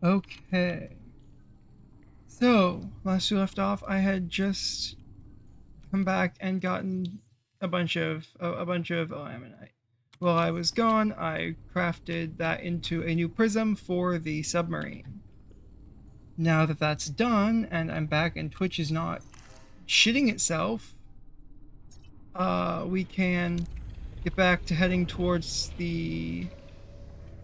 Okay. So, last we left off, I had just come back and gotten a bunch of ammonite. While I was gone, I crafted that into a new prism for the submarine. Now that that's done, and I'm back and Twitch is not shitting itself, we can get back to heading towards the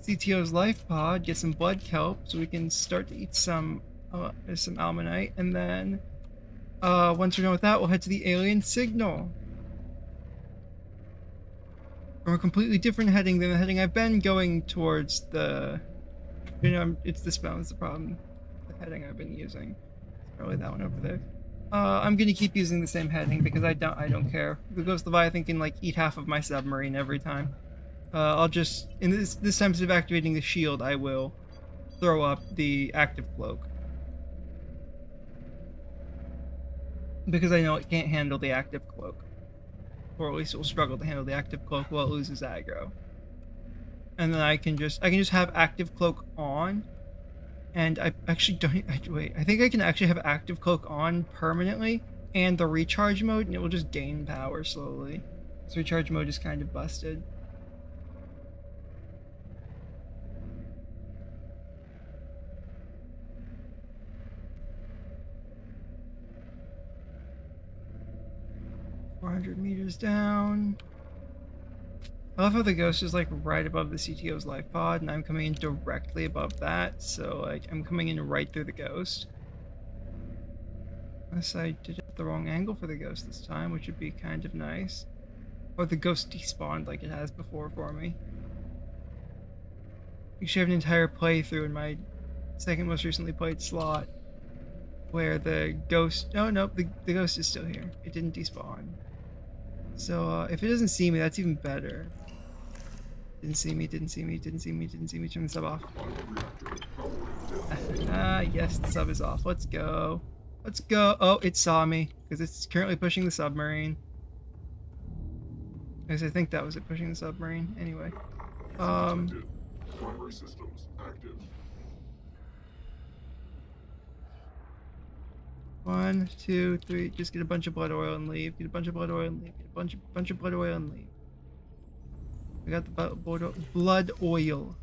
CTO's life pod, get some blood kelp, so we can start to eat some almanite, and then once we're done with that, we'll head to the alien signal. From a completely different heading than the heading I've been going towards the. It's this mountain's the problem. The heading I've been using. It's probably that one over there. I'm gonna keep using the same heading because I don't care. The Ghost Leviathan can like eat half of my submarine every time. I'll just in this time instead of activating the shield, I will throw up the active cloak because I know it can't handle the active cloak, or at least it will struggle to handle the active cloak while it loses aggro. And then I can just have active cloak on, and I actually don't wait. I think I can actually have active cloak on permanently and the recharge mode, and it will just gain power slowly. So recharge mode is kind of busted. $400 down. I love how the ghost is like right above the CTO's life pod, and I'm coming in directly above that, so like I'm coming in right through the ghost. Unless I did it at the wrong angle for the ghost this time, which would be kind of nice. Or the ghost despawned like it has before for me. You should have an entire playthrough in my second most recently played slot where the ghost. Oh no, the ghost is still here. It didn't despawn. So if it doesn't see me, that's even better. Didn't see me, didn't see me, didn't see me, didn't see me. Turn the sub off. Yes, the sub is off. Let's go. Let's go. Oh, it saw me because it's currently pushing the submarine. Because I think that was it pushing the submarine. Anyway. Primary systems active. 1, 2, 3. Just get a bunch of blood oil and leave. Get a bunch of blood oil and leave. Get a bunch of blood oil and leave. I got the blood oil.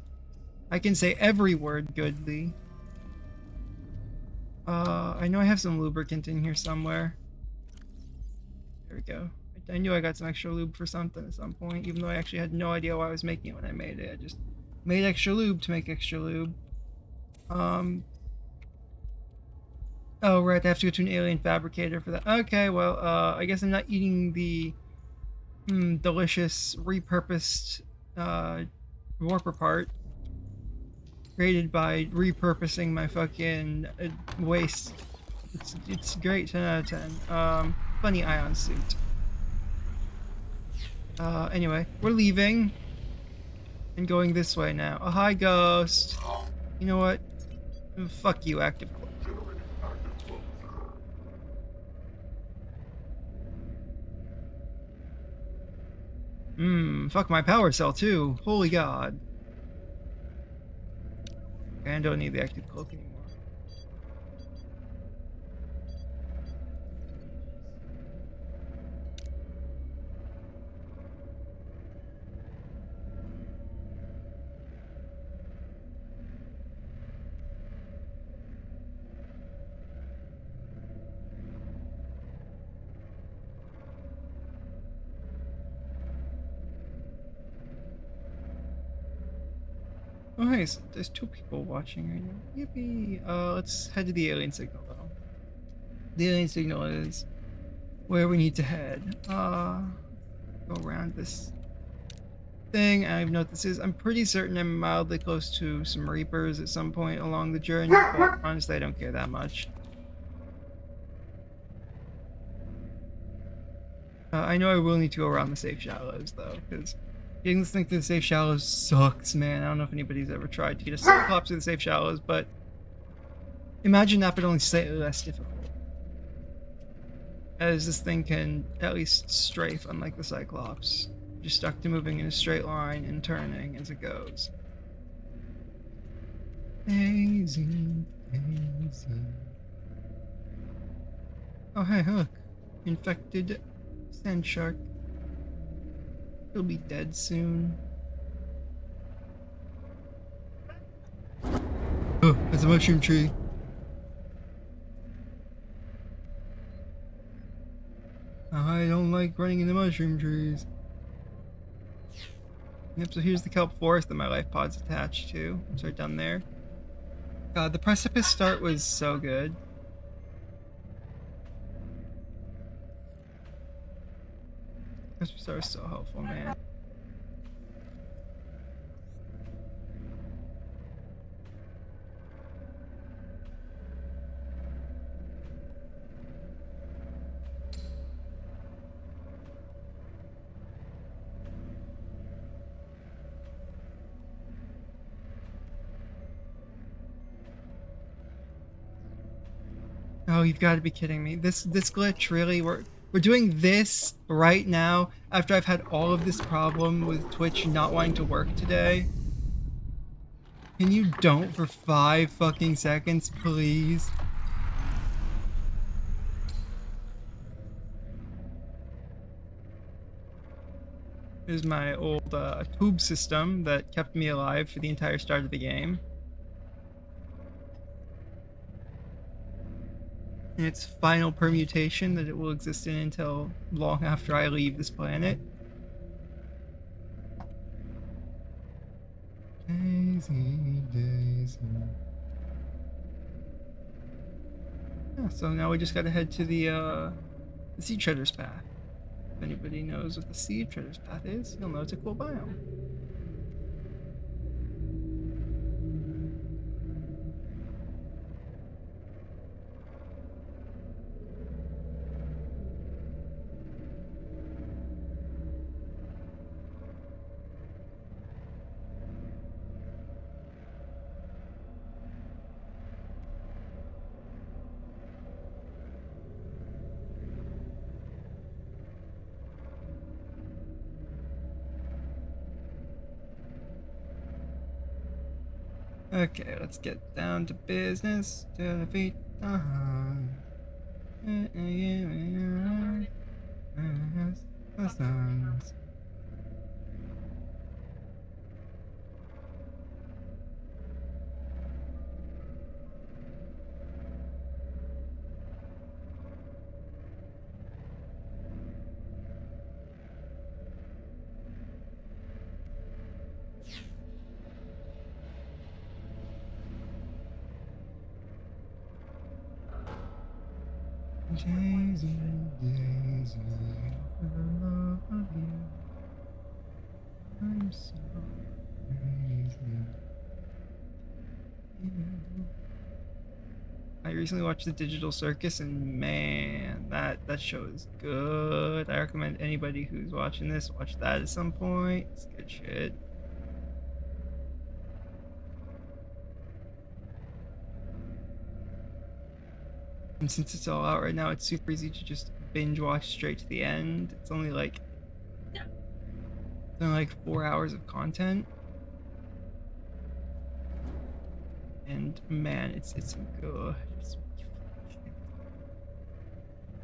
I can say every word goodly. I know I have some lubricant in here somewhere. There we go. I knew I got some extra lube for something at some point, even though I actually had no idea why I was making it when I made it. I just made extra lube to make extra lube. Oh, right, I have to go to an alien fabricator for that. Okay, well, I guess I'm not eating the delicious repurposed warper part created by repurposing my fucking waste. It's great, 10 out of 10. Funny ion suit. Anyway, we're leaving and going this way now. Oh, hi, ghost. You know what? Fuck you, active cloak. Generating active cloak. Fuck my power cell too. Holy god. Okay, I don't need the active cloak anymore. Oh, hey, so there's 2 people watching right now. Yippee! Let's head to the alien signal, though. The alien signal is where we need to head. Go around this thing. I don't know what this is. I'm pretty certain I'm mildly close to some Reapers at some point along the journey, but honestly, I don't care that much. I know I will need to go around the safe shallows, though, because getting this thing through the safe shallows sucks, man. I don't know if anybody's ever tried to get a Cyclops through the safe shallows, but imagine that, but only slightly less difficult. As this thing can at least strafe, unlike the Cyclops. Just stuck to moving in a straight line and turning as it goes. Daisy, Daisy. Oh, hey, look. Infected sand shark. He'll be dead soon. Oh, it's a mushroom tree. I don't like running into mushroom trees. Yep, so here's the kelp forest that my life pod's attached to. It's right down there. God, the precipice start was so good. Precipice start was so helpful, man. Oh, you've got to be kidding me. This glitch, really? We're doing this right now after I've had all of this problem with Twitch not wanting to work today? Can you don't for 5 fucking seconds, please? Here's my old tube system that kept me alive for the entire start of the game. In its final permutation that it will exist in until long after I leave this planet. Daisy, Daisy. Yeah, so now we just gotta head to the Sea Treader's Path. If anybody knows what the Sea Treader's Path is, you'll know it's a cool biome. Okay, let's get down to business. To defeat the Hun. The suns. Daisy, Daisy, for the love of you, I'm so crazy. I recently watched The Digital Circus, and man, that show is good. I recommend anybody who's watching this watch that at some point. It's good shit. And since it's all out right now, it's super easy to just binge watch straight to the end. It's only like 4 hours of content. And man, it's good.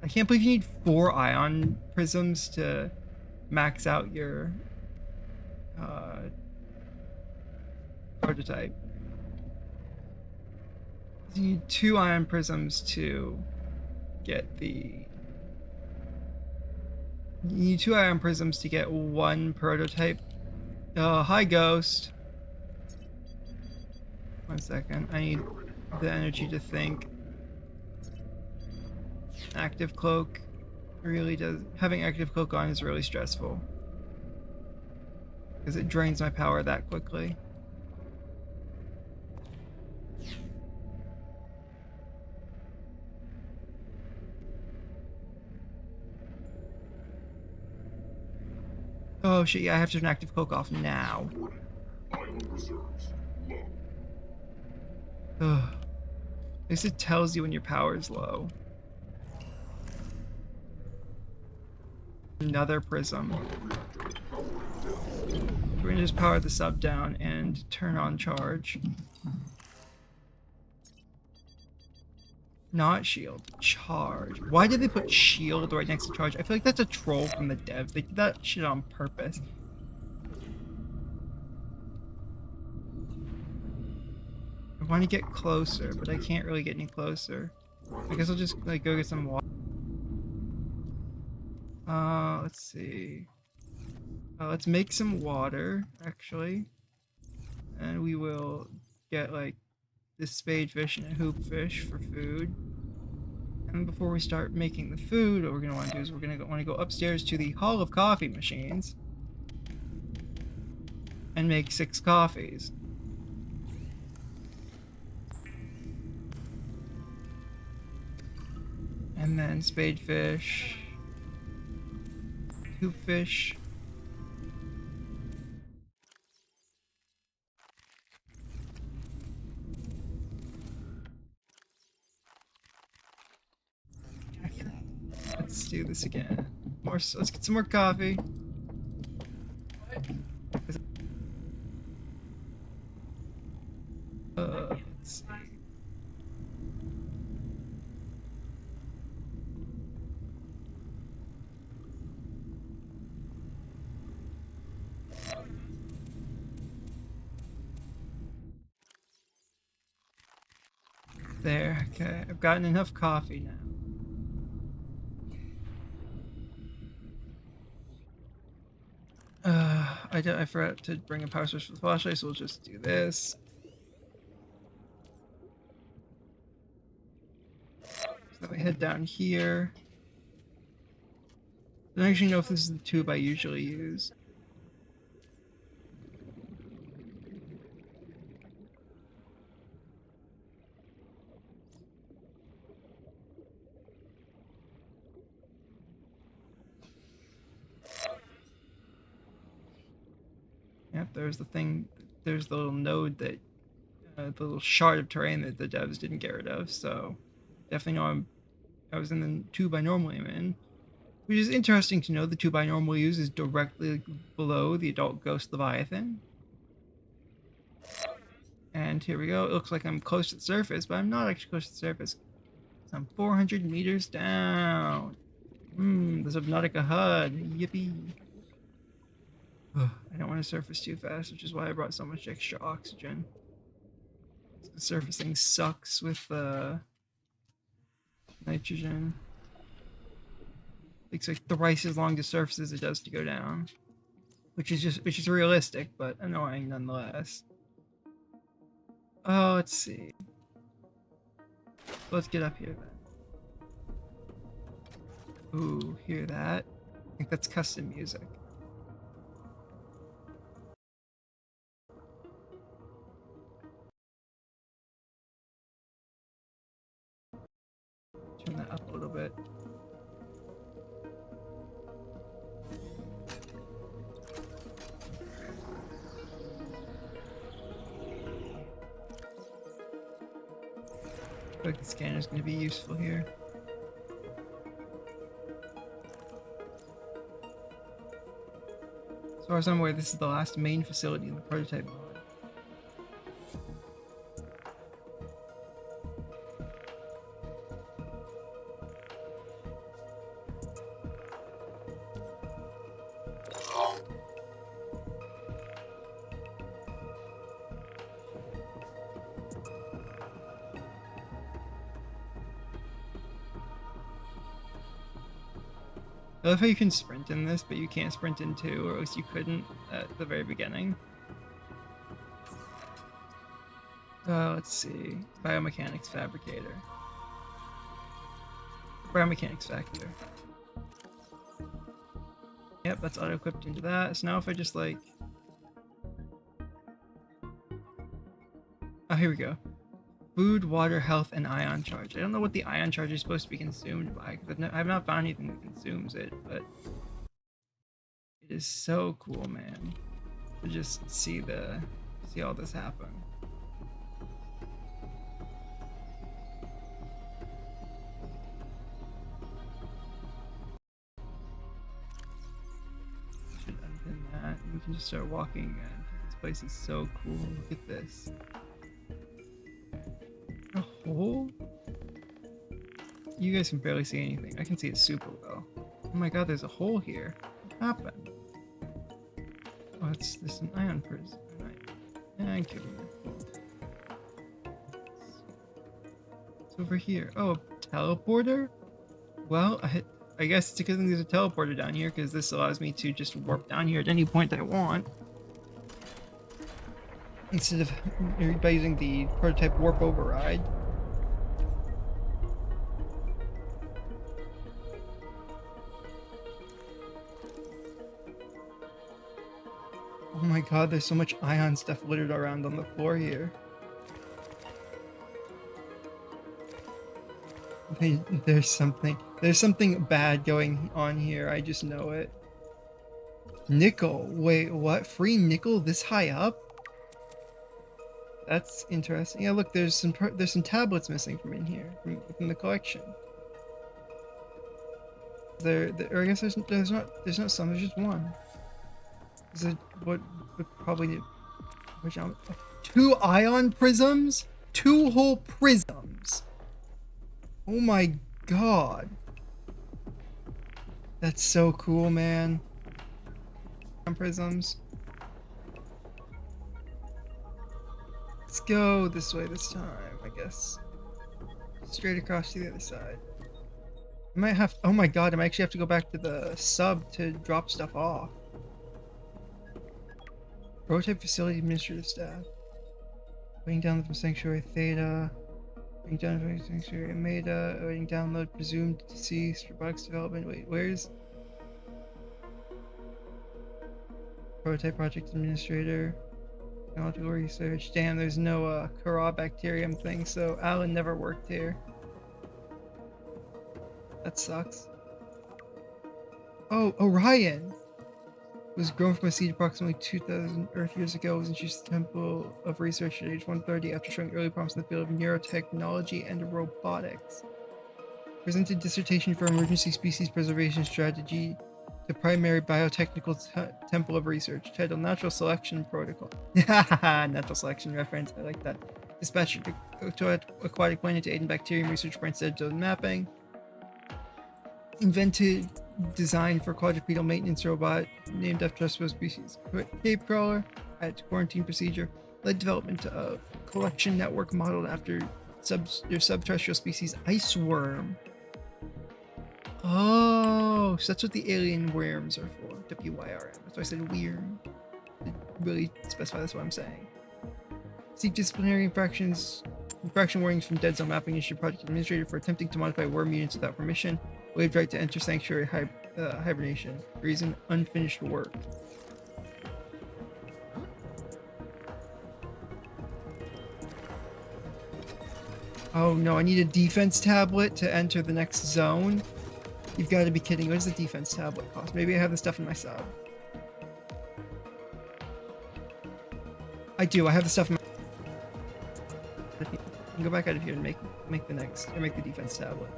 I can't believe you need 4 ion prisms to max out your prototype. You need 2 ion prisms to get the... You need 2 ion prisms to get 1 prototype. Oh, hi, Ghost. 1 second. I need the energy to think. Active cloak really does... Having active cloak on is really stressful. Because it drains my power that quickly. Oh shit, yeah, I have to turn active cloak off now. Island reserves low. Ugh. At least it tells you when your power is low. Another prism. We're gonna just power the sub down and turn on charge. Not shield. Charge. Why did they put shield right next to charge? I feel like that's a troll from the devs. They did that shit on purpose. I want to get closer, but I can't really get any closer. I guess I'll just like go get some water. Let's see. Let's make some water, actually. And we will get like this spadefish and a hoopfish for food. And before we start making the food, what we're going to want to do is we're going to want to go upstairs to the Hall of Coffee machines and make 6 coffees. And then spadefish, hoopfish. Let's do this again. Let's get some more coffee. Let's see. There, okay. I've gotten enough coffee now. I forgot to bring a power source for the flashlight, so we'll just do this. So then we head down here. I don't actually know if this is the tube I usually use. Yep, there's the thing. There's the little node that, the little shard of terrain that the devs didn't get rid of. So definitely know I was in the tube I normally am in, which is interesting to know. The tube I normally use is directly below the adult ghost leviathan. And here we go. It looks like I'm close to the surface, but I'm not actually close to the surface. I'm 400 meters down. The Subnautica HUD. Yippee. I don't want to surface too fast, which is why I brought so much extra oxygen. The surfacing sucks with nitrogen. It's like thrice as long to surface as it does to go down, which is realistic, but annoying nonetheless. Oh, let's see. Let's get up here then. Ooh, hear that? I think that's custom music. Turn that up a little bit. I feel like the scanner is going to be useful here. As far as I'm aware, this is the last main facility in the prototype mod. I love how you can sprint in this, but you can't sprint in 2, or at least you couldn't at the very beginning. Let's see. Biomechanics Fabricator. Biomechanics Factor. Yep, that's auto-equipped into that. So now if I just like... Oh, here we go. Food, water, health, and ion charge. I don't know what the ion charge is supposed to be consumed by, because I've not found anything that consumes it, but it is so cool, man, to just see all this happen. Should unpin that. We can just start walking again. This place is so cool. Look at this. A hole? You guys can barely see anything. I can see it super well. Oh my god, there's a hole here. What happened? Oh, it's this an ion prison. I'm kidding you. It's over here. Oh, a teleporter? Well, I guess it's a good thing there's a teleporter down here, because this allows me to just warp down here at any point I want. Instead of by using the prototype warp override. Oh my god, there's so much ion stuff littered around on the floor here. There's something bad going on here, I just know it. Nickel, wait, what? Free nickel this high up? That's interesting. Yeah, look, there's some tablets missing from in here, from the collection. Or I guess there's not some, there's just one. Is it what would probably need? Two ion prisms? Two whole prisms! Oh my god. That's so cool, man. Ion prisms. Let's go this way this time, I guess. Straight across to the other side. I might have. Oh my god, I might actually have to go back to the sub to drop stuff off. Prototype facility administrative staff. Waiting down from Sanctuary Theta. Waiting down from Sanctuary Omega. Waiting download presumed deceased. Robotics development. Wait, where's Prototype project administrator? Technological research. Damn, there's no Corabacterium thing, so Alan never worked here. That sucks. Oh, Orion! Was grown from a seed approximately 2,000 Earth years ago. Was introduced to the Temple of Research at age 130 after showing early promise in the field of neurotechnology and robotics. Presented dissertation for emergency species preservation strategy to primary biotechnical temple of research titled Natural Selection Protocol. Natural selection reference, I like that. Dispatched to aquatic planet to aid in bacterium research for instead of mapping. Invented design for quadrupedal maintenance robot named after a species. Cave crawler at quarantine procedure. Led development of collection network modeled after your subterrestrial species ice worm. Oh, so that's what the alien worms are for. WYRM. That's why I said worm. To really specify that's what I'm saying. Seek disciplinary infraction warnings from Dead Zone Mapping Issue Project Administrator for attempting to modify worm units without permission. Waived right to enter sanctuary hibernation. Reason unfinished work. Oh no, I need a defense tablet to enter the next zone. You've got to be kidding. What does the defense tablet cost? Maybe I have the stuff in my sub. I do. I have the stuff in my... I can go back out of here and make the defense tablet.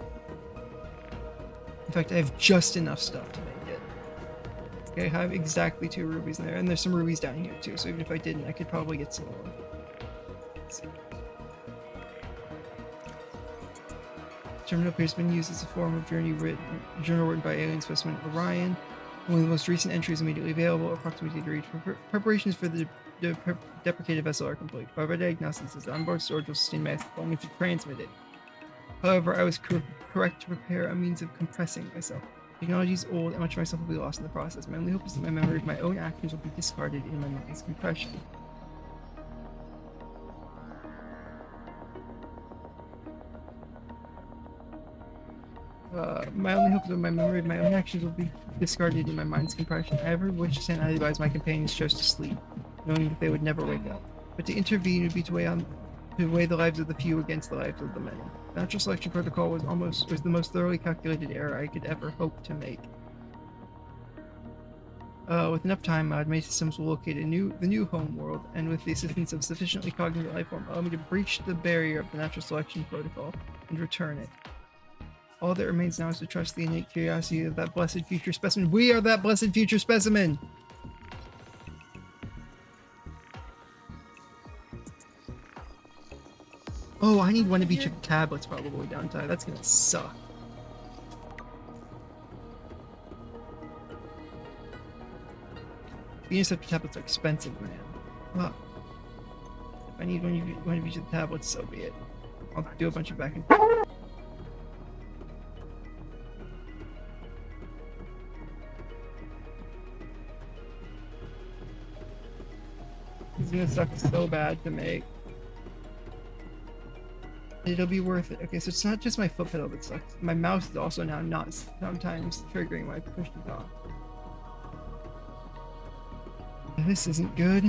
In fact, I have just enough stuff to make it. Okay, I have exactly 2 rubies in there, and there's some rubies down here too, so even if I didn't, I could probably get some more. Let's see. Terminal appears to have been used as a form of journal written by alien specimen Orion. One of the most recent entries immediately available, approximately to reach. Preparations for the deprecated vessel are complete. However, diagnosis is onboard storage will sustain mass long if you transmit it. However, I was correct to prepare a means of compressing myself. Technology is old, and much of myself will be lost in the process. My only hope is that my memory of my own actions will be discarded in my mind's compression. My only hope is that my memory of my own actions will be discarded in my mind's compression. I ever wish to stand idly as my companions chose to sleep, knowing that they would never wake up. But to intervene would be to weigh the lives of the few against the lives of the many. The Natural Selection Protocol was the most thoroughly calculated error I could ever hope to make. With enough time, my systems will locate the new home world, and with the assistance of sufficiently cognizant life form, allow me to breach the barrier of the Natural Selection Protocol and return it. All that remains now is to trust the innate curiosity of that blessed future specimen. We are that blessed future specimen! Oh, I need one of each of the tablets probably, don't I? That's gonna suck. The interceptor tablets are expensive, man. Well, if I need one of each of the tablets, so be it. I'll do a bunch of back and forth. It's gonna suck so bad to make. It'll be worth it. Okay, so it's not just my foot pedal that sucks. My mouse is also now not sometimes triggering when I push it off. This isn't good.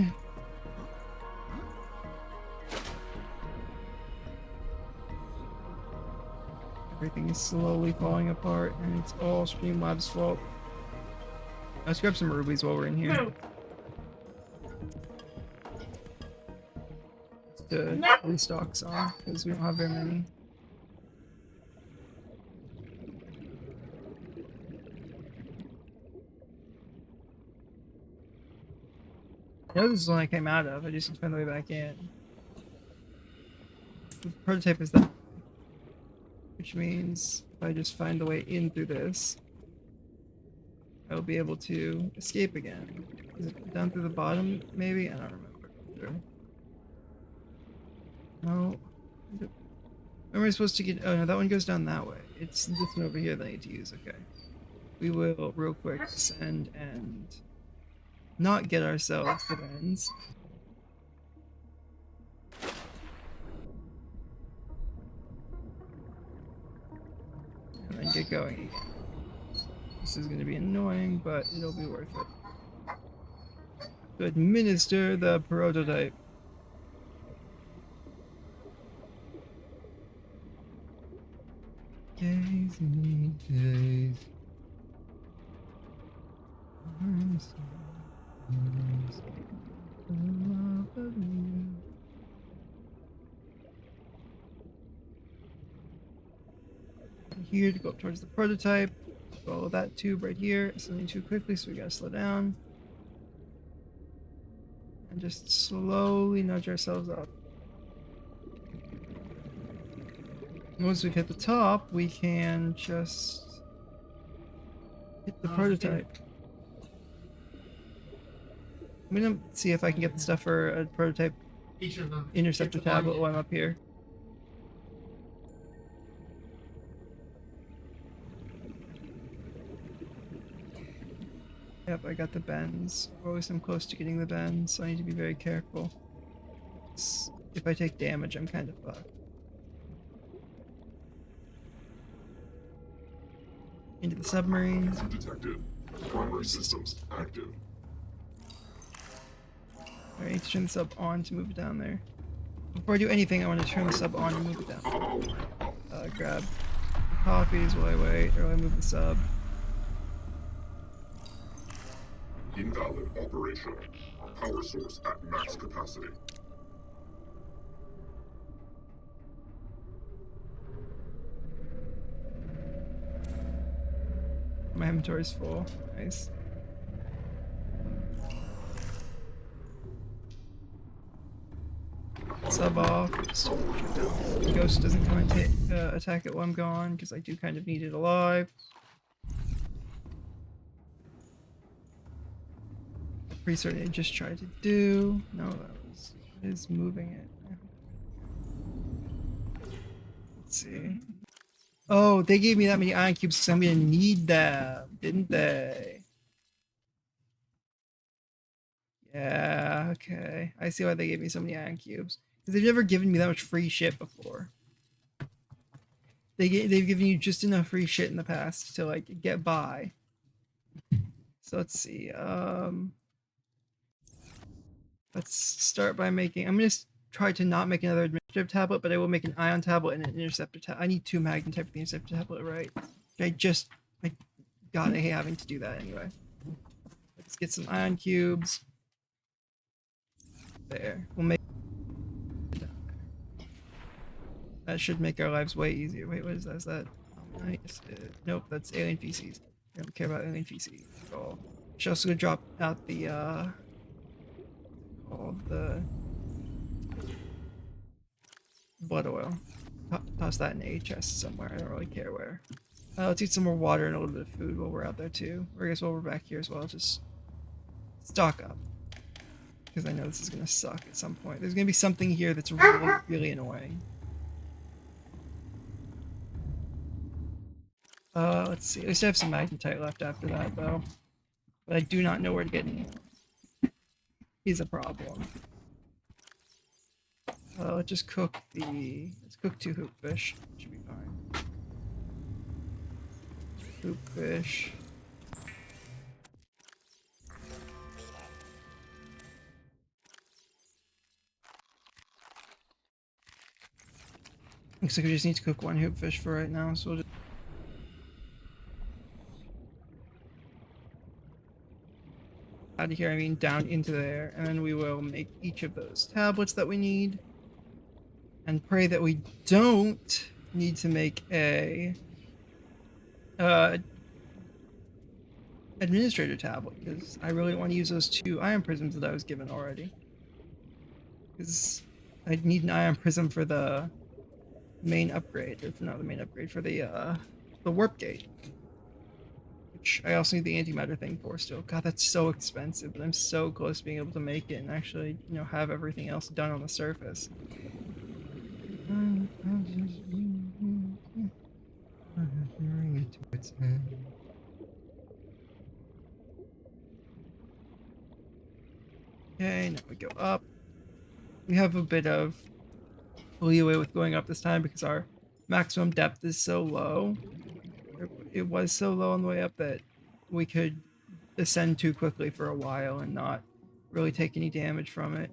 Everything is slowly falling apart, and it's all Streamlabs' fault. Let's grab some rubies while we're in here. To restock some, because we don't have very many. I know this is the one I came out of, I just need to find the way back in. The prototype is that, which means if I just find the way in through this, I'll be able to escape again. Is it down through the bottom, maybe? I don't remember. Sure. No. Where am I supposed to get? Oh no, that one goes down that way. It's this one over here that I need to use. Okay. We will real quick descend and not get ourselves the ends. And then get going again. This is going to be annoying, but it'll be worth it. To administer the prototype. Days and days. Here to go up towards the prototype. Follow that tube right here. It's moving too quickly, so we gotta slow down. And just slowly nudge ourselves up. Once we've hit the top, we can just hit the prototype. I'm gonna see if I can get the stuff for a prototype interceptor tablet while I'm up here. Yep, I got the bends. Always I'm close to getting the bends, so I need to be very careful. If I take damage, I'm kind of fucked. Into the submarine. Detected. Primary systems active. Alright, I need to turn the sub on to move it down there. Before I do anything, I want to turn the sub on and move it down. Grab coffees while I wait, or while I move the sub. Invalid operation. Power source at max capacity. My inventory's full. Nice. Sub off. The ghost doesn't come and attack it while I'm gone, because I do kind of need it alive. Restart I just tried to do. No, it is moving it. Let's see. Oh, they gave me that many ion cubes because I'm gonna need them, didn't they? Yeah, okay. I see why they gave me so many ion cubes. Because they've never given me that much free shit before. They've given you just enough free shit in the past to like get by. So let's see. Let's start by making. I'm gonna try to not make another administrative tablet, but I will make an ion tablet and an interceptor tablet. I need 2 magnetite for the interceptor tablet, right? I God, I hate having to do that anyway. Let's get some ion cubes. There. We'll make it down there. That should make our lives way easier. Wait, what is that? Is that nice? Nope, that's alien feces. I don't care about alien feces at all. She's also gonna drop out the blood oil. Toss that in a chest somewhere. I don't really care where. Let's eat some more water and a little bit of food while we're out there too. Or I guess while we're back here as well. Just stock up. Because I know this is gonna suck at some point. There's gonna be something here that's really, really annoying. Let's see. At least I have some magnetite left after that, though. But I do not know where to get any more. He's a problem. Let's just cook the... Let's cook 2 hoopfish. Should be fine. Hoopfish. Looks like we just need to cook 1 hoopfish for right now, so we'll just... Out of here, I mean down into there, and then we will make each of those tablets that we need. And pray that we don't need to make a administrator tablet, because I really want to use those 2 ion prisms that I was given already. Because I need an ion prism for the main upgrade, or not the main upgrade, for the warp gate. Which I also need the antimatter thing for still. God, that's so expensive, but I'm so close to being able to make it and actually, you know, have everything else done on the surface. Okay, now we go up. We have a bit of leeway with going up this time because our maximum depth is so low. It was so low on the way up that we could ascend too quickly for a while and not really take any damage from it.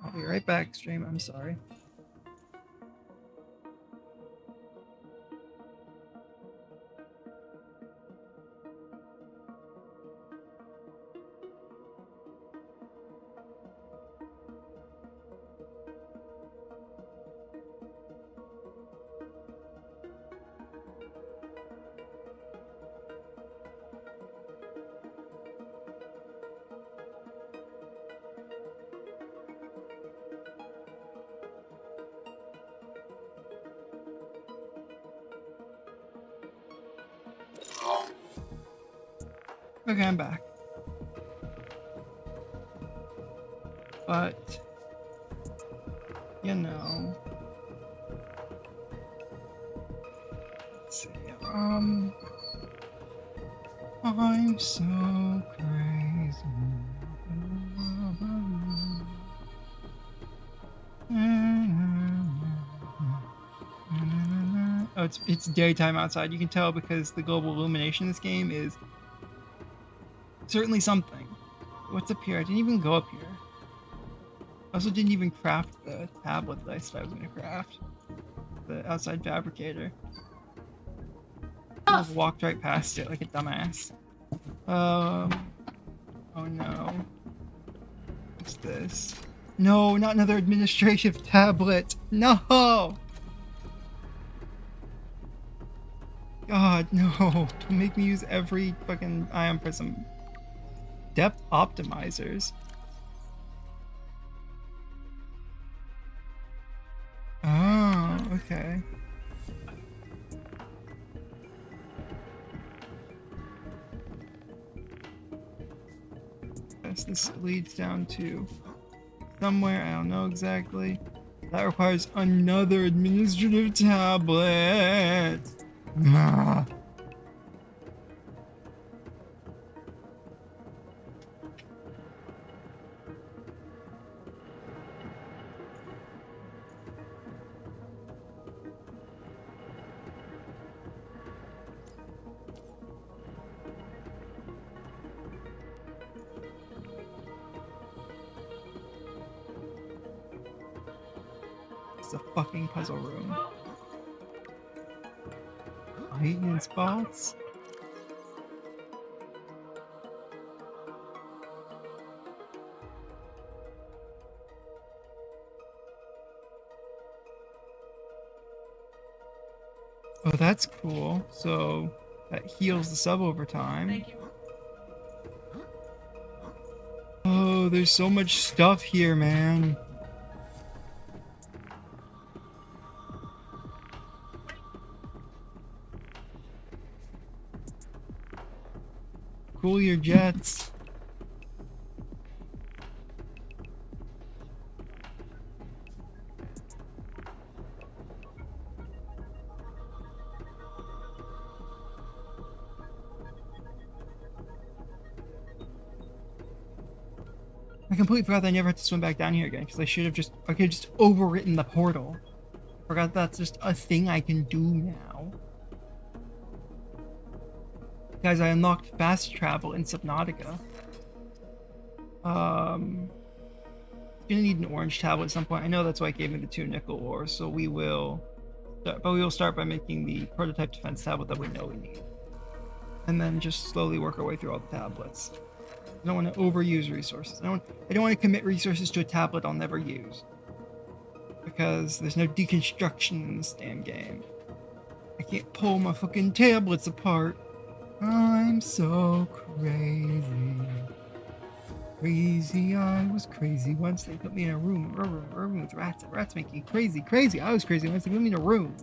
I'll be right back, stream. I'm sorry. Okay, I'm back. But, you know, let's see, I'm so crazy. Oh, it's daytime outside. You can tell because the global illumination in this game is certainly something. What's up here? I didn't even go up here. I also didn't even craft the tablet that I said I was going to craft. The outside fabricator. I just walked right past it like a dumbass. Oh no. What's this? No, not another administrative tablet. No! God, no. Make me use every fucking ion prism. Depth optimizers. Oh, okay. Yes, this leads down to somewhere, I don't know exactly. That requires another administrative tablet. Ah. It's a fucking puzzle room. Maintenance bots? Oh, that's cool. So that heals the sub over time. Thank you. Oh, there's so much stuff here, man. Cool your jets. I completely forgot that I never had to swim back down here again, because I could have just overwritten the portal. Forgot that's just a thing I can do now. Guys, I unlocked fast travel in Subnautica. Gonna need an orange tablet at some point. I know that's why I gave me the 2 nickel ores, so we will start by making the prototype defense tablet that we know we need. And then just slowly work our way through all the tablets. I don't want to overuse resources. I don't want to commit resources to a tablet I'll never use. Because there's no deconstruction in this damn game. I can't pull my fucking tablets apart. I'm so crazy. Crazy, I was crazy once they put me in a room with rats. Rats make you crazy. I was crazy once they put me in a room.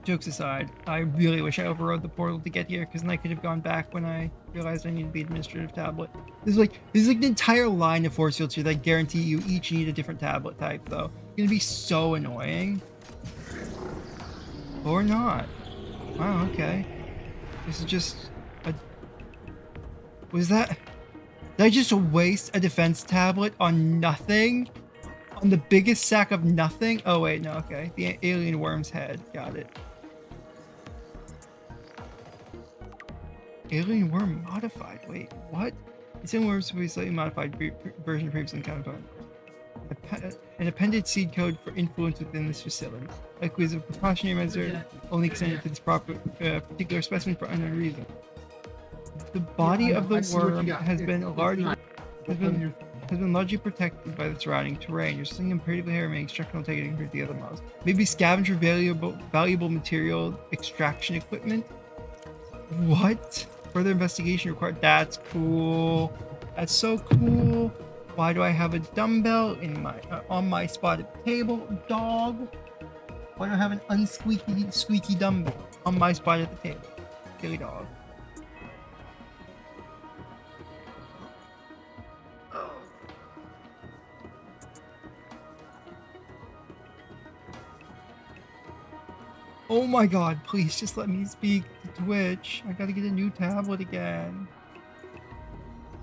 Jokes aside, I really wish I overrode the portal to get here, because then I could have gone back when I realized I needed the administrative tablet. There's like an entire line of force fields here that guarantee you each need a different tablet type, though. It's gonna be so annoying. Or not. Wow, okay. This is just a... Did I just waste a defense tablet on nothing? On the biggest sack of nothing? Oh wait, no, okay. The alien worm's head. Got it. Alien worm modified. Wait, what? It's in worms to be slightly modified version previously encountered. An appended seed code for influence within this facility. Likely as a precautionary measure, only extended to this particular specimen for unknown reason. The body of the worm has been largely protected by the surrounding terrain. There's something imperatively here remaining structural integrity compared to the other models. Maybe scavenge for valuable material extraction equipment? What? Further investigation required. That's cool. That's so cool. Why do I have a dumbbell in my on my spotted table, dog? Why do I have an squeaky dumbbell on my spot at the table? Silly dog. Oh my god, please just let me speak to Twitch. I gotta get a new tablet again.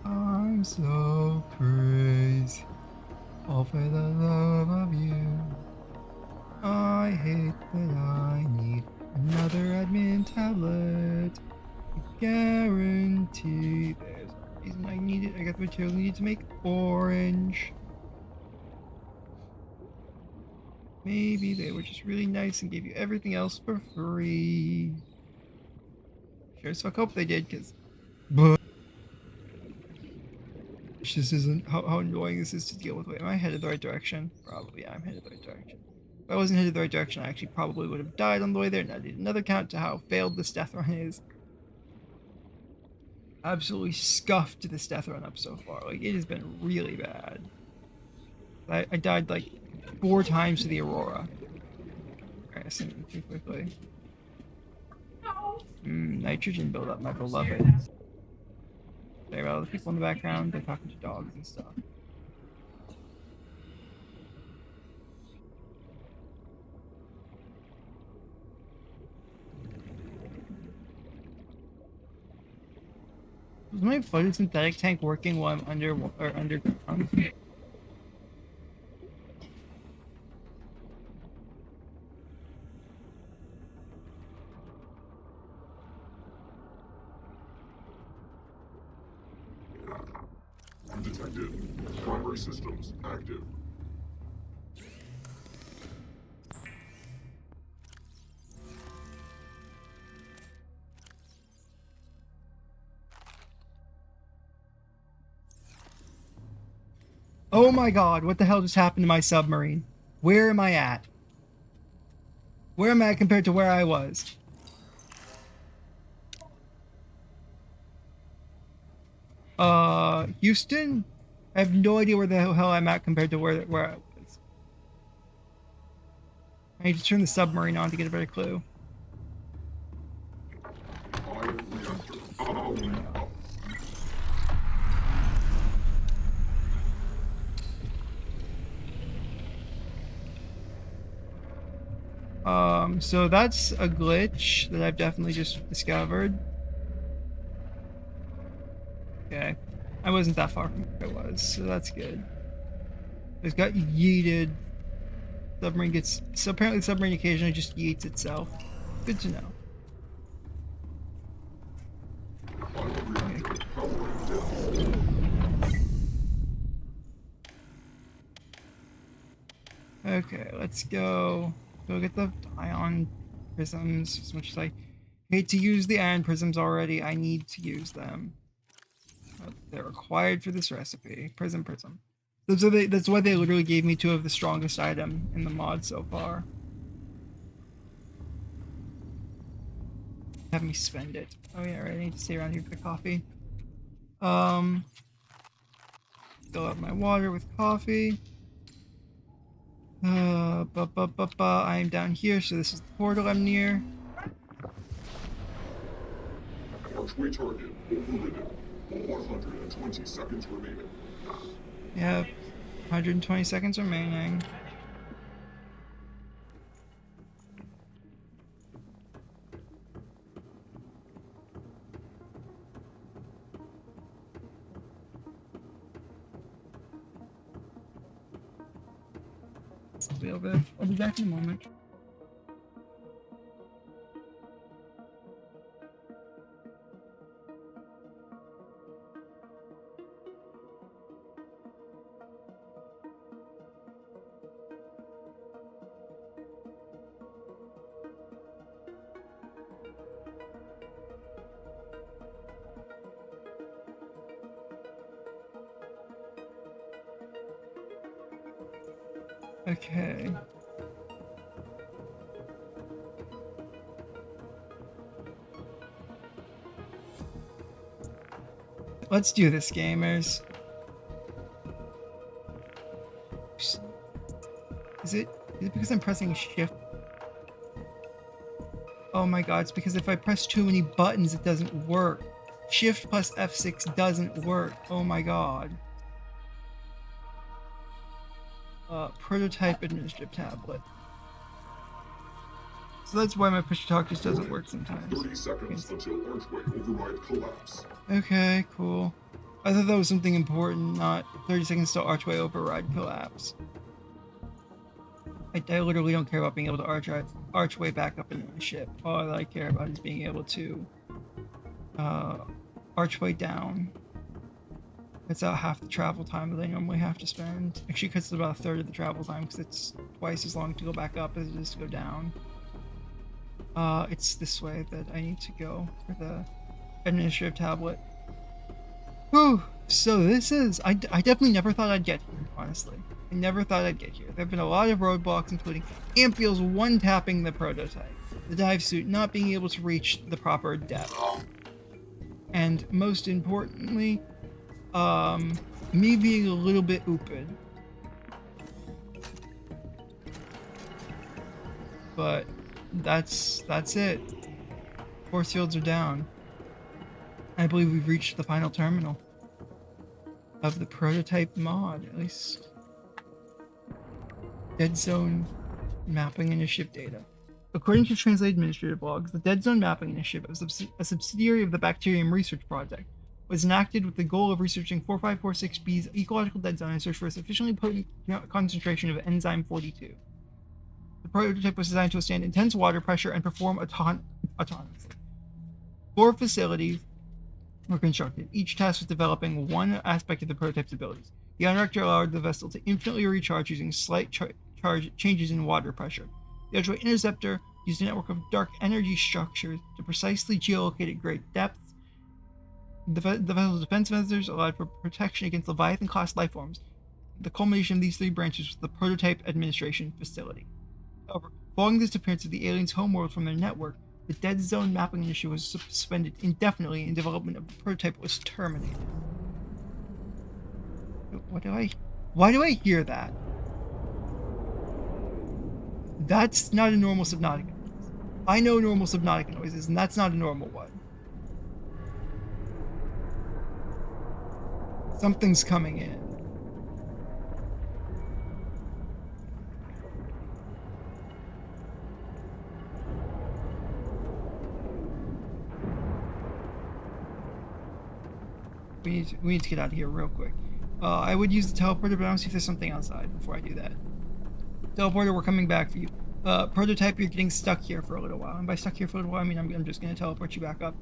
I'm so crazy. All for the love of you. I hate that I need another admin tablet. I guarantee there's a reason I need it. I got the material needed to make orange. Maybe they were just really nice and gave you everything else for free. Sure as fuck hope they did, because... This isn't... How annoying this is to deal with. Wait, am I headed the right direction? Probably, yeah, I'm headed the right direction. If I wasn't headed the right direction, I actually probably would have died on the way there, and I did another count to how failed this death run is. Absolutely scuffed this death run up so far. Like, it has been really bad. I died, like, 4 times to the Aurora. Alright, I sent it too quickly. Nitrogen buildup, my beloved. There are other people in the background, they're talking to dogs and stuff. Was my photosynthetic tank working while I'm underground? Detected. Primary systems active. Oh my god, what the hell just happened to my submarine? Where am I at? Where am I at compared to where I was? Houston? I have no idea where the hell I'm at compared to where I was. I need to turn the submarine on to get a better clue. So that's a glitch that I've definitely just discovered. Okay. I wasn't that far from where I was, so that's good. It's got yeeted. Submarine gets... So apparently the submarine occasionally just yeets itself. Good to know. Okay. Okay, let's go get the ion prisms. As much as I hate to use the ion prisms already, I need to use them. They're required for this recipe. Prism. That's why they literally gave me 2 of the strongest item in the mod so far. Have me spend it. Oh yeah, right, I need to stay around here for the coffee. Fill up my water with coffee. I am down here, so this is the portal I'm near. Archway target overridden. 120 seconds remaining. Yep. 120 seconds remaining. I'll be back in a moment. Okay. Let's do this, gamers. Is it because I'm pressing shift? Oh my god, it's because if I press too many buttons, it doesn't work. Shift plus F6 doesn't work. Oh my god. Prototype administrative tablet. So that's why my push to talk just doesn't work sometimes. 30 seconds until archway override collapse. Okay, cool. I thought that was something important, not 30 seconds till archway override collapse. I literally don't care about being able to archway back up into my ship. All that I care about is being able to archway down. It's out half the travel time that I normally have to spend. Actually, cuts about 1/3 of the travel time because it's twice as long to go back up as it is to go down. It's this way that I need to go for the administrative tablet. Whew. So this is... I definitely never thought I'd get here, honestly. I never thought I'd get here. There have been a lot of roadblocks, including Amphiel's one-tapping the prototype, the dive suit not being able to reach the proper depth, and most importantly, me being a little bit ooped. But that's it. Force fields are down. I believe we've reached the final terminal of the prototype mod, at least. Dead Zone Mapping Initiative data. According to Translate Administrative Logs, the Dead Zone Mapping Initiative, a subsidiary of the Bacterium Research Project, was enacted with the goal of researching 4546B's ecological dead zone and search for a sufficiently potent concentration of enzyme 42. The prototype was designed to withstand intense water pressure and perform autonomously. 4 facilities were constructed, each tasked with developing one aspect of the prototype's abilities. The unreactor allowed the vessel to infinitely recharge using slight charge changes in water pressure. The Archway Interceptor used a network of dark energy structures to precisely geolocate at great depths. The vessel's defense measures allowed for protection against Leviathan-class lifeforms. The culmination of these 3 branches was the Prototype Administration Facility. However, following the disappearance of the aliens' homeworld from their network, the Dead Zone Mapping Initiative was suspended indefinitely and development of the prototype was terminated. Why do I hear that? That's not a normal Subnautica noise. I know normal Subnautica noises, and that's not a normal one. Something's coming in. we need to get out of here real quick. I would use the teleporter, but I want to see if there's something outside before I do that. Teleporter, we're coming back for you. Prototype, you're getting stuck here for a little while. And by stuck here for a little while, I mean I'm just gonna teleport you back up.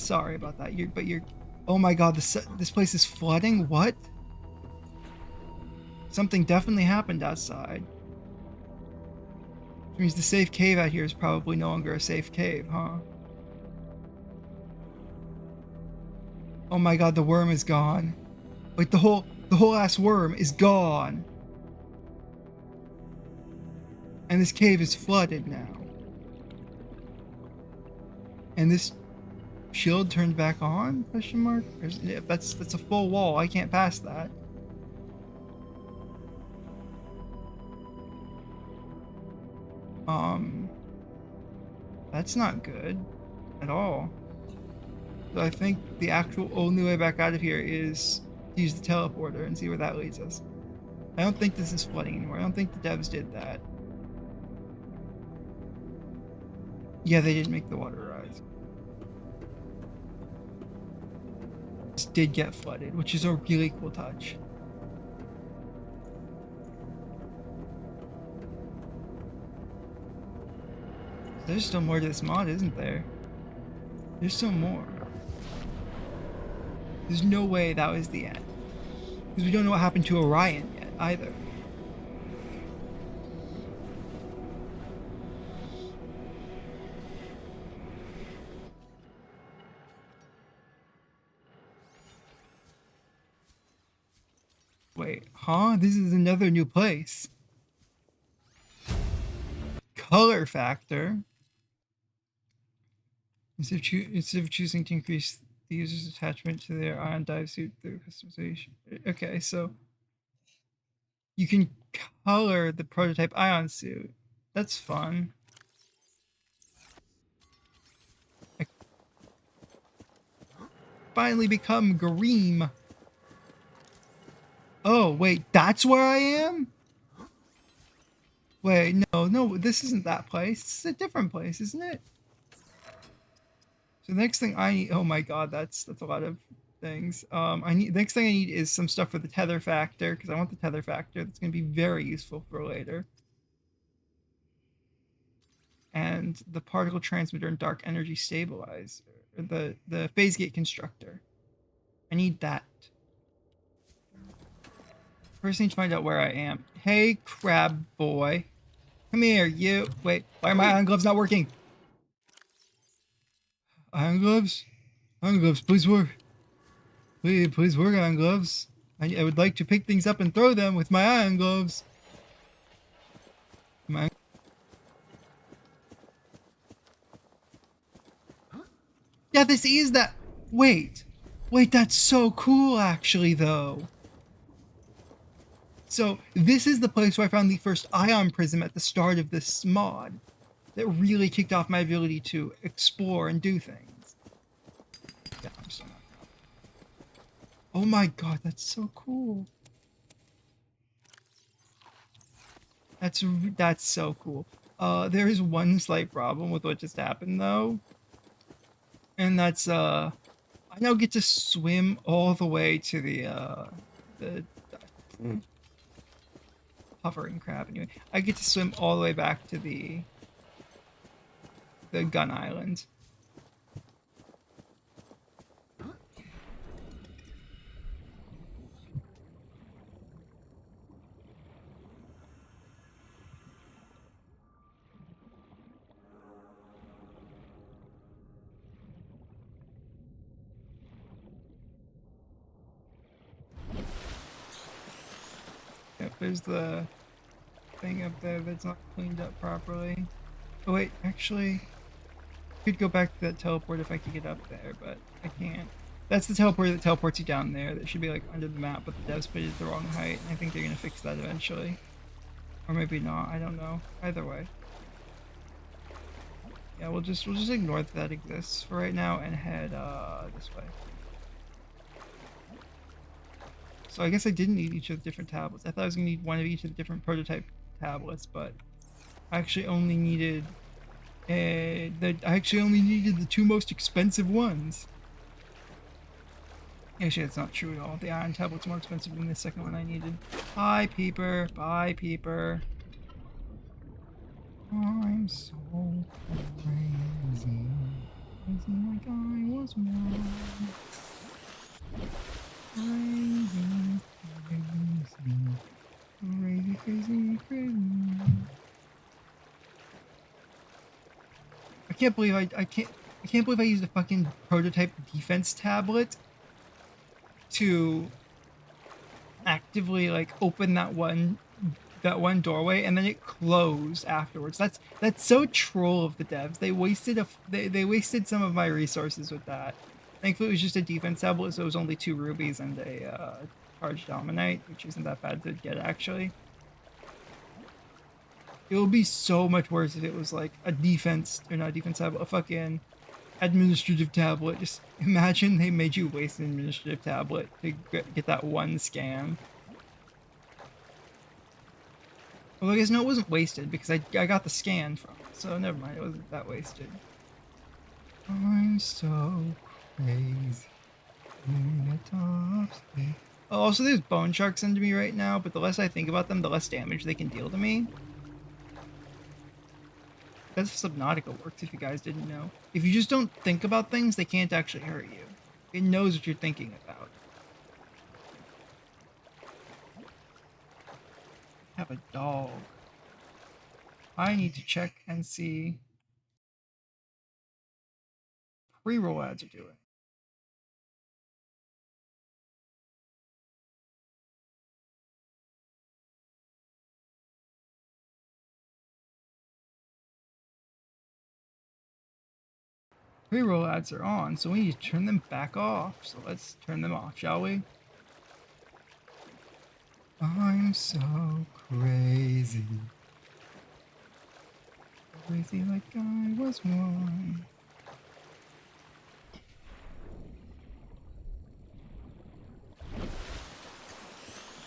Sorry about that. You're. Oh my God, this place is flooding. What? Something definitely happened outside. Which means the safe cave out here is probably no longer a safe cave, huh? Oh my God, the worm is gone. Like the whole ass worm is gone. And this cave is flooded now. And this shield turned back on? Question mark? That's a full wall. I can't pass that. That's not good at all. So I think the actual only way back out of here is to use the teleporter and see where that leads us. I don't think this is flooding anymore. I don't think the devs did that. Yeah, they did make the water rise. This did get flooded, which is a really cool touch. There's still more to this mod, isn't there? There's still more. There's no way that was the end. Because we don't know what happened to Orion yet, either. Wait, huh? This is another new place. Color factor. Instead of choosing to increase the user's attachment to their ion dive suit through customization. Okay, so you can color the prototype ion suit. That's fun. I finally become Gareem. Oh, wait, that's where I am? Wait, no, this isn't that place. It's a different place, isn't it? So the next thing I need, oh my God, that's a lot of things. The next thing I need is some stuff for the tether factor, because I want the tether factor. That's going to be very useful for later. And the particle transmitter and dark energy stabilizer, the phase gate constructor. I need that. First, I need to find out where I am. Hey, crab boy. Come here, you. Wait, why are my ion gloves not working? Ion gloves? Ion gloves, please work. Please work, ion gloves. I would like to pick things up and throw them with my ion gloves. Yeah, this is that. Wait, that's so cool, actually, though. So this is the place where I found the first ion prism at the start of this mod. That really kicked off my ability to explore and do things. Yeah, I'm so not proud. Oh my God, that's so cool. That's so cool. There is one slight problem with what just happened though. And that's I now get to swim all the way to the hovering crab anyway. I get to swim all the way back to the gun island. Yep, there's the thing up there that's not cleaned up properly. Oh wait, actually, I could go back to that teleport if I could get up there, but I can't. That's the teleporter that teleports you down there. That should be like under the map, but the devs put it at the wrong height. I think they're gonna fix that eventually. Or maybe not, I don't know. Either way. Yeah, we'll just ignore that exists for right now and head this way. So I guess I didn't need each of the different tablets. I thought I was gonna need one of each of the different prototype tablets, but I actually only needed the two most expensive ones. Actually, that's not true at all. The iron tablet's more expensive than the second one I needed. Bye, Peeper. Bye, Peeper. I'm so crazy. Crazy like I was one. Crazy, crazy, crazy, crazy. I can't believe I can't believe I used a fucking prototype defense tablet to actively like open that one doorway and then it closed afterwards. That's so troll of the devs. They wasted they wasted some of my resources with that. Thankfully it was just a defense tablet, so it was only 2 rubies and a charged dominite, which isn't that bad to get actually. It would be so much worse if it was like a defense, or not a defense tablet, a fucking administrative tablet. Just imagine they made you waste an administrative tablet to get that one scan. Well, I guess no, it wasn't wasted because I got the scan from it, so never mind, it wasn't that wasted. I'm so crazy. Oh, also, there's bone sharks under me right now, but the less I think about them, the less damage they can deal to me. That's how Subnautica works, if you guys didn't know. If you just don't think about things, they can't actually hurt you. It knows what you're thinking about. I have a dog. I need to check and see pre-roll ads are doing. Pre-roll ads are on, so we need to turn them back off. So let's turn them off, shall we? I'm so crazy. Crazy like I was one.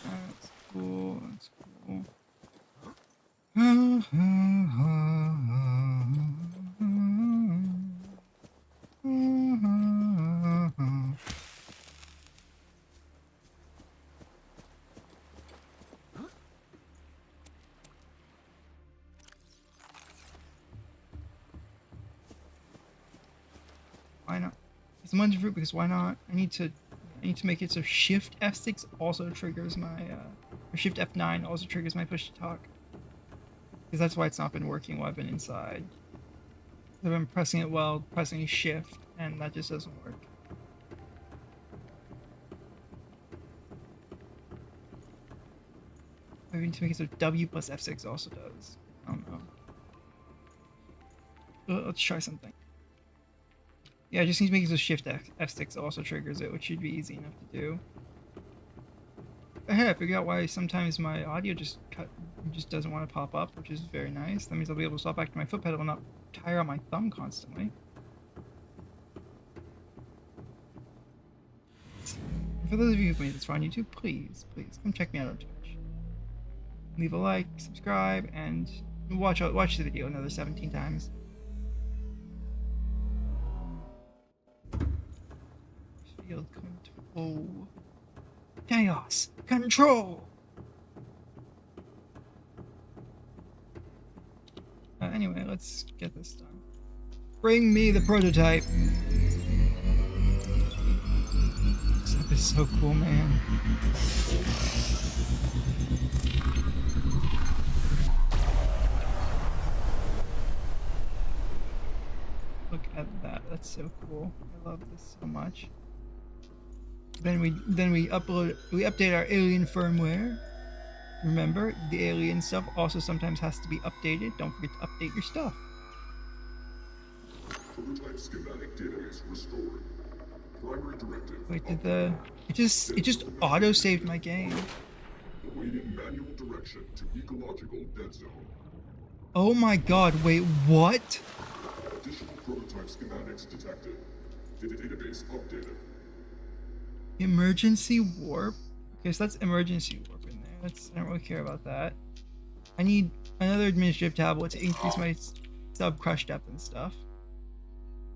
That's cool, that's cool. Why not? It's a munch fruit because why not? I need to make it so Shift F6 also triggers my or Shift F9 also triggers my push to talk. Because that's why it's not been working while I've been inside. I've been pressing it while pressing Shift, and that just doesn't work. I need to make it so W plus F6 also does. I don't know. Let's try something. Yeah, I just need to make it so Shift F6 also triggers it, which should be easy enough to do. Hey, I figured out why sometimes my audio just doesn't want to pop up, which is very nice. That means I'll be able to swap back to my foot pedal and not tire on my thumb constantly. And for those of you who've made this far on YouTube, please come check me out on Twitch. Leave a like, subscribe, and watch the video another 17 times. Field control. Chaos control. Anyway, let's get this done. Bring me the prototype. This stuff is so cool, man. Look at that. That's so cool. I love this so much. Then we update our alien firmware. Remember, the alien stuff also sometimes has to be updated. Don't forget to update your stuff. Prototype schematic database restored. Primary directive. Wait, it just auto saved my game? Awaiting manual direction to ecological dead zone. Oh my god, wait, what? Additional prototype schematics detected. Data database updated. Emergency warp? Okay, so that's emergency warp in there. I don't really care about that. I need another administrative tablet to increase my sub crush depth and stuff.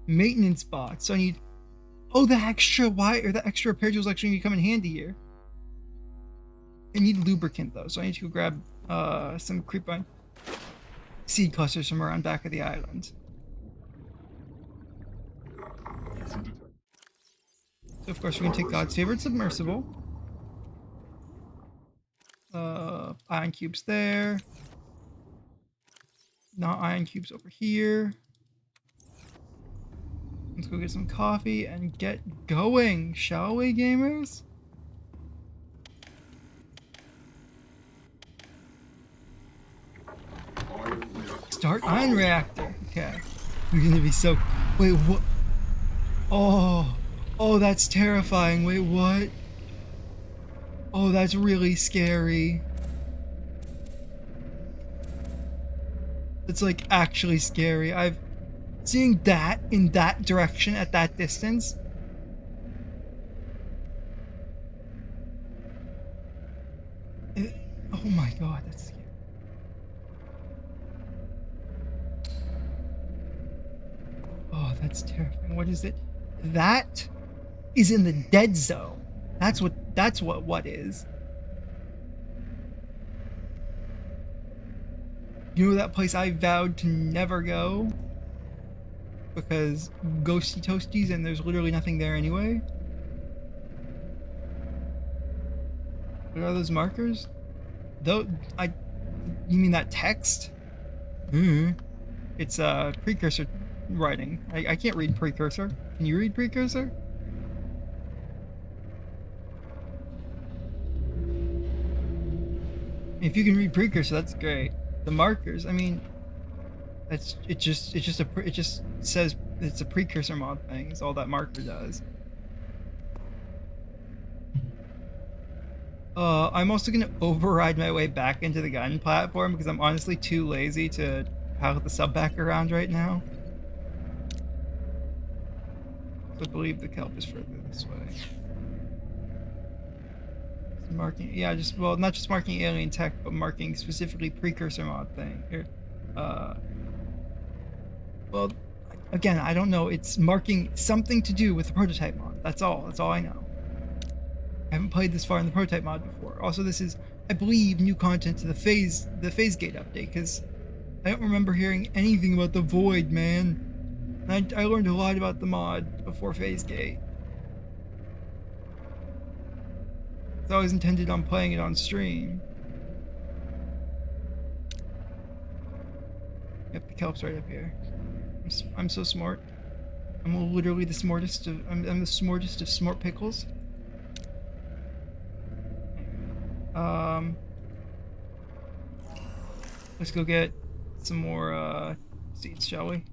Maintenance bots. So I need Oh, the extra wire, the extra repair tools actually gonna come in handy here. I need lubricant though, so I need to go grab some creepvine seed clusters from around back of the island. User detected. So of course we're gonna take God's favorite submersible. Ion cubes there. Not ion cubes over here. Let's go get some coffee and get going, shall we, gamers? Ion reactor. Start ion reactor. Okay. We're gonna be so. Wait, what? Oh. Oh, that's terrifying. Wait, what? Oh, that's really scary. It's like actually scary. I've seeing that in that direction at that distance. Oh my god, that's scary. Oh, that's terrifying. What is it? That is in the dead zone. That's what is. You know that place I vowed to never go? Because ghosty toasties and there's literally nothing there anyway? What are those markers? Though you mean that text? It's precursor writing. I can't read precursor. Can you read precursor? If you can read precursor, that's great. The markers, I mean, it just says it's a precursor mod thing. It's all that marker does. I'm also gonna override my way back into the gun platform because I'm honestly too lazy to pilot the sub back around right now. So I believe the kelp is further this way. Marking, yeah, just, well, not just marking alien tech, but marking specifically precursor mod thing. Here, well, again, I don't know. It's marking something to do with the prototype mod. That's all I know. I haven't played this far in the prototype mod before. Also, this is, I believe, new content to the phase gate update, because I don't remember hearing anything about the void, man. And I learned a lot about the mod before phase gate. It's always intended on playing it on stream. Yep, the kelp's right up here. I'm so smart. I'm literally the smartest of. I'm the smartest of smart pickles. Let's go get some more seeds, shall we?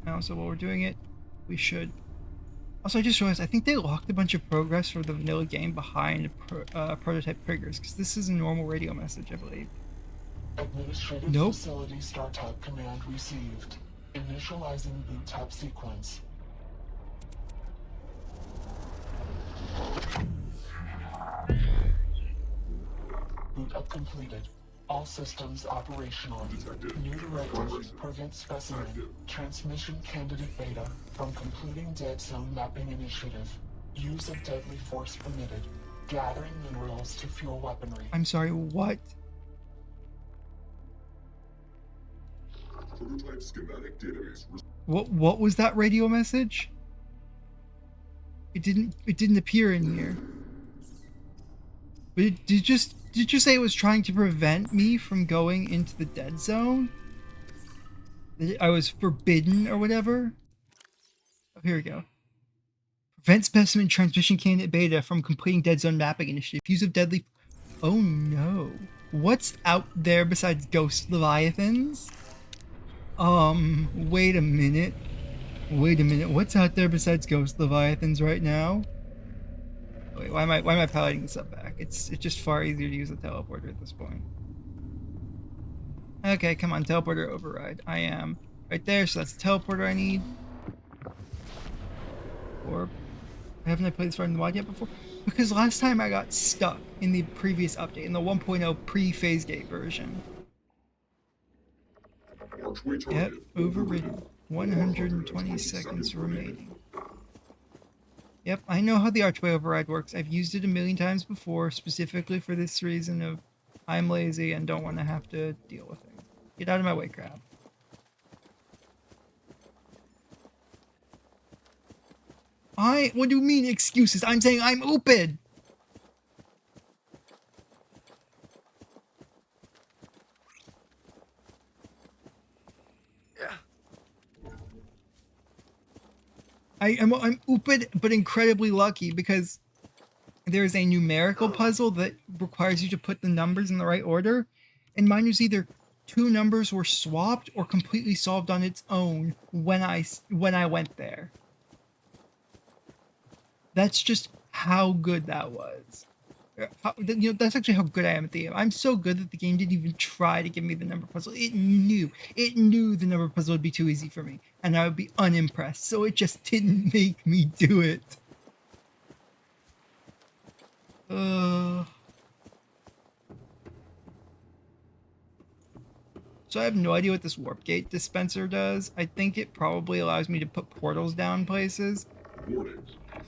Now, so while we're doing it, we should. Also, I just realized I think they locked a bunch of progress for the vanilla game behind prototype triggers, because this is a normal radio message, I believe. Administrative Nope. Facility Startup command received. Initializing boot type sequence. Boot up completed. All systems operational. Detected. New directive. Progress. Prevent specimen. Active. Transmission candidate beta from completing dead zone mapping initiative. Use of deadly force permitted. Gathering minerals to fuel weaponry. I'm sorry, what? Prototype schematic database. What was that radio message? It didn't appear in here. But did you say it was trying to prevent me from going into the dead zone? That I was forbidden or whatever? Oh, here we go. Prevent specimen transmission candidate beta from completing dead zone mapping initiative. Use of deadly. Oh no. What's out there besides ghost leviathans? Wait a minute. Wait a minute. What's out there besides ghost leviathans right now? Wait, why am I piloting this up back? It's just far easier to use a teleporter at this point. Okay, come on, teleporter override. I am right there, so that's the teleporter I need. Or haven't I played this far in the mod yet before? Because last time I got stuck in the previous update, in the 1.0 pre-phase gate version. Archway Yep, target. overridden. 120 seconds remaining. Yep, I know how the archway override works. I've used it a million times before, specifically for this reason of I'm lazy and don't want to have to deal with things. Get out of my way, crap. What do you mean excuses? I'm saying I'm open! I'm open, but incredibly lucky because there's a numerical puzzle that requires you to put the numbers in the right order, and mine was either two numbers were swapped or completely solved on its own when I went there. That's just how good that was. That's actually how good I am at the game. I'm so good that the game didn't even try to give me the number puzzle. It knew the number puzzle would be too easy for me, and I would be unimpressed. So it just didn't make me do it. So I have no idea what this warp gate dispenser does. I think it probably allows me to put portals down places. Warning.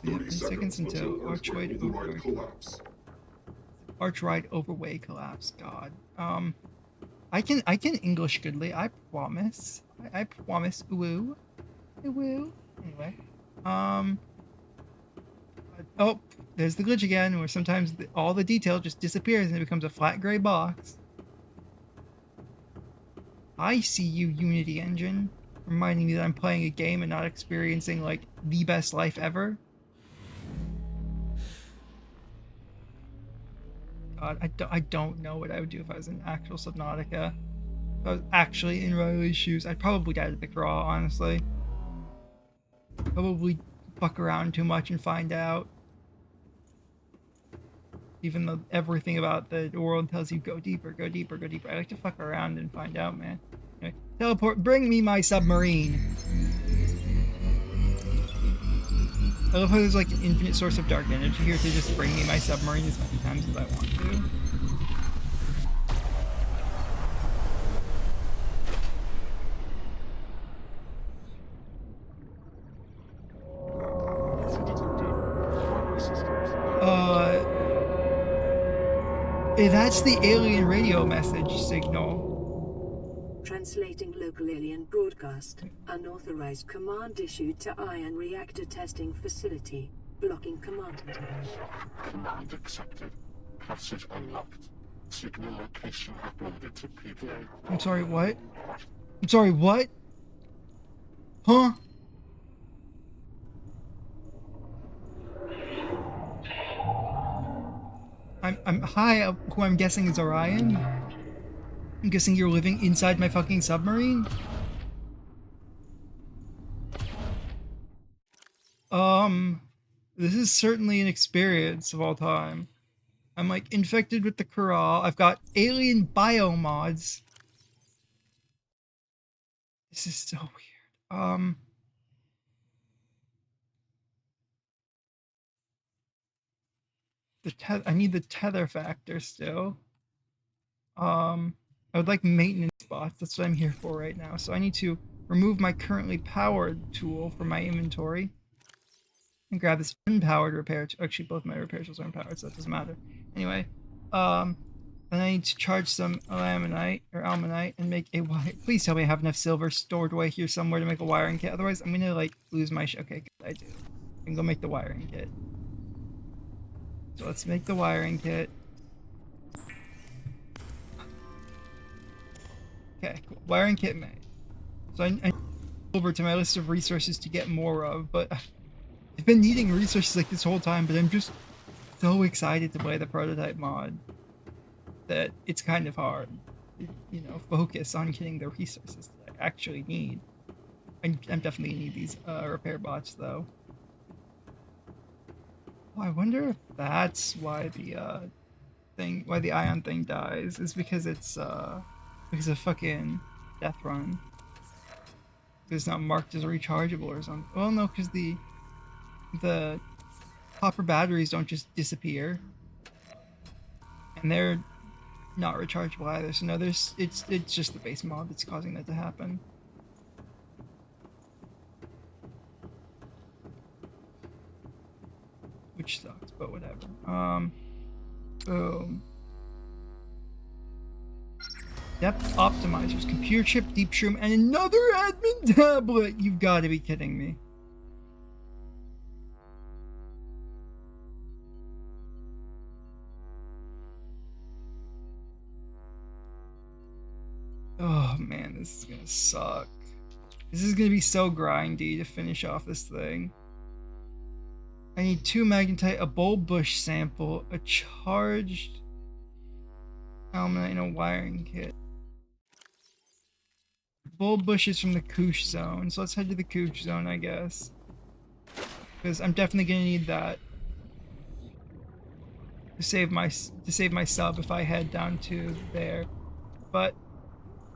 Yeah, 30 seconds until archway archway override collapse. Archway overway collapse. God. I can English goodly. I promise. I promise. Woo. Woo. Anyway. Oh, there's the glitch again, where sometimes all the detail just disappears and it becomes a flat gray box. I see you, Unity Engine, reminding me that I'm playing a game and not experiencing, like, the best life ever. God, I don't know what I would do if I was in actual Subnautica. If I was actually in Riley's shoes, I'd probably die to the crawl, honestly. Probably fuck around too much and find out. Even though everything about the world tells you go deeper, go deeper, go deeper. I like to fuck around and find out, man. Anyway, teleport, bring me my submarine. I love how there's like an infinite source of dark energy here to just bring me my submarine as many times as I want to. That's the alien radio message signal. Translating local alien broadcast. Unauthorized command issued to ion reactor testing facility. Blocking command interval. Command accepted. Passage unlocked. Signal location uploaded to PDA. I'm sorry, what? I'm sorry, what? Huh? Hi, who I'm guessing is Orion? I'm guessing you're living inside my fucking submarine? This is certainly an experience of all time. I'm like infected with the Kural. I've got alien biomods. This is so weird. I need the tether factor still. I would like maintenance spots. That's what I'm here for right now. So I need to remove my currently powered tool from my inventory and grab this unpowered repair. Actually, both my repair tools are unpowered, so that doesn't matter. Anyway, and I need to charge some almanite and make a wire. Please tell me I have enough silver stored away here somewhere to make a wiring kit. Otherwise, I'm gonna like lose my okay, good, I do. I can go make the wiring kit. So let's make the wiring kit. Okay, cool. Wiring kit made. So I over to my list of resources to get more of, but I've been needing resources like this whole time, but I'm just so excited to play the prototype mod that it's kind of hard to, focus on getting the resources that I actually need. I'm definitely gonna need these repair bots though. Oh, I wonder if that's why the ion thing dies, is because it's because of fucking death run. It's not marked as rechargeable or something. Well, no, because the copper batteries don't just disappear, and they're not rechargeable either. So no, it's just the base mod that's causing that to happen. which sucks, but whatever. Boom. Depth optimizers, computer chip, deep shroom, and another admin tablet. You've got to be kidding me. Oh man, this is gonna suck. This is gonna be so grindy to finish off this thing. I need 2 magnetite, a bulb bush sample, a charged almonite, and a wiring kit. Bulb bush is from the Koosh zone, so let's head to the Koosh zone, I guess. Because I'm definitely gonna need that to save my sub if I head down to there. But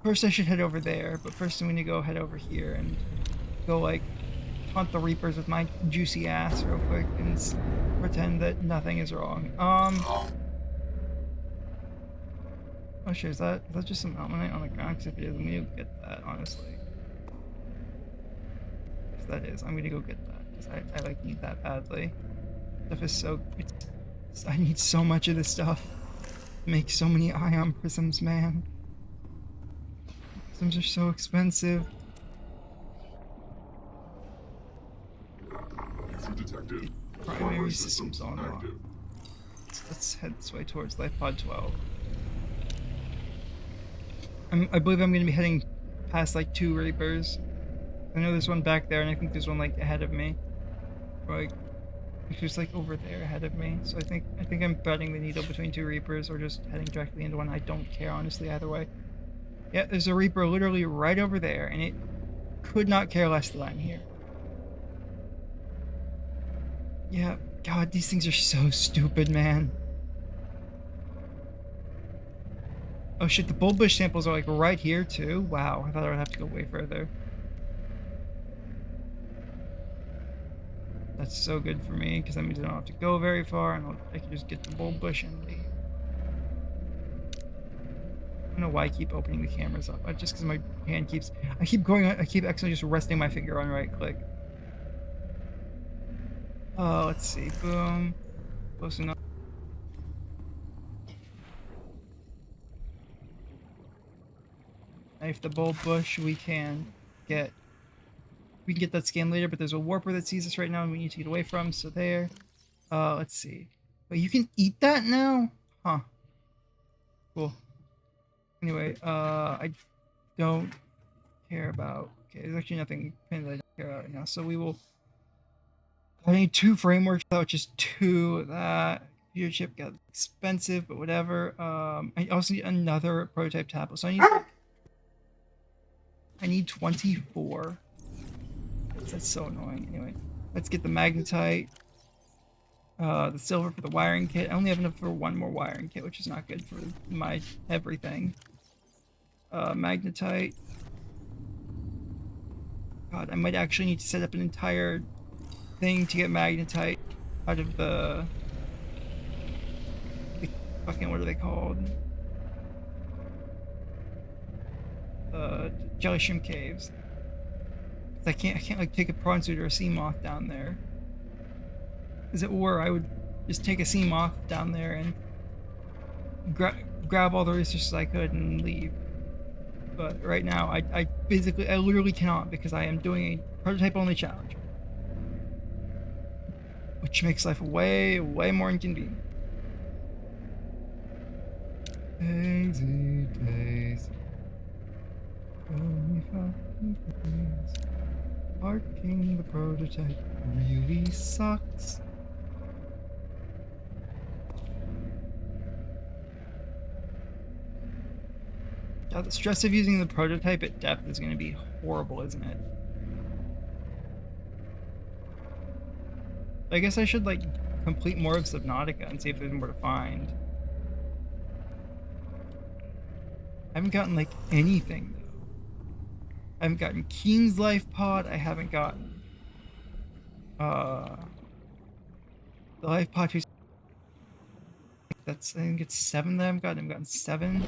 first I should head over there, but first I'm gonna go head over here and go like hunt the Reapers with my juicy ass real quick and pretend that nothing is wrong. Oh shit, is that just some almonite on the ground? Because if it is, I'm gonna go get that, honestly. If that is, I'm gonna go get that. Because I like need that badly. Stuff is so... I need so much of this stuff. Make so many ion prisms, man. Prisms are so expensive. User detected. Primary systems online. active. Let's head this way towards Life Pod 12. I believe I'm going to be heading past like 2 Reapers. I know there's one back there, and I think there's one like ahead of me. Or, like, there's like over there ahead of me. So I think I'm threading the needle between 2 Reapers, or just heading directly into one. I don't care, honestly, either way. Yeah, there's a Reaper literally right over there, and it could not care less that I'm here. Yeah, God, these things are so stupid, man. Oh shit, the bulb bush samples are like right here too? Wow, I thought I would have to go way further. That's so good for me, because that means I don't have to go very far, and I can just get the bulb bush and leave. I don't know why I keep opening the cameras up. Just because my hand keeps... I keep actually just resting my finger on right click. Let's see. Boom. Close enough. Knife the bulb bush, we can get that scan later, but there's a warper that sees us right now and we need to get away from, so there. Let's see. Wait, you can eat that now? Huh. Cool. Anyway, I don't care about... Okay, there's actually nothing that I don't care about right now, so we will... I need 2 frameworks, that was just 2 of that. Computer chip got expensive, but whatever. I also need another prototype tablet, so I need 24. That's so annoying. Anyway, let's get the magnetite. The silver for the wiring kit. I only have enough for 1 more wiring kit, which is not good for my everything. Magnetite. God, I might actually need to set up an entire thing to get magnetite out of the fucking, what are they called? Jelly shrimp caves. I can't like take a prawn suit or a sea moth down there. As it were, I would just take a sea moth down there and grab all the resources I could and leave. But right now, I literally cannot, because I am doing a prototype only challenge, which makes life way more inconvenient. Daisy days. Only 5 days. Parking the prototype really sucks. God, the stress of using the prototype at depth is going to be horrible, isn't it? I guess I should like complete more of Subnautica and see if there's more to find. I haven't gotten like anything though. I haven't gotten Keen's life pod. I haven't gotten the life pod. That's, I think it's 7 that I haven't gotten. I've gotten 7.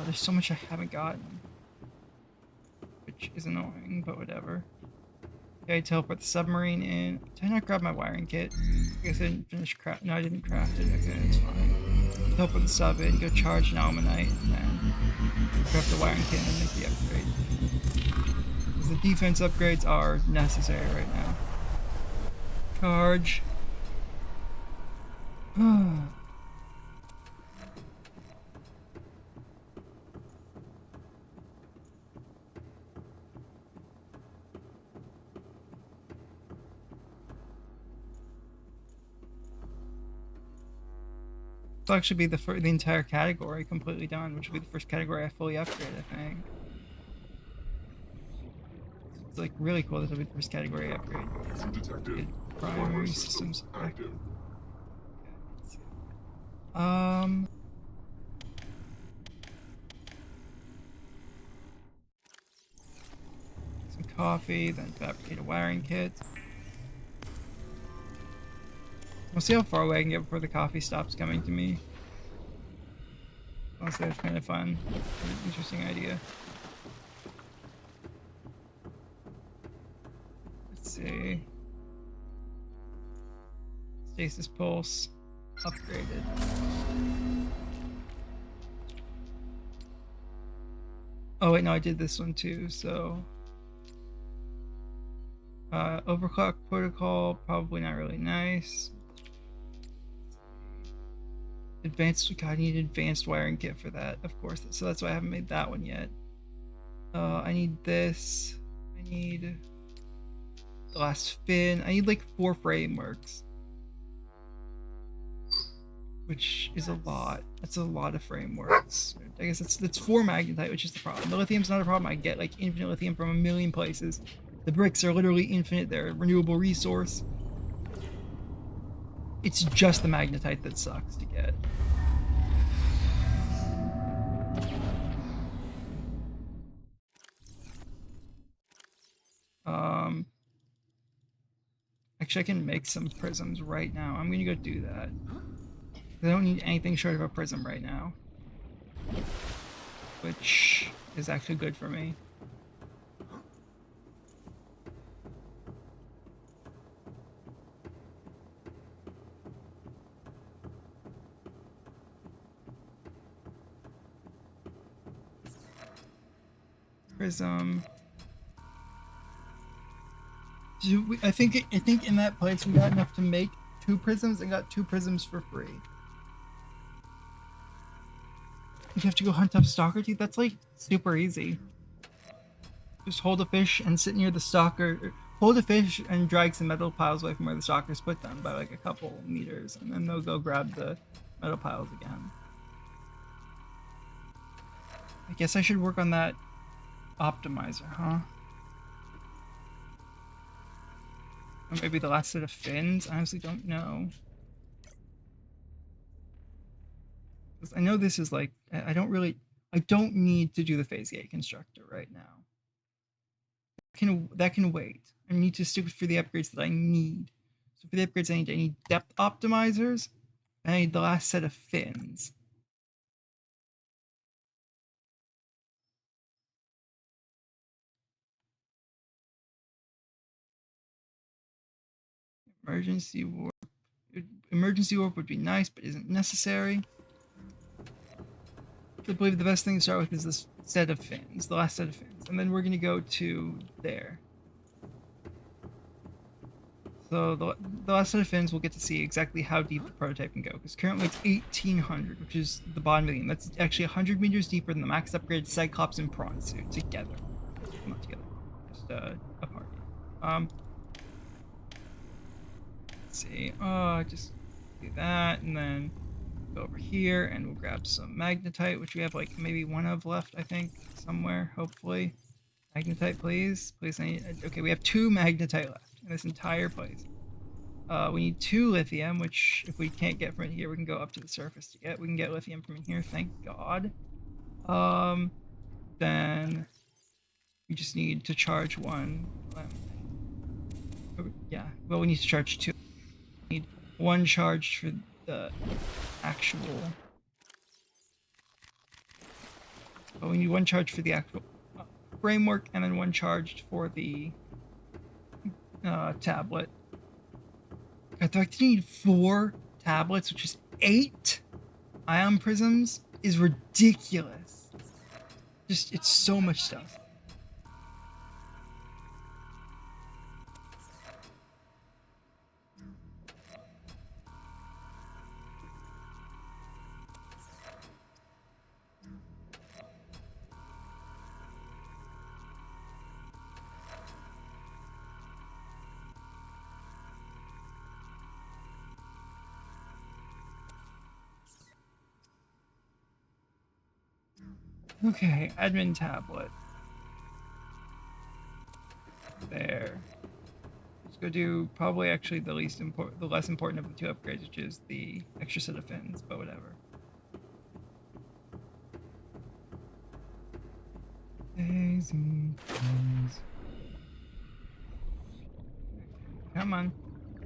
There's so much I haven't gotten, which is annoying, but whatever. Okay, teleport the submarine in. Did I not grab my wiring kit? I guess I didn't finish craft. No, I didn't craft it. Okay, that's fine. Teleport the sub in, go charge an Almanite, and then grab the wiring kit and make the upgrade. Because the defense upgrades are necessary right now. Charge. This will actually be the entire category completely done, which will be the first category I fully upgrade, I think. It's like really cool. This will be the first category upgrade. User detected. Good Hardware primary systems systems active. Some coffee, then fabricate a wiring kit. We'll see how far away I can get before the coffee stops coming to me. Honestly, that's kind of fun. Interesting idea. Let's see. Stasis pulse upgraded. Oh wait, no, I did this one too, so overclock protocol, probably not really nice. Advanced, God, I need an advanced wiring kit for that, of course. So that's why I haven't made that one yet. I need this. I need the last fin. I need like 4 frameworks, which is a lot. That's a lot of frameworks. I guess that's 4 magnetite, which is the problem. The lithium's not a problem. I get like infinite lithium from a million places. The bricks are literally infinite. They're a renewable resource. It's just the magnetite that sucks to get. Actually, I can make some prisms right now. I'm gonna go do that. I don't need anything short of a prism right now, which is actually good for me. Prism. I think in that place we got enough to make 2 prisms and got 2 prisms for free. You have to go hunt up stalker teeth. That's like super easy. Just hold a fish and sit near the stalker. Hold a fish and drag some metal piles away from where the stalkers put them by like a couple meters, and then they'll go grab the metal piles again. I guess I should work on that optimizer, huh? Or maybe the last set of fins? I honestly don't know. 'Cause I know this is like, I don't need to do the phase gate constructor right now. That can wait. I need to stick for the upgrades that I need. So for the upgrades I need depth optimizers, and I need the last set of fins. Emergency warp. Emergency warp would be nice, but isn't necessary. I believe the best thing to start with is this set of fins, the last set of fins, and then we're gonna go to there. So the last set of fins, we'll get to see exactly how deep the prototype can go, because currently it's 1800, which is the bottom medium. That's actually 100 meters deeper than the max upgrade Cyclops and Prawn suit together. Not together, just apart. Let's see. Just do that, and then go over here, and we'll grab some magnetite, which we have like maybe 1 of left, I think, somewhere. Hopefully, magnetite, please. Please, I need. Okay, we have 2 magnetite left in this entire place. We need 2 lithium, which if we can't get from in here, we can go up to the surface to get. We can get lithium from in here, thank God. Then we just need to charge 1. Yeah, well, we need to charge 2. We need 1 charged for the actual. Oh, we need 1 charge for the actual framework, and then 1 charged for the tablet. I thought I need 4 tablets, which is 8 ion prisms, is ridiculous. Just, it's so much stuff. Okay, admin tablet. There. Let's go do probably actually the less important of the 2 upgrades, which is the extra set of fins, but whatever. Daisy fins. Come on.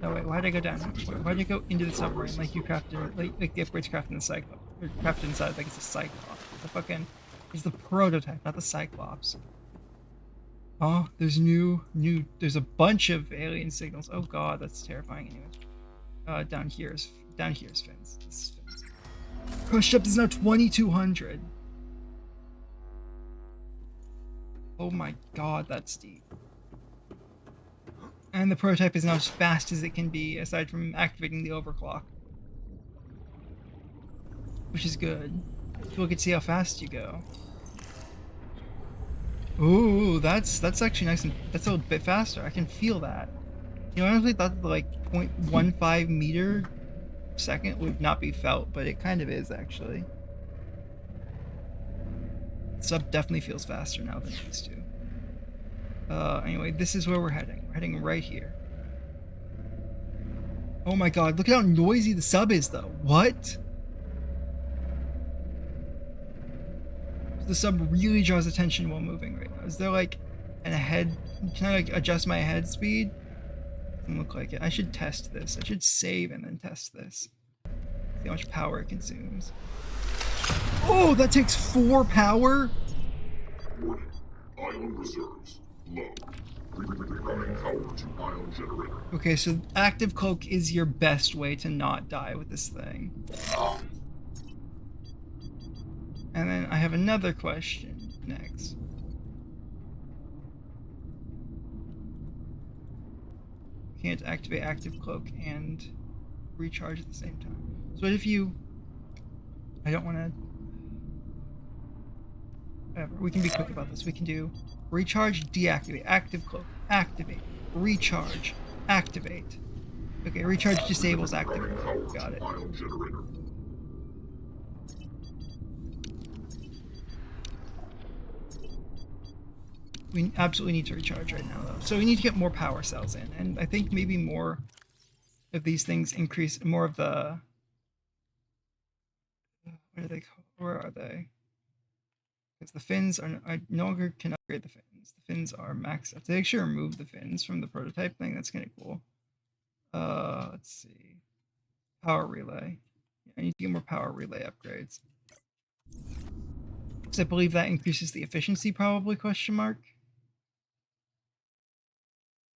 No wait, why'd I go down? Why'd I go into the submarine like you crafted, like the upgrades crafted in the Cyclops, or crafted inside like it's a Cyclops? It's a fucking, it's the prototype, not the Cyclops. Oh, there's there's a bunch of alien signals. Oh god, that's terrifying anyway. Down here's fins. This is fins. Crush depth is now 2200. Oh my god, that's deep. And the prototype is now as fast as it can be, aside from activating the overclock. Which is good. People can see how fast you go. Ooh, that's actually nice, and that's a little bit faster. I can feel that. You know, I honestly thought that like 0.15 meter second would not be felt, but it kind of is actually. Sub definitely feels faster now than it used to. Anyway, this is where we're heading. We're heading right here. Oh my god, look at how noisy the sub is though. What? The sub really draws attention while moving right now. Is there like a head? Can I like adjust my head speed? Doesn't look like it. I should test this. I should save and then test this. See how much power it consumes. Oh, that takes 4 power? Warning. Ion reserves. Low. Running power to ion generator. Okay, so active cloak is your best way to not die with this thing. And then I have another question next. Can't activate active cloak and recharge at the same time. So what if you... I don't want to... Whatever, we can be quick about this. We can do recharge, deactivate, active cloak, activate, recharge, activate. Okay, recharge disables active cloak. Got it. Ion generator. We absolutely need to recharge right now, though. So we need to get more power cells in, and I think maybe more of these things increase more of the. What are they called? Where are they? Because the fins are. I no longer can upgrade the fins. The fins are maxed out. They actually remove the fins from the prototype thing. That's kind of cool. Let's see. Power relay. I need to get more power relay upgrades. Because I believe that increases the efficiency, probably? Question mark.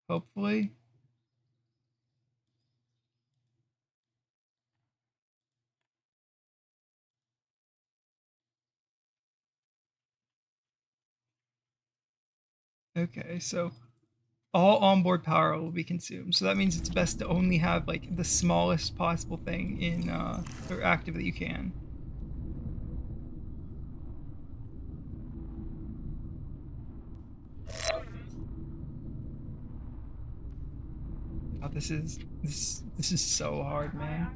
Hopefully. Okay, so all onboard power will be consumed. So that means it's best to only have like the smallest possible thing in or active that you can. Oh, this is so hard, man.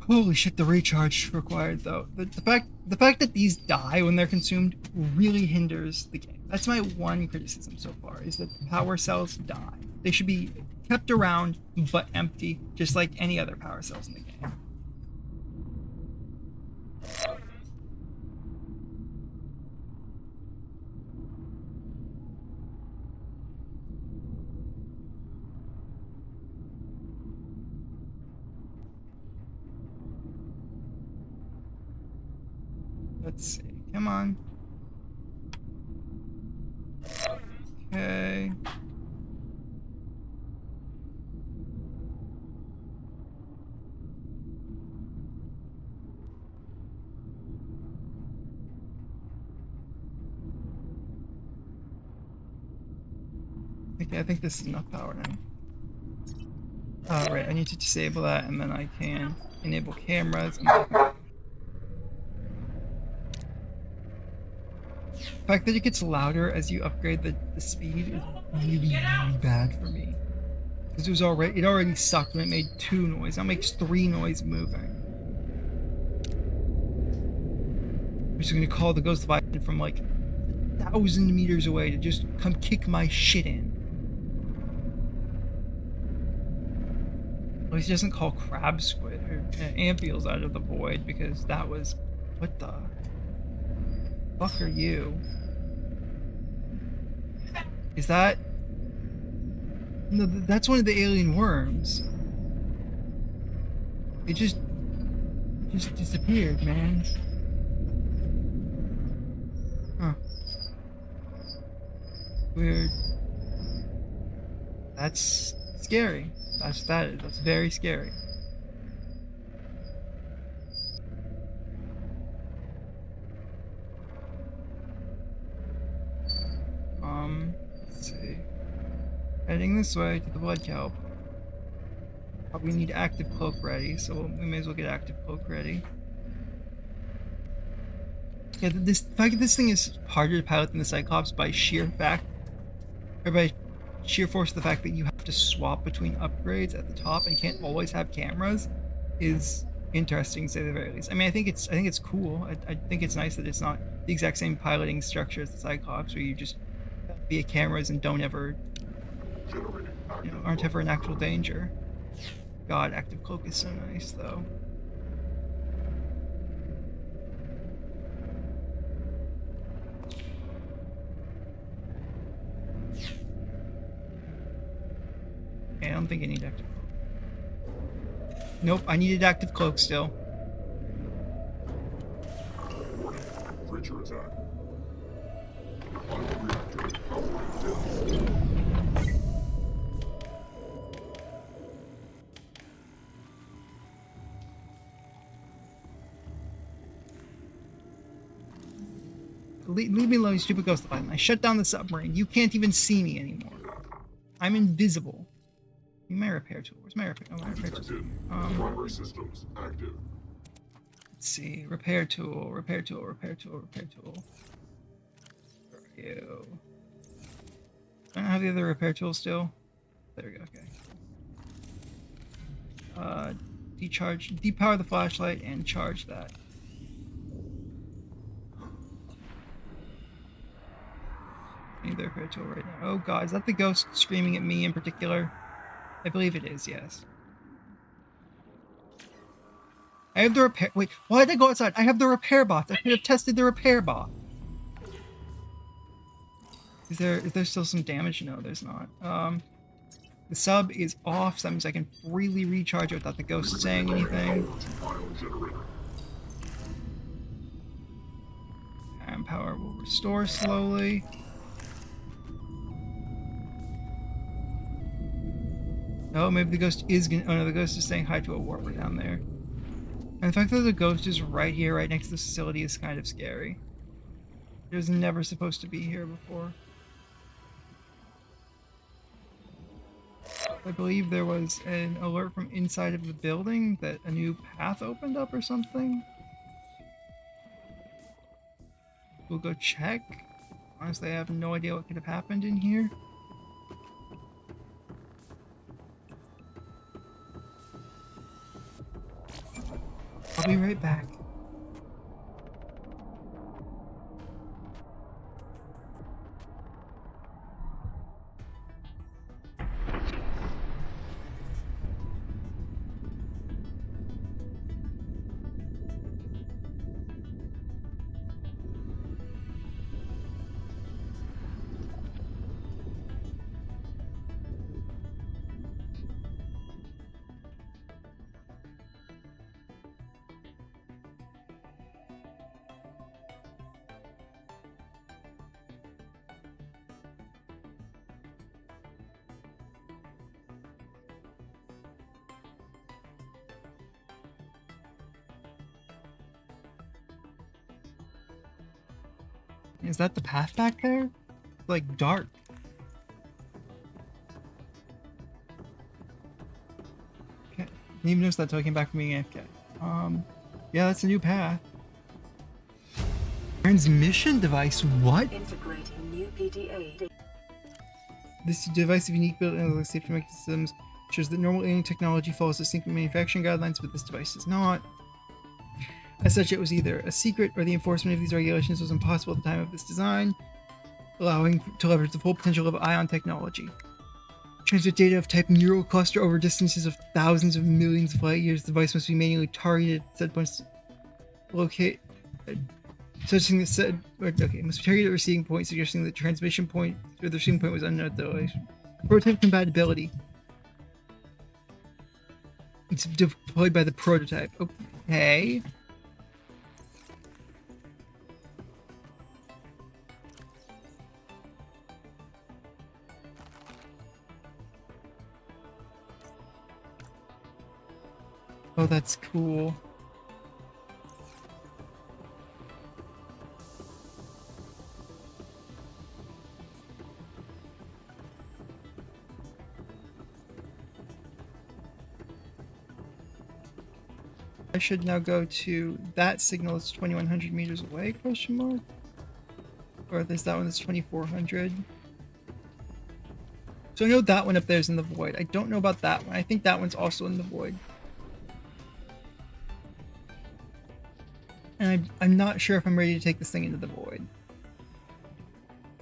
Holy shit, the recharge required though. The fact that these die when they're consumed really hinders the game. That's my one criticism so far, is that power cells die. They should be kept around but empty, just like any other power cells in the game. Let's see. Come on. Okay. Okay, I think this is enough power now. Right, I need to disable that and then I can enable cameras. And the fact that it gets louder as you upgrade the speed is really, really bad for me. Because it already sucked when it made 2 noise. Now it makes 3 noise moving. I'm just gonna call the Ghost Leviathan from like 1,000 meters away to just come kick my shit in. At least he doesn't call crab squid or amphiols out of the void because that was... What the fuck are you? Is that... No, that's one of the alien worms. It just disappeared, man. Huh. Weird. That's scary. That's very scary. Let's see. Heading this way to the blood kelp. Probably need active cloak ready, so we may as well get active cloak ready. Yeah, the fact that this thing is harder to pilot than the Cyclops by sheer force of the fact that you have to swap between upgrades at the top and can't always have cameras is interesting to say the very least. I mean, I think it's cool. I think it's nice that it's not the exact same piloting structure as the Cyclops, where you just have via cameras and don't ever, aren't ever in actual danger. God, active cloak is so nice though. I don't think I need active cloak. Nope, I needed active cloak still. Creature attack. Bioreactor powering down. Leave me alone, you stupid Ghost Leviathan. I shut down the submarine. You can't even see me anymore. I'm invisible. My repair tool. Where's my repair? Oh, my repair tool. Detected. Primary systems active. Let's see. Repair tool. Repair tool. Repair tool. Repair tool. Where are you? I don't have the other repair tool still. There we go. Okay. Depower the flashlight and charge that. I need the repair tool right now. Oh god, is that the ghost screaming at me in particular? I believe it is, yes. I have the repair... Wait, why did I go outside? I have the repair bot. I could have tested the repair bot. Is there still some damage? No, there's not. The sub is off, so that means I can freely recharge it without the ghost saying anything. And power will restore slowly. Oh, maybe the ghost is gonna... Oh no, the ghost is saying hi to a warper down there. And the fact that the ghost is right here, right next to the facility is kind of scary. It was never supposed to be here before. I believe there was an alert from inside of the building that a new path opened up or something. We'll go check. Honestly, I have no idea what could have happened in here. I'll be right back. Is that the path back there? Like dark. Okay. Didn't even notice that until I came back from being AFK. Yeah, that's a new path. Transmission device, what? Integrating new PDA. This device of unique built-in safety mechanisms shows that normal alien technology follows distinct manufacturing guidelines, but this device does not. As such, it was either a secret or the enforcement of these regulations was impossible at the time of this design, allowing to leverage the full potential of ion technology. Transmit data of type neural cluster over distances of thousands of millions of light years. The device must be manually targeted at set points. Locate. Suggesting that said. Okay, must be targeted at receiving point, suggesting that transmission point or the receiving point was unknown at the location. Prototype compatibility. It's deployed by the prototype. Okay. Oh, that's cool. I should now go to that signal that's 2100 meters away, question mark? Or there's that one that's 2400. So I know that one up there is in the void. I don't know about that one. I think that one's also in the void. And I'm not sure if I'm ready to take this thing into the void.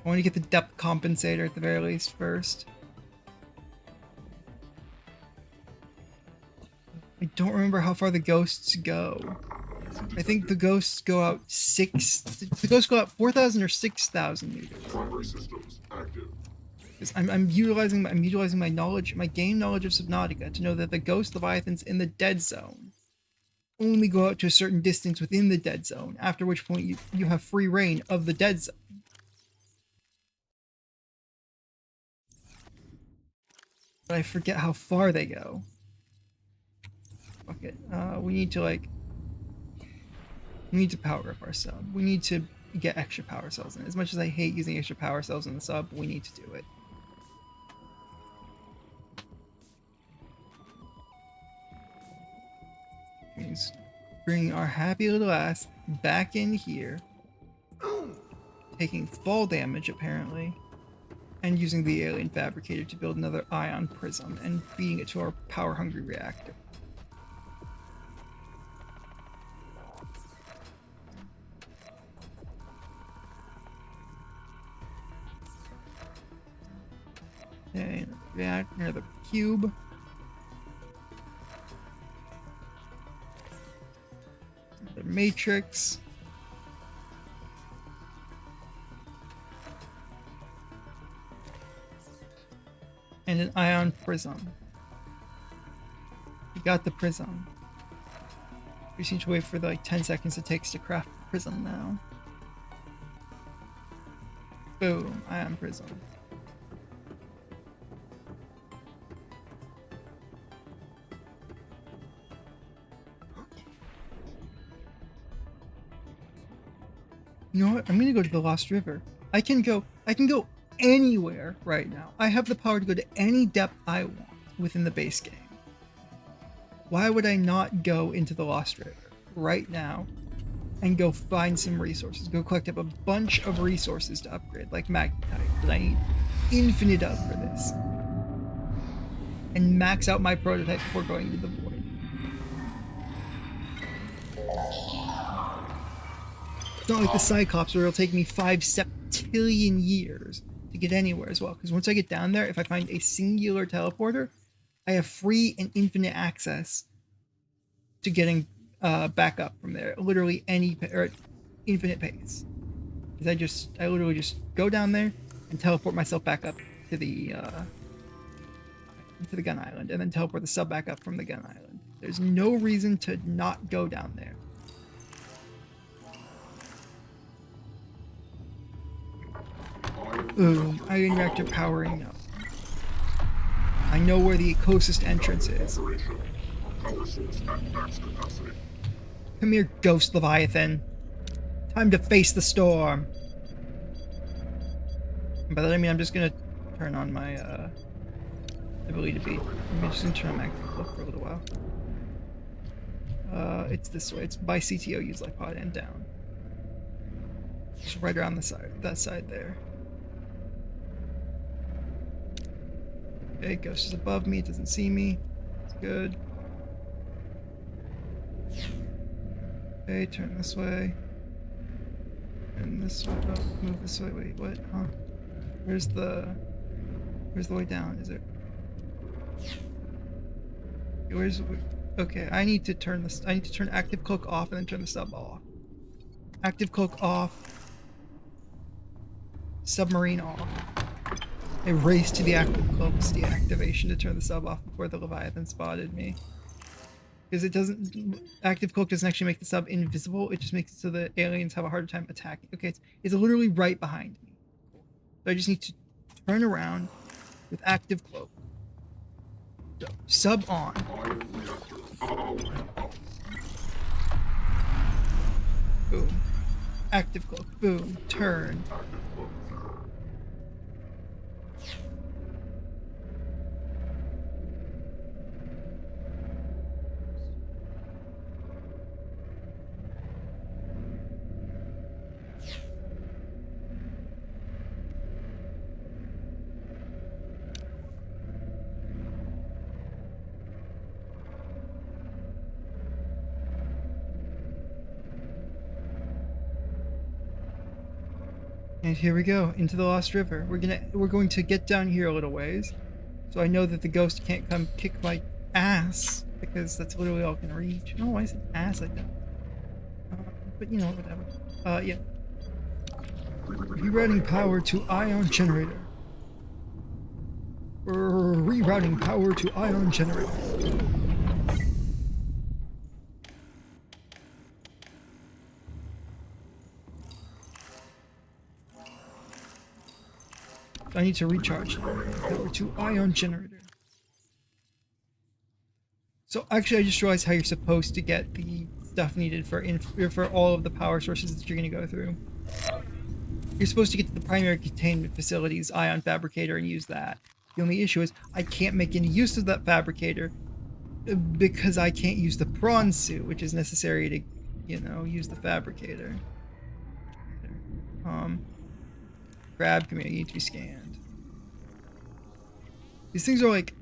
I want to get the depth compensator at the very least first. I don't remember how far the ghosts go. I think the ghosts go out the ghosts go out 4,000 or 6,000 meters. Primary systems active. Because I'm utilizing my knowledge, my game knowledge of Subnautica to know that the ghost leviathans in the dead zone only go out to a certain distance within the dead zone, after which point you have free reign of the dead zone. But I forget how far they go. Fuck it. We need to power up our sub. We need to get extra power cells in. As much as I hate using extra power cells in the sub, we need to do it. He's bringing our happy little ass back in here, taking fall damage apparently, and using the alien fabricator to build another ion prism and feeding it to our power-hungry reactor. Okay, another cube. Another matrix. And an ion prism. We got the prism. We just need to wait for the 10 seconds it takes to craft the prism now. Boom, ion prism. You know what? I'm gonna go to the Lost River. I can go anywhere right now. I have the power to go to any depth I want within the base game. Why would I not go into the Lost River right now and go find some resources? Go collect up a bunch of resources to upgrade, like magnetite, because I need infinite of for this. And max out my prototype before going to the void. It's not like the Cyclops where it'll take me 5 septillion years to get anywhere as well. Because once I get down there, if I find a singular teleporter, I have free and infinite access to getting back up from there. Literally any or infinite pace. Because I literally just go down there and teleport myself back up to the gun island, and then teleport the sub back up from the gun island. There's no reason to not go down there. Boom, ion reactor powering up. I know where the closest entrance is. Power source at max capacity. Come here, Ghost Leviathan. Time to face the storm. And by that I mean I'm just gonna turn on my ability to beat. I'm just gonna turn on my active cloak for a little while. It's this way. It's by CTO, use light pod and down. Just right around the side, that side there. Okay, Ghost is above me, it doesn't see me. It's good. Okay, turn this way. Turn this way. Oh, move this way. Wait, what? Huh? Where's the way down? Is it? Where's? Okay, I need to turn this. I need to turn active cloak off and then turn the sub off. Active cloak off. Submarine off. I raced to the active cloak's deactivation to turn the sub off before the Leviathan spotted me. Because it doesn't, active cloak doesn't actually make the sub invisible, it just makes it so that aliens have a harder time attacking. Okay, it's literally right behind me. So I just need to turn around with active cloak. So, sub on. Boom. Active cloak. Boom. Turn. And here we go, into the Lost River. We're going to get down here a little ways. So I know that the ghost can't come kick my ass, because that's literally all I can reach. Oh, why is it ass like that? But you know, whatever. Yeah. Rerouting power to ion generator. Rerouting power to ion generator. I need to recharge power to ion generator. So actually, I just realized how you're supposed to get the stuff needed for all of the power sources that you're going to go through. You're supposed to get to the primary containment facility's ion fabricator and use that. The only issue is I can't make any use of that fabricator because I can't use the prawn suit, which is necessary to, you know, use the fabricator. Crab community need to be scanned. These things are like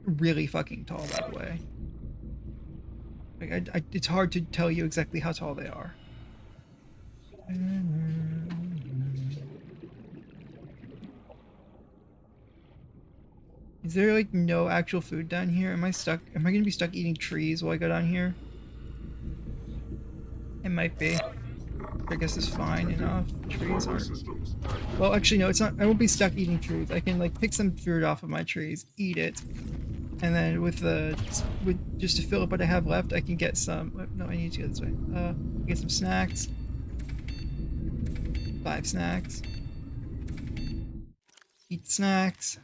really fucking tall, by the way. Like it's hard to tell you exactly how tall they are. Is there like no actual food down here? Am I stuck? Am I gonna be stuck eating trees while I go down here? It might be. I guess it's fine enough. Trees aren't. Well, actually, no, it's not. I won't be stuck eating trees. I can like pick some fruit off of my trees, eat it, and then with just to fill up what I have left, I can get some. No, I need to go this way. Get some snacks. 5 snacks. Eat snacks.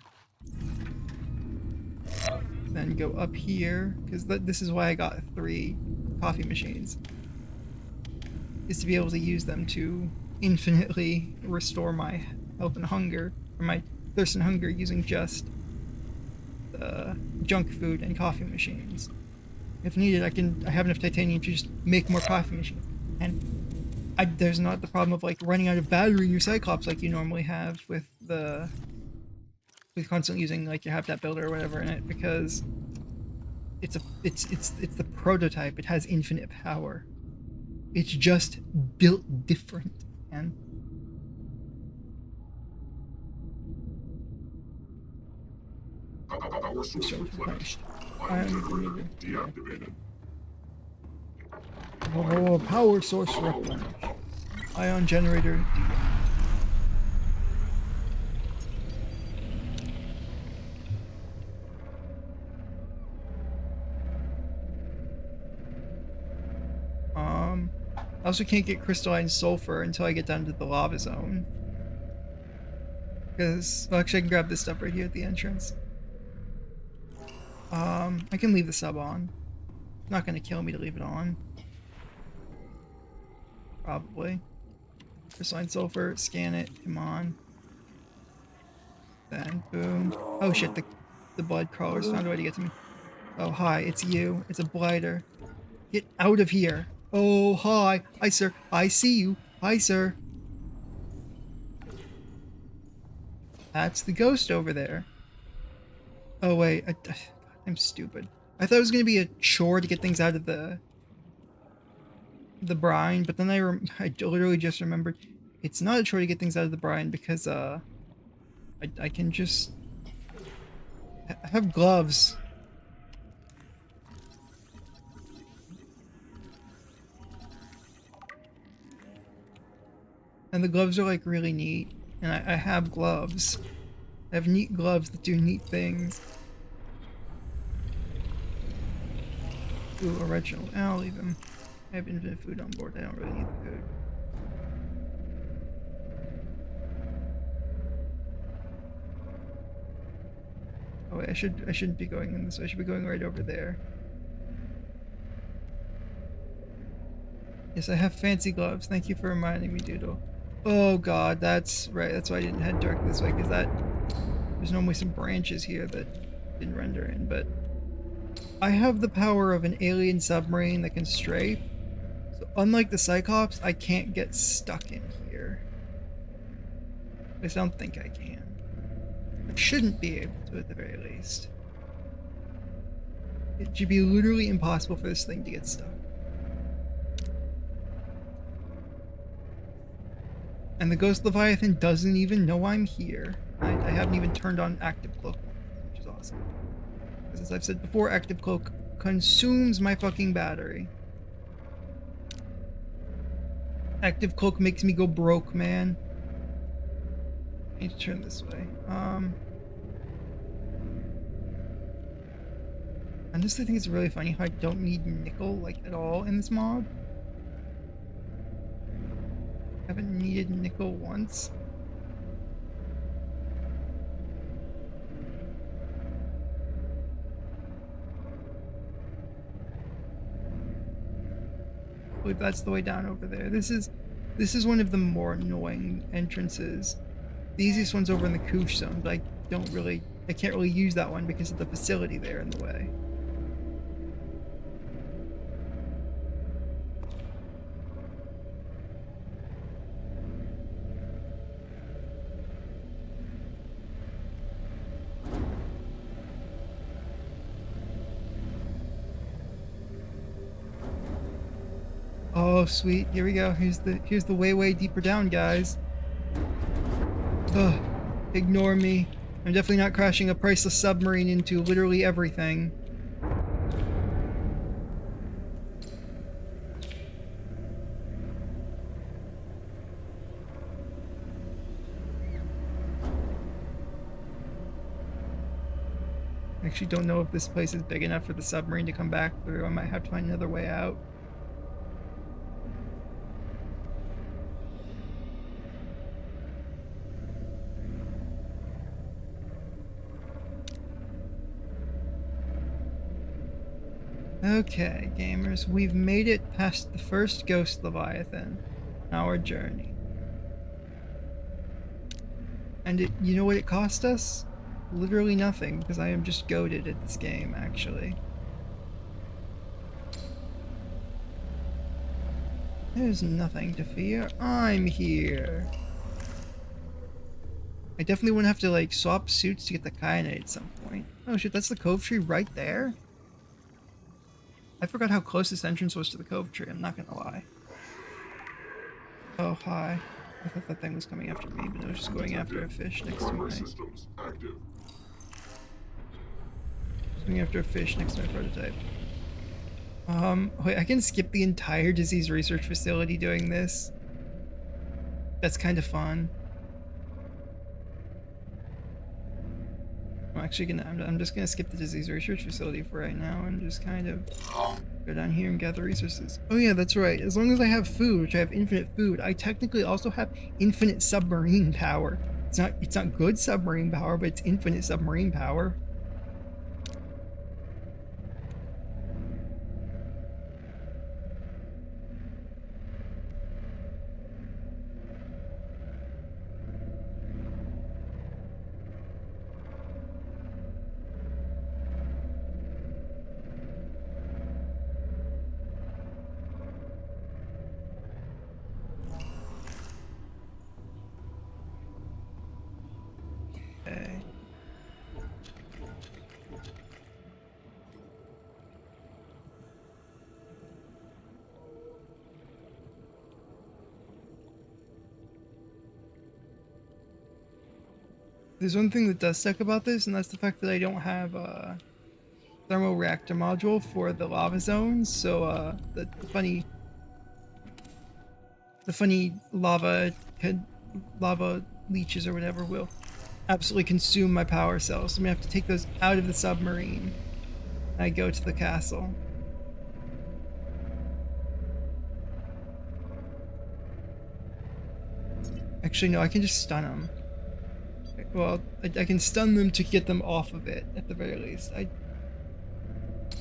Then go up here because this is why I got 3 coffee machines. Is to be able to use them to infinitely restore my health and hunger, or my thirst and hunger, using just the junk food and coffee machines. If needed, I have enough titanium to just make more coffee machines. And there's not the problem of like running out of battery in your Cyclops like you normally have with constantly using like your Habitat Builder or whatever in it, because it's the prototype. It has infinite power. It's just built different, man. Power source replenished. I'm Generator deactivated. Oh, power source replenished. Ion generator deactivated. I also can't get crystalline sulfur until I get down to the lava zone. Because, well, actually I can grab this stuff right here at the entrance. I can leave the sub on. It's not gonna kill me to leave it on. Probably. Crystalline sulfur, scan it, come on. Then boom. Oh shit, the blood crawlers found a way to get to me. Oh hi, it's you. It's a blighter. Get out of here. Oh hi. Hi sir. I see you. Hi sir. That's the ghost over there. Oh wait, I'm stupid. I thought it was gonna be a chore to get things out of the brine, but then I literally just remembered it's not a chore to get things out of the brine because I can just I have gloves. And the gloves are like really neat. And I have gloves. I have neat gloves that do neat things. Ooh, original. I'll leave them. I have infinite food on board. I don't really need the food. Oh wait, I shouldn't be going in this way. I should be going right over there. Yes, I have fancy gloves. Thank you for reminding me, Doodle. Oh god, that's right. That's why I didn't head directly this way, because there's normally some branches here that didn't render in, but I have the power of an alien submarine that can strafe. So unlike the Cyclops, I can't get stuck in here. At least I don't think I can. I shouldn't be able to at the very least. It should be literally impossible for this thing to get stuck. And the Ghost Leviathan doesn't even know I'm here. I haven't even turned on Active Cloak, which is awesome. Because as I've said before, Active Cloak consumes my fucking battery. Active Cloak makes me go broke, man. I need to turn this way. Honestly, I think it's really funny how I don't need nickel, like, at all in this mob. Haven't needed nickel once. I believe that's the way down over there. This is one of the more annoying entrances. The easiest one's over in the Koosh zone, but I can't really use that one because of the facility there in the way. Oh sweet, here we go. Here's the way deeper down, guys. Ugh, ignore me. I'm definitely not crashing a priceless submarine into literally everything. I actually don't know if this place is big enough for the submarine to come back through. I might have to find another way out. Okay, gamers, we've made it past the first Ghost Leviathan. Our journey. And you know what it cost us? Literally nothing, because I am just goated at this game, actually. There's nothing to fear. I'm here. I definitely wouldn't have to, like, swap suits to get the kyanite at some point. Oh shit, that's the Cove Tree right there? I forgot how close this entrance was to the Cove Tree, I'm not gonna lie. Oh, hi. I thought that thing was coming after me, but it was just going after a fish next to Primary my... systems active. Going after a fish next to my prototype. Wait, I can skip the entire disease research facility doing this. That's kind of fun. I'm actually I'm just gonna skip the disease research facility for right now and just kind of go down here and gather resources. Oh yeah, that's right. As long as I have food, which I have infinite food, I technically also have infinite submarine power. It's not good submarine power, but it's infinite submarine power. There's one thing that does suck about this, and that's the fact that I don't have a thermal reactor module for the lava zones. So the funny lava leeches or whatever will absolutely consume my power cells. So I'm gonna have to take those out of the submarine. And I go to the castle. Actually, no, I can just stun them. Well, I can stun them to get them off of it at the very least.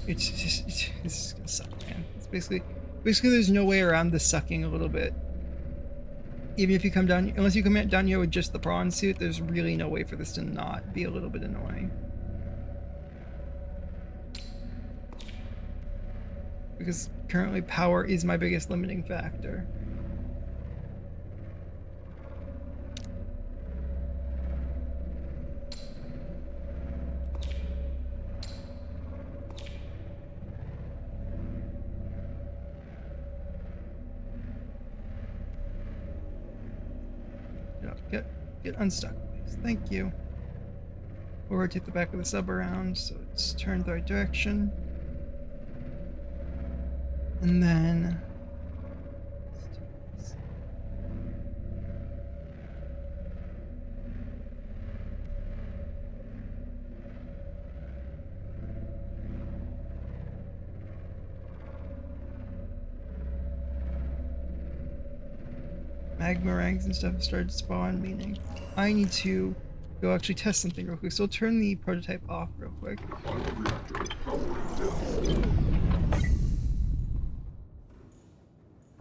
It's gonna suck, man. It's basically there's no way around the sucking a little bit. Even if you come down, unless you come down here with just the prawn suit, there's really no way for this to not be a little bit annoying. Because currently power is my biggest limiting factor. Get unstuck, please. Thank you. We'll rotate the back of the sub around so it's turned the right direction. And then... magma ranks and stuff have started to spawn, meaning I need to go actually test something real quick. So I'll turn the prototype off real quick. Ion reactor powering down.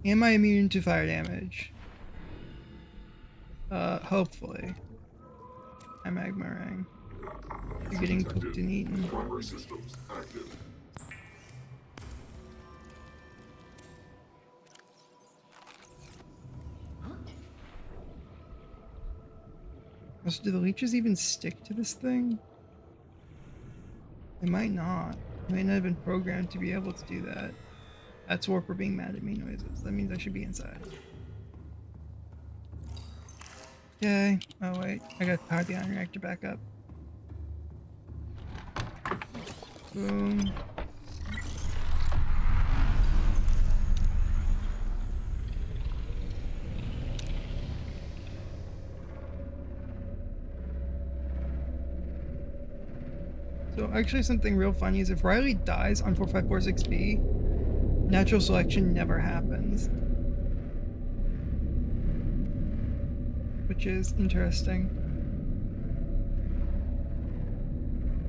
Am I immune to fire damage? Hopefully. My magma ring. You're getting cooked and eaten. Primary systems active. So do the leeches even stick to this thing? They might not. They might not have been programmed to be able to do that. That's Warper being mad at me noises. That means I should be inside. Okay. Oh wait, I gotta power the ion reactor back up. Boom. So actually something real funny is if Riley dies on 4546B, natural selection never happens. Which is interesting.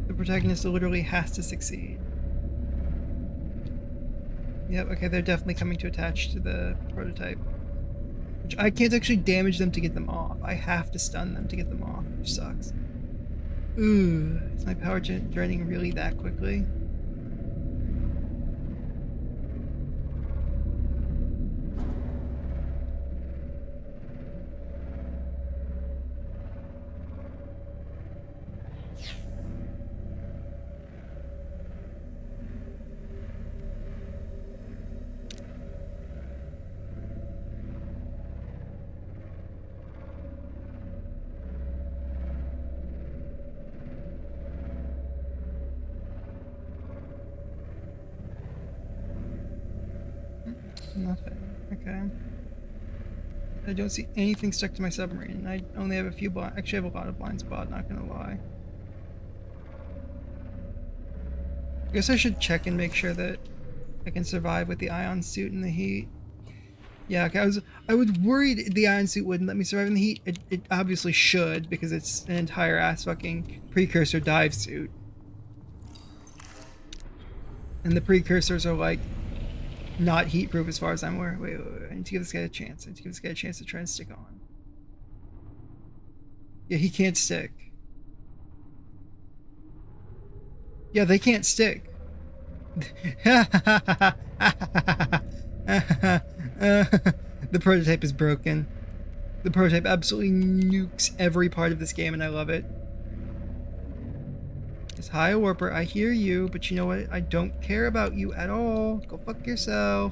The protagonist literally has to succeed. Yep, okay, they're definitely coming to attach to the prototype. Which I can't actually damage them to get them off. I have to stun them to get them off, which sucks. Ooh, is my power draining really that quickly? Nothing. Okay. I don't see anything stuck to my submarine. I only have a few actually I have a lot of blind spot, not gonna lie. I guess I should check and make sure that I can survive with the ion suit in the heat. Yeah, okay, I was worried the ion suit wouldn't let me survive in the heat. It obviously should, because it's an entire ass fucking precursor dive suit. And the precursors are like not heat proof as far as I'm aware. Wait, I need to give this guy a chance. I need to give this guy a chance to try and stick on. Yeah, he can't stick. Yeah, they can't stick. The prototype is broken. The prototype absolutely nukes every part of this game, and I love it. It's hi, Warper, I hear you, but you know what? I don't care about you at all. Go fuck yourself.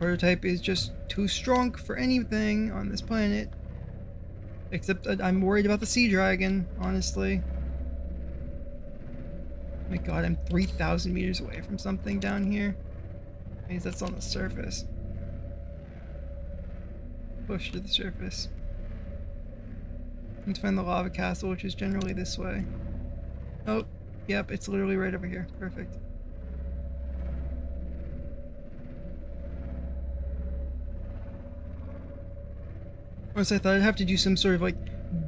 Prototype is just too strong for anything on this planet. Except I'm worried about the sea dragon, honestly. Oh my god, I'm 3,000 meters away from something down here. Means that's on the surface. Push to the surface. Let's find the lava castle, which is generally this way. Oh, yep, it's literally right over here. Perfect. Also, I thought I'd have to do some sort of like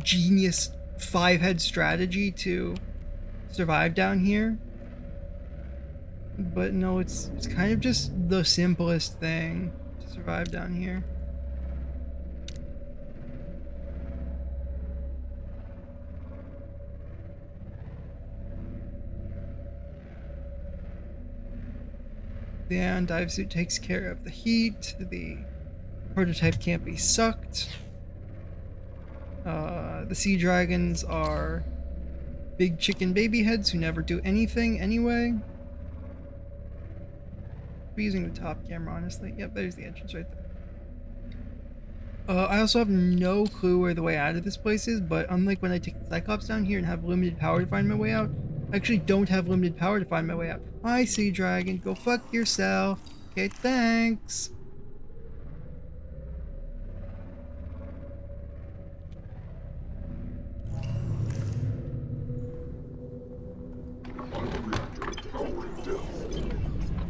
genius 5-head strategy to survive down here. But no, it's kind of just the simplest thing to survive down here. The ion dive suit takes care of the heat. The prototype can't be sucked. The sea dragons are big chicken baby heads who never do anything anyway. I'm using the top camera, honestly. Yep, there's the entrance right there. I also have no clue where the way out of this place is, but unlike when I take the Cyclops down here and have limited power to find my way out, I actually don't have limited power to find my way out. Hi, sea dragon. Go fuck yourself. Okay, thanks. Bioreactor powering down. Materials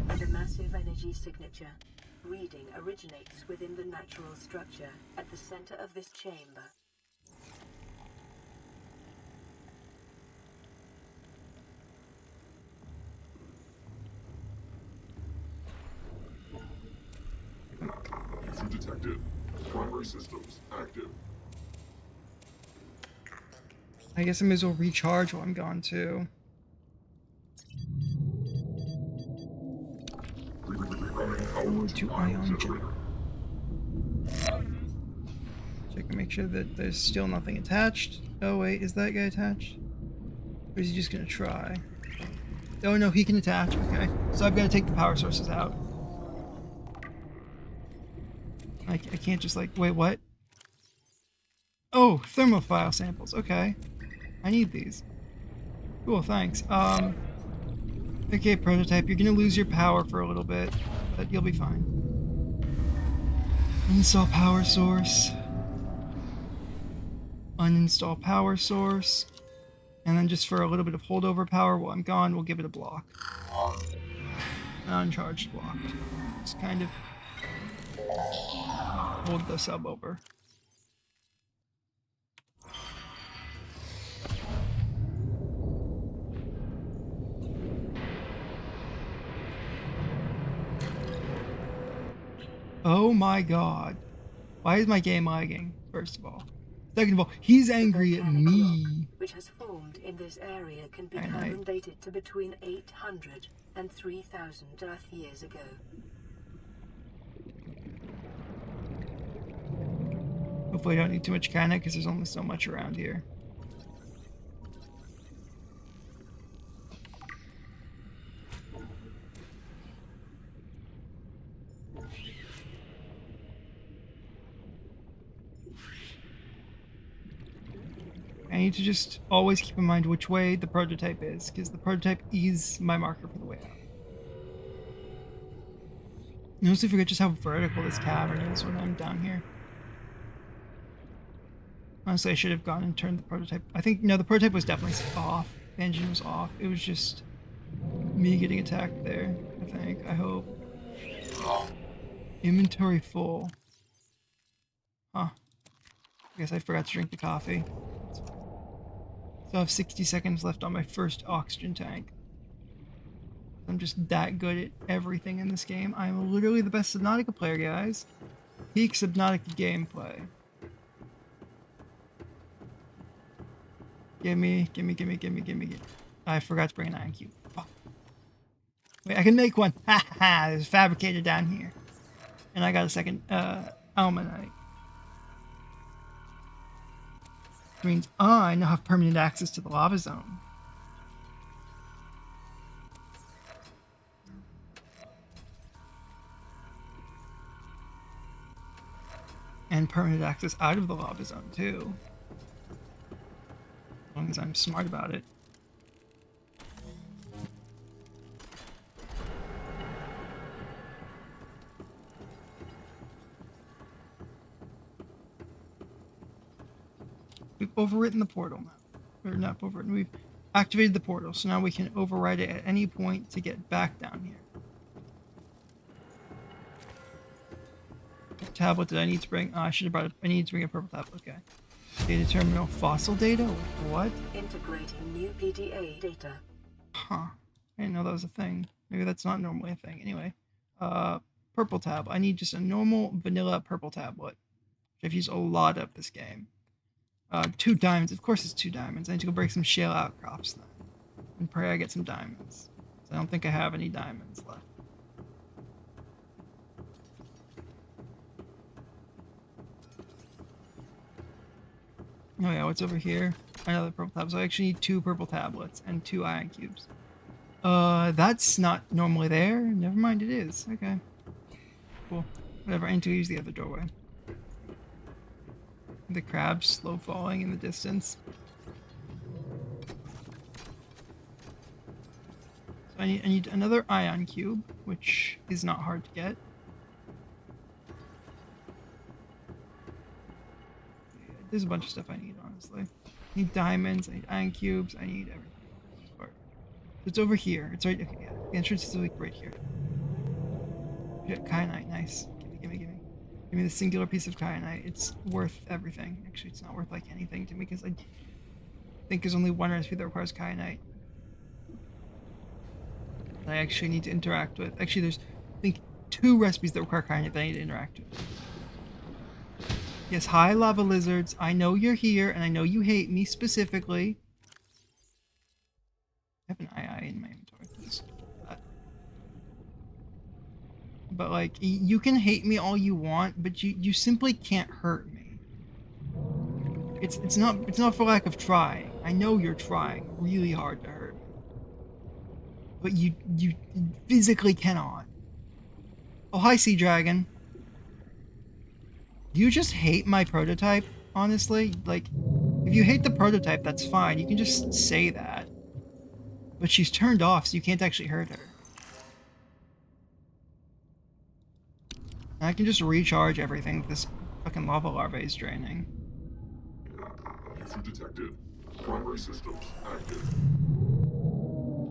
and a massive energy signature. Reading originates within the natural structure at the center of this chamber. User detected. Primary systems active. I guess I may as well recharge while I'm gone too. Running power To to ion ion generator. generator. Check and make sure that there's still nothing attached. Oh wait, is that guy attached? Or is he just gonna try? Oh no, he can attach. Okay, so I've got to take the power sources out. I can't just like, wait, what? Oh, thermophile samples. Okay, I need these. Cool, thanks. Okay, prototype, you're gonna lose your power for a little bit, but you'll be fine. Install power source. Uninstall power source. And then just for a little bit of holdover power while I'm gone, we'll give it a block. An uncharged block. Just kind of hold the sub over. Oh my god. Why is my game lagging, first of all? Second of all, he's angry at Volcanic me. rock, which has formed in this area, can be And I- carbon dated to between 800 and 3,000 Earth years ago. Hopefully I don't need too much Kana because there's only so much around here. I need to just always keep in mind which way the prototype is, because the prototype is my marker for the way out. I also forget just how vertical this cavern is when I'm down here. Honestly, I should have gone and turned the prototype. I think, no, the prototype was definitely off. The engine was off. It was just me getting attacked there, I think. I hope. Inventory full. Huh. I guess I forgot to drink the coffee. So I have 60 seconds left on my first oxygen tank. I'm just that good at everything in this game. I'm literally the best Subnautica player, guys. Peak Subnautica gameplay. Gimme. I forgot to bring an iron cube. Fuck. Wait, I can make one. Ha ha! There's a fabricator down here. And I got a second, almanite. Which means I now have permanent access to the lava zone. And permanent access out of the lava zone, too. As long as I'm smart about it. We've overwritten the portal now. Or not overwritten, we've activated the portal, so now we can override it at any point to get back down here. What tablet did I need to bring? I should have brought I need to bring a purple tablet, okay. Data terminal, fossil data? What? Integrating new PDA data. Huh. I didn't know that was a thing. Maybe that's not normally a thing. Anyway. Purple tab. I need just a normal vanilla purple tablet. Which I've used a lot of this game. 2 diamonds. Of course it's 2 diamonds. I need to go break some shale outcrops then. And pray I get some diamonds. I don't think I have any diamonds left. Oh yeah, what's over here? Another purple tablet. So I actually need 2 purple tablets and 2 iron cubes. That's not normally there. Never mind, it is. Okay. Cool. Whatever, I need to use the other doorway. The crabs slow falling in the distance. So I need another ion cube, which is not hard to get. There's a bunch of stuff I need, honestly. I need diamonds, I need iron cubes, I need everything. It's over here. It's right. Okay, yeah. The entrance is like right here. Yeah, kyanite, nice. Gimme. Give me the singular piece of kyanite. It's worth everything. Actually, it's not worth like anything to me because I think there's only one recipe that requires kyanite. That I actually need to interact with. Actually, there's I think 2 recipes that require kyanite that I need to interact with. Yes, hi lava lizards. I know you're here, and I know you hate me specifically. I have an II in my inventory. But like, you can hate me all you want, but you simply can't hurt me. It's not for lack of trying. I know you're trying really hard to hurt me, but you physically cannot. Oh hi, Sea Dragon. Do you just hate my prototype? Honestly, like, if you hate the prototype, that's fine. You can just say that. But she's turned off, so you can't actually hurt her. And I can just recharge everything that this fucking lava larva is draining. User detected. Primary systems active.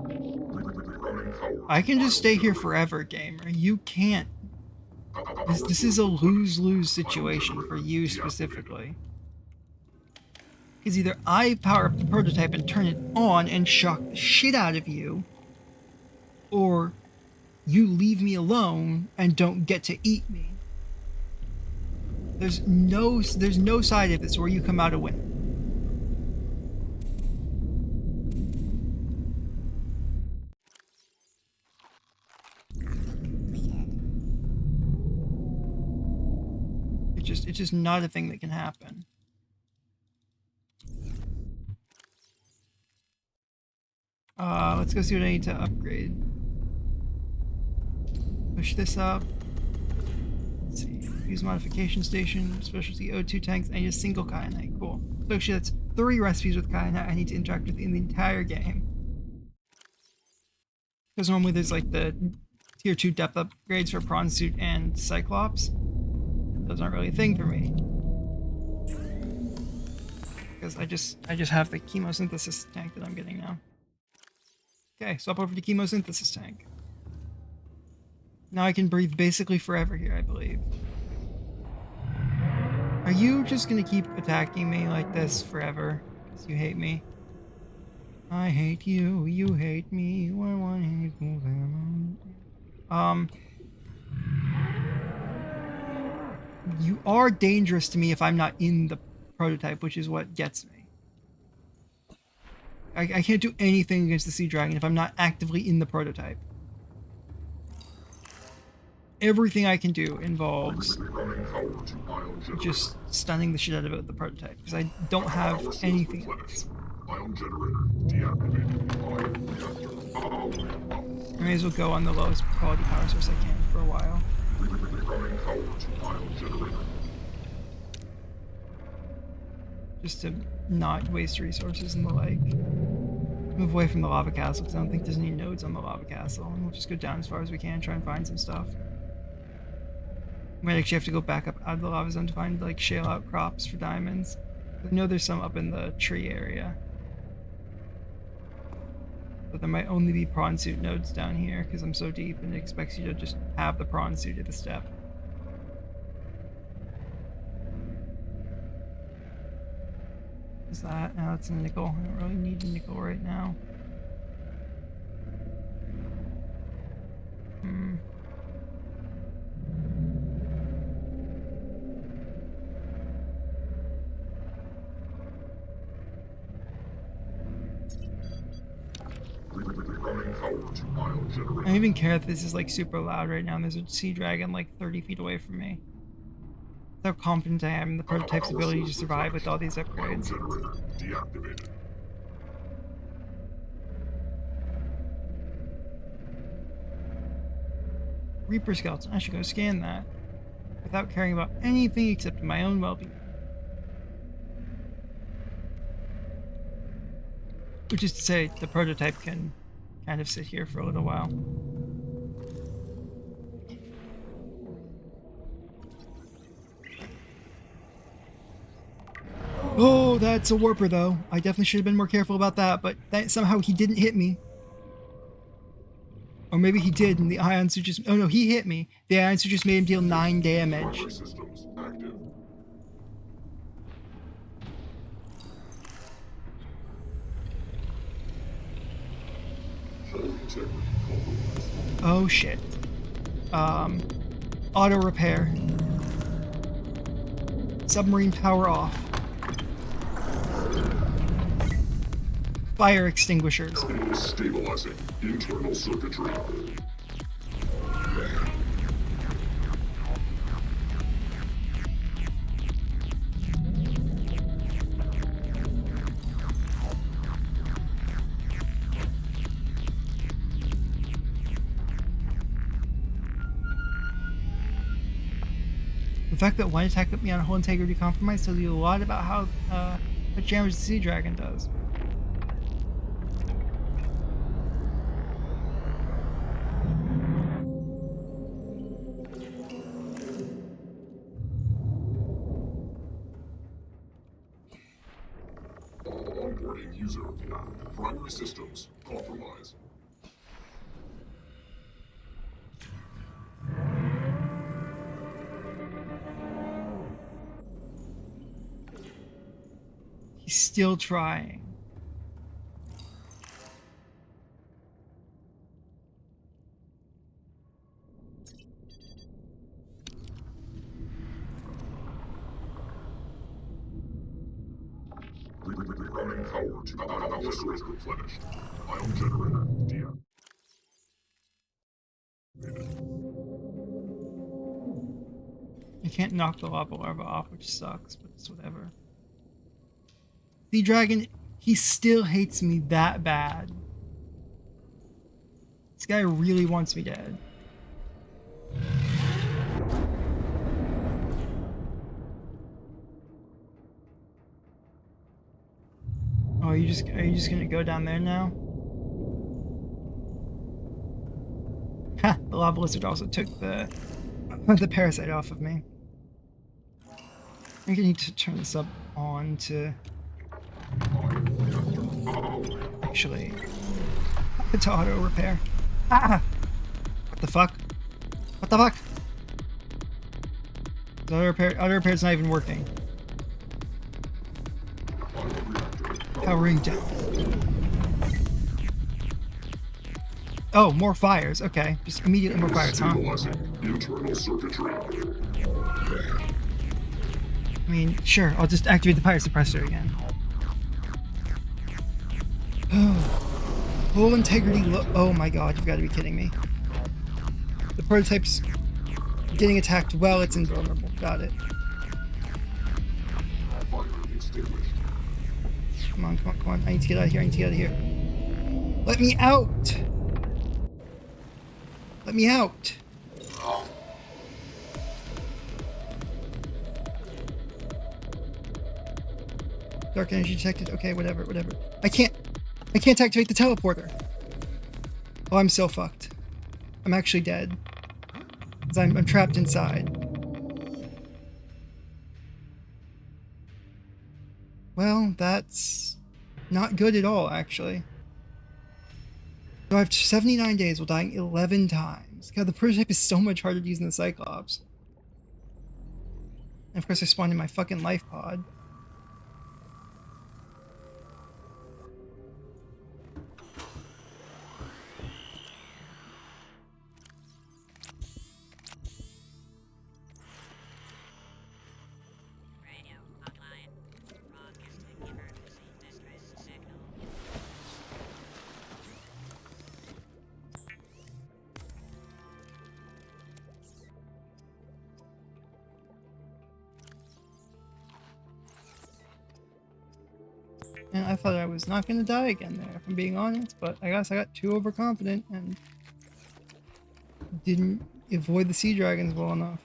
Running power. I can just stay here forever, gamer. You can't. This is a lose-lose situation for you specifically. Because either I power up the prototype and turn it on and shock the shit out of you, or you leave me alone and don't get to eat me. There's no side of this where you come out a win. It's just not a thing that can happen. Let's go see what I need to upgrade. Push this up. Let's see. Use modification station, specialty O2 tanks. I need a single kyanite. Cool. So actually that's 3 recipes with kyanite I need to interact with in the entire game. Because normally there's like the tier 2 depth upgrades for Prawn Suit and Cyclops. Those aren't really a thing for me. Because I just have the chemosynthesis tank that I'm getting now. Okay, swap over to chemosynthesis tank. Now I can breathe basically forever here, I believe. Are you just gonna keep attacking me like this forever? Because you hate me? I hate you, you hate me, we're one equal family. You are dangerous to me if I'm not in the prototype, which is what gets me. I can't do anything against the Sea Dragon if I'm not actively in the prototype. Everything I can do involves just stunning the shit out of it with the prototype, because I don't have anything else. Ion generator deactivated. I may as well go on the lowest quality power source I can for a while. Running power to ion generator. just to not waste resources and the like. Move away from the lava castle because I don't think there's any nodes on the lava castle, and we'll just go down as far as we can, try and find some stuff. Might actually have to go back up out of the lava zone to find like shale outcrops for diamonds. I know there's some up in the tree area. But there might only be prawn suit nodes down here because I'm so deep and it expects you to just have the prawn suit at the step. Is that? No, it's a nickel. I don't really need a nickel right now. Running power to ion I generator. don't even care if this is like super loud right now and there's a sea dragon like 30 feet away from me. That's how confident I am in the prototype's ability to survive with all these Ion upgrades. generator deactivated. Reaper skeleton, I should go scan that. Without caring about anything except my own well-being. Which is to say, the prototype can kind of sit here for a little while. Oh, that's a warper though. I definitely should have been more careful about that, but somehow he didn't hit me. Or maybe he did and the ion suit just... Oh no, he hit me. The ion suit just made him deal 9 damage. Primary systems active. Hull integrity compromised. Oh shit. Auto repair. Submarine power off. Fire extinguishers. Stabilizing internal circuitry. The fact that one attack put me on hull integrity compromise tells you a lot about how much damage the sea dragon does. Onboarding user. Primary systems compromised. He's still trying. Running power to power source replenished. Ion generator deactivated. I can't knock the lava larva off, which sucks, but it's whatever. The dragon, he still hates me that bad. This guy really wants me dead. Oh, are you just gonna go down there now? Ha! The lava lizard also took the parasite off of me. I think I need to turn this up on to actually to auto repair. Ah! What the fuck? What the fuck? The auto repair's not even working. Powering down. Oh, more fires. Okay, just immediately more fires, huh? Stabilizing internal circuitry. I mean, sure, I'll just activate the pirate suppressor again. Hull integrity oh my god, you've got to be kidding me. The prototype's getting attacked while it's invulnerable. Got it. Fire extinguished. Come on, come on, come on. I need to get out of here, I need to get out of here. Let me out! Let me out! Dark energy detected. Okay, whatever. I can't activate the teleporter. Oh, I'm so fucked. I'm actually dead. 'Cause I'm trapped inside. Well, that's not good at all, actually. So I have 79 days while dying 11 times. God, the prototype is so much harder to use than the Cyclops. And of course I spawned in my fucking life pod. Radio online. Broadcasting emergency distress signal. And I thought I was not gonna die again there, if I'm being honest, but I guess I got too overconfident and didn't avoid the sea dragons well enough.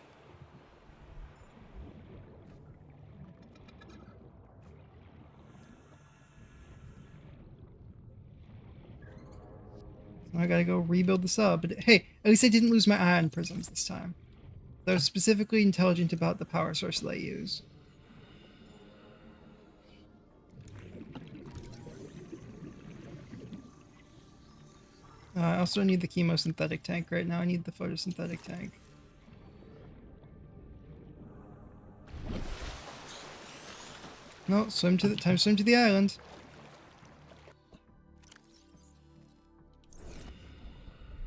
So I gotta go rebuild the sub, but hey, at least I didn't lose my ion prisms this time. I was specifically intelligent about the power source that I use. I also need the chemosynthetic tank right now. I need the photosynthetic tank. No, time to swim to the island.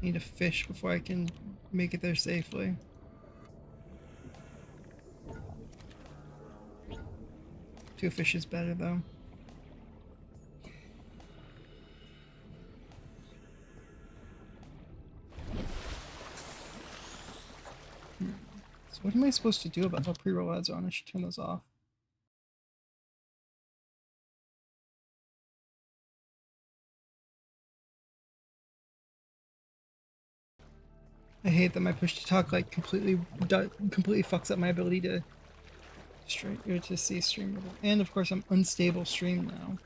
Need a fish before I can make it there safely. Two fish is better though. So what am I supposed to do about how pre-roll ads are on? I should turn those off. I hate that my push to talk like completely fucks up my ability to stream or to see stream. And of course I'm unstable stream now.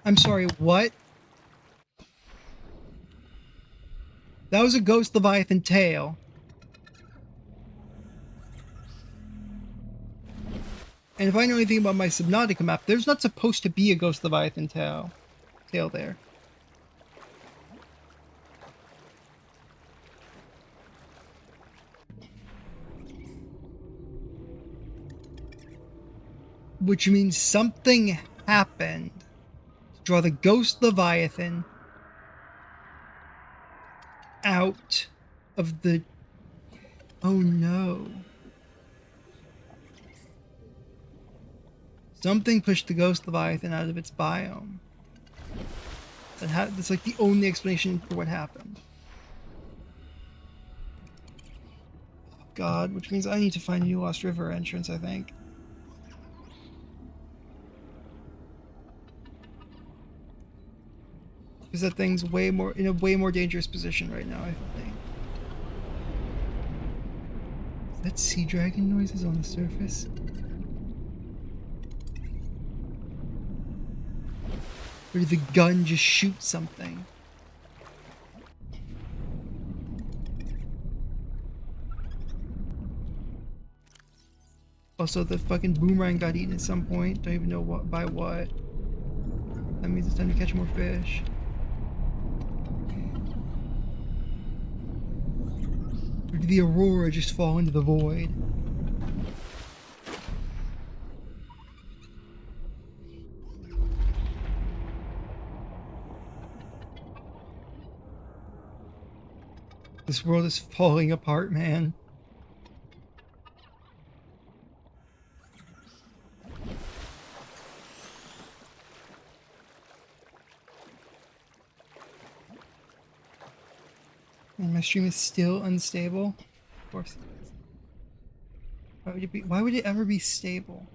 I'm sorry, what? That was a Ghost Leviathan tail. And if I know anything about my Subnautica map, there's not supposed to be a Ghost Leviathan tail there. Which means something happened to draw the Ghost Leviathan out of the... Oh no. Something pushed the Ghost Leviathan out of its biome. That's like the only explanation for what happened. Oh God, which means I need to find a new Lost River entrance, I think. Because that thing's in a way more dangerous position right now, I think. Is that sea dragon noises on the surface? Or did the gun just shoot something? Also, the fucking boomerang got eaten at some point. Don't even know by what. That means it's time to catch more fish. Or did the Aurora just fall into the void? This world is falling apart, man. And my stream is still unstable? Of course it is. Why would it be? Why would it ever be stable?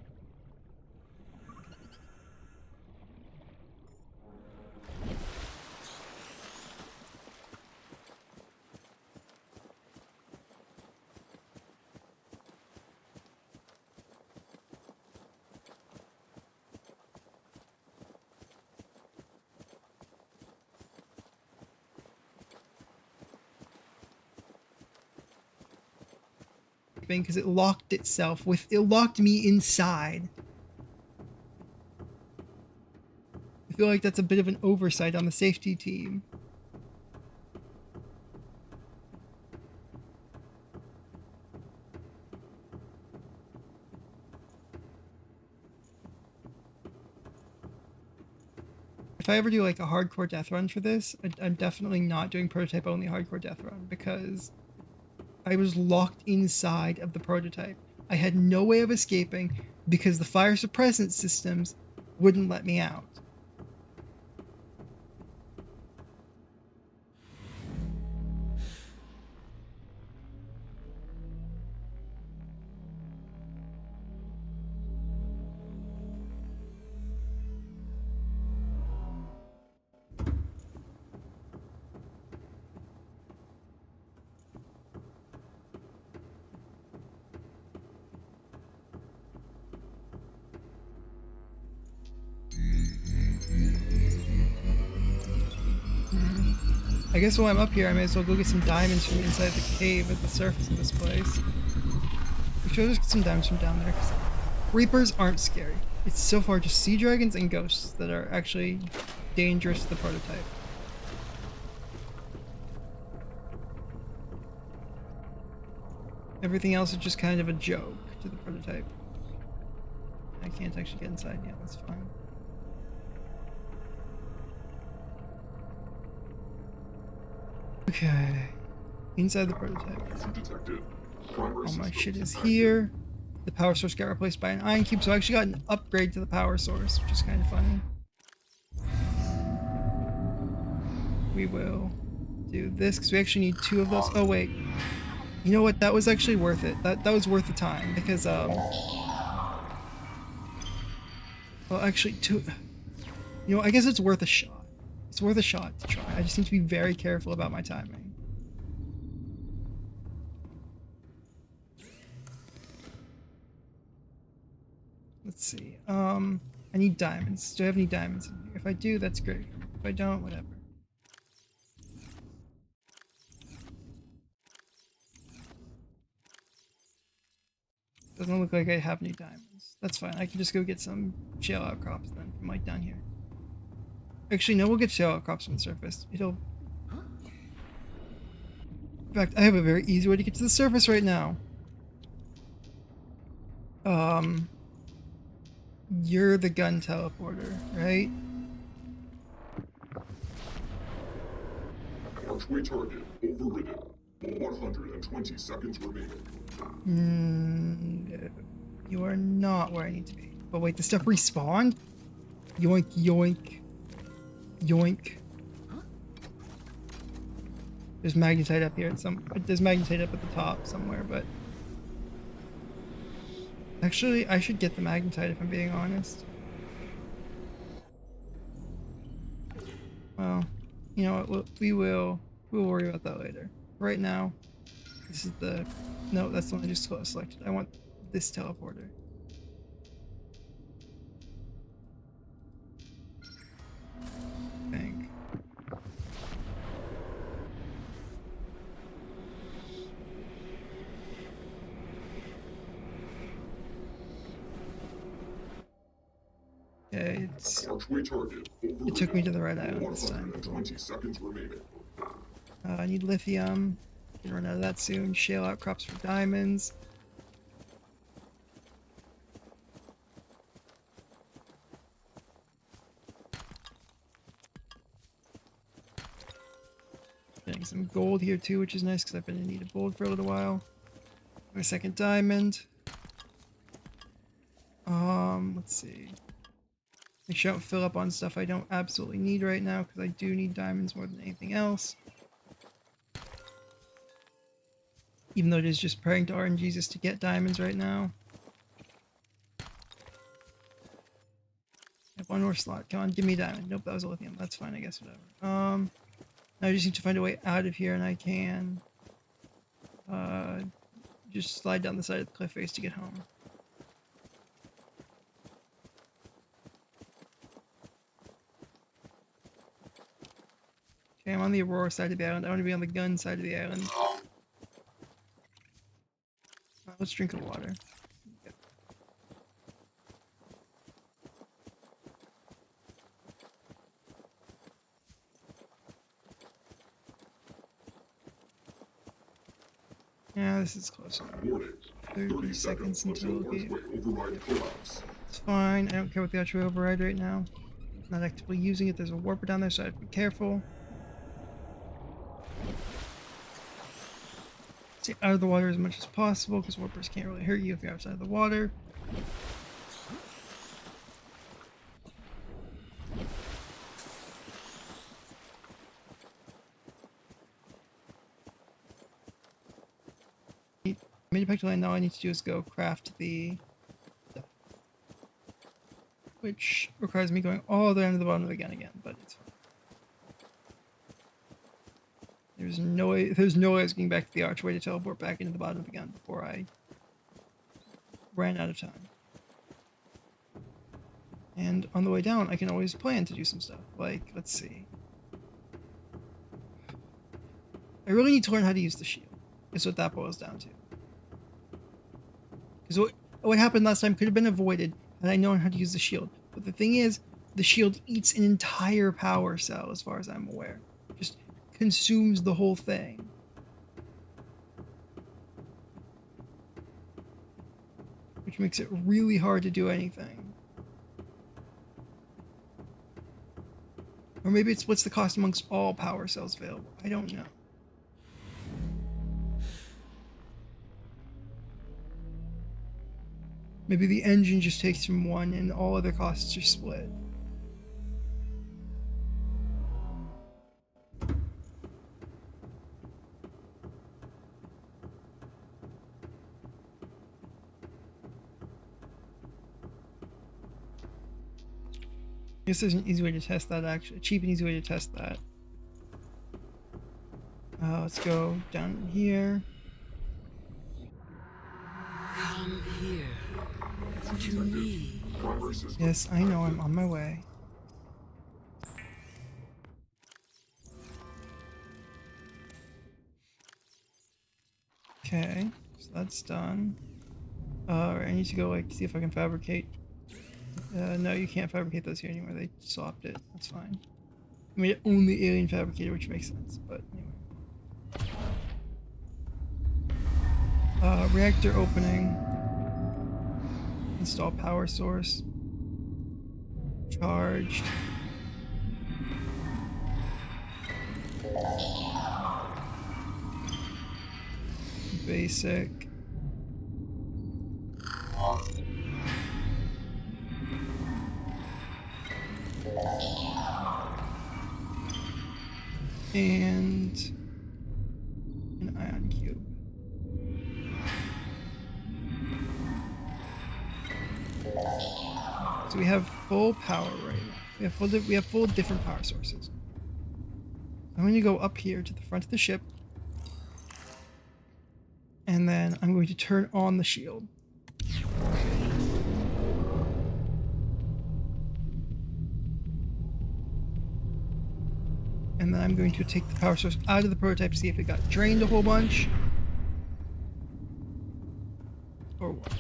Because it locked itself it locked me inside. I feel like that's a bit of an oversight on the safety team. If I ever do like a hardcore death run for this, I'm definitely not doing prototype only hardcore death run because I was locked inside of the prototype. I had no way of escaping because the fire suppressant systems wouldn't let me out. I guess while I'm up here, I may as well go get some diamonds from inside the cave at the surface of this place. We should just get some diamonds from down there. 'Cause Reapers aren't scary. It's so far just sea dragons and ghosts that are actually dangerous to the prototype. Everything else is just kind of a joke to the prototype. I can't actually get inside yet, that's fine. Okay. Inside the prototype. User detected. Primary All my system shit is detected. here. The power source got replaced by an ion cube, so I actually got an upgrade to the power source, which is kind of funny. We will do this because we actually need 2 of those. Oh wait, you know what? That was actually worth it. That was worth the time because well, actually 2. You know, I guess it's worth a shot. It's worth a shot to try. I just need to be very careful about my timing. Let's see. I need diamonds. Do I have any diamonds in here? If I do, that's great. If I don't, whatever. Doesn't look like I have any diamonds. That's fine. I can just go get some shale outcrops then from like down here. Actually, no, we'll get shale outcrops from the surface. It'll... In fact, I have a very easy way to get to the surface right now. You're the gun teleporter, right? Archway target overridden. 120 seconds remaining. No, you are not where I need to be. But wait, the stuff respawned? Yoink, yoink. Yoink. There's magnetite up here at there's magnetite up at the top somewhere, but actually I should get the magnetite if I'm being honest. Well, you know what, we'll worry about that later. Right now, this is the... No, that's the one I just selected. I want this teleporter. I think. Okay, Archway target overridden. it took me to the right island this time. 120 seconds remaining. I need lithium. Gonna run out of that soon. Shale outcrops for diamonds. Getting some gold here too, which is nice because I've been in need of gold for a little while. My second diamond. Let's see. Make sure I don't fill up on stuff I don't absolutely need right now because I do need diamonds more than anything else. even though it is just praying to RNGesus to get diamonds right now. I have one more slot. Come on, give me a diamond. Nope, that was a lithium. That's fine, I guess, whatever. Now I just need to find a way out of here, and I can just slide down the side of the cliff face to get home. Okay, I'm on the Aurora side of the island. I want to be on the gun side of the island. Let's drink the water. Yep. Yeah, this is close. Warning. 30 seconds until until gate. archway override collapse. It's fine. I don't care what the archway override right now. Not actively using it. There's a warper down there, so I have to be careful. Stay out of the water as much as possible, because warpers can't really hurt you if you're outside of the water. Mid-pack land, now all I need to do is go craft the stuff. Which requires me going all the way down to the bottom of the gun again, but it's fine. There's no way I was getting back to the archway to teleport back into the bottom of the gun before I ran out of time. And on the way down, I can always plan to do some stuff. Like, let's see. I really need to learn how to use the shield. Is what that boils down to. Because what happened last time could have been avoided had I known how to use the shield. But the thing is, the shield eats an entire power cell, as far as I'm aware. Just consumes the whole thing. Which makes it really hard to do anything. Or maybe it splits the cost amongst all power cells available. I don't know. Maybe the engine just takes from one and all other costs are split. I guess there's an easy way to test that, actually. A cheap and easy way to test that. Let's go down here. Come here. To me. Primary system. Yes, I know, I'm on my way. Okay, so that's done. I need to go, like, see if I can fabricate. No, you can't fabricate those here anymore. They swapped it. That's fine. I made it only alien fabricator, which makes sense, but anyway. Reactor opening. Install power source. Charged. Basic. And an ion cube. So we have full power right now. We have full different power sources. I'm going to go up here to the front of the ship. And then I'm going to turn on the shield. And then I'm going to take the power source out of the prototype to see if it got drained a whole bunch. Or what.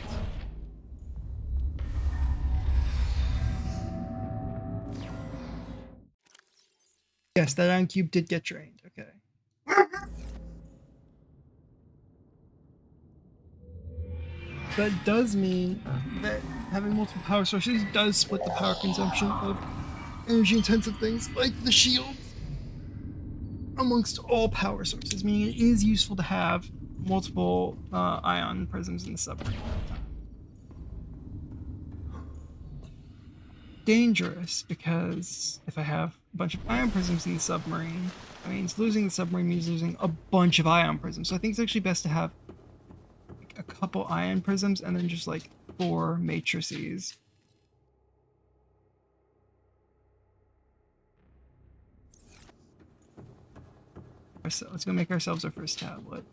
Yes, that ion cube did get drained. Okay. That does mean that having multiple power sources does split the power consumption of energy-intensive things like the shield amongst all power sources, meaning it is useful to have multiple ion prisms in the submarine at the time. Dangerous, because if I have a bunch of ion prisms in the submarine, that means losing the submarine means losing a bunch of ion prisms. So I think it's actually best to have a couple iron prisms and then just like 4 matrices. So let's go make ourselves our first tablet.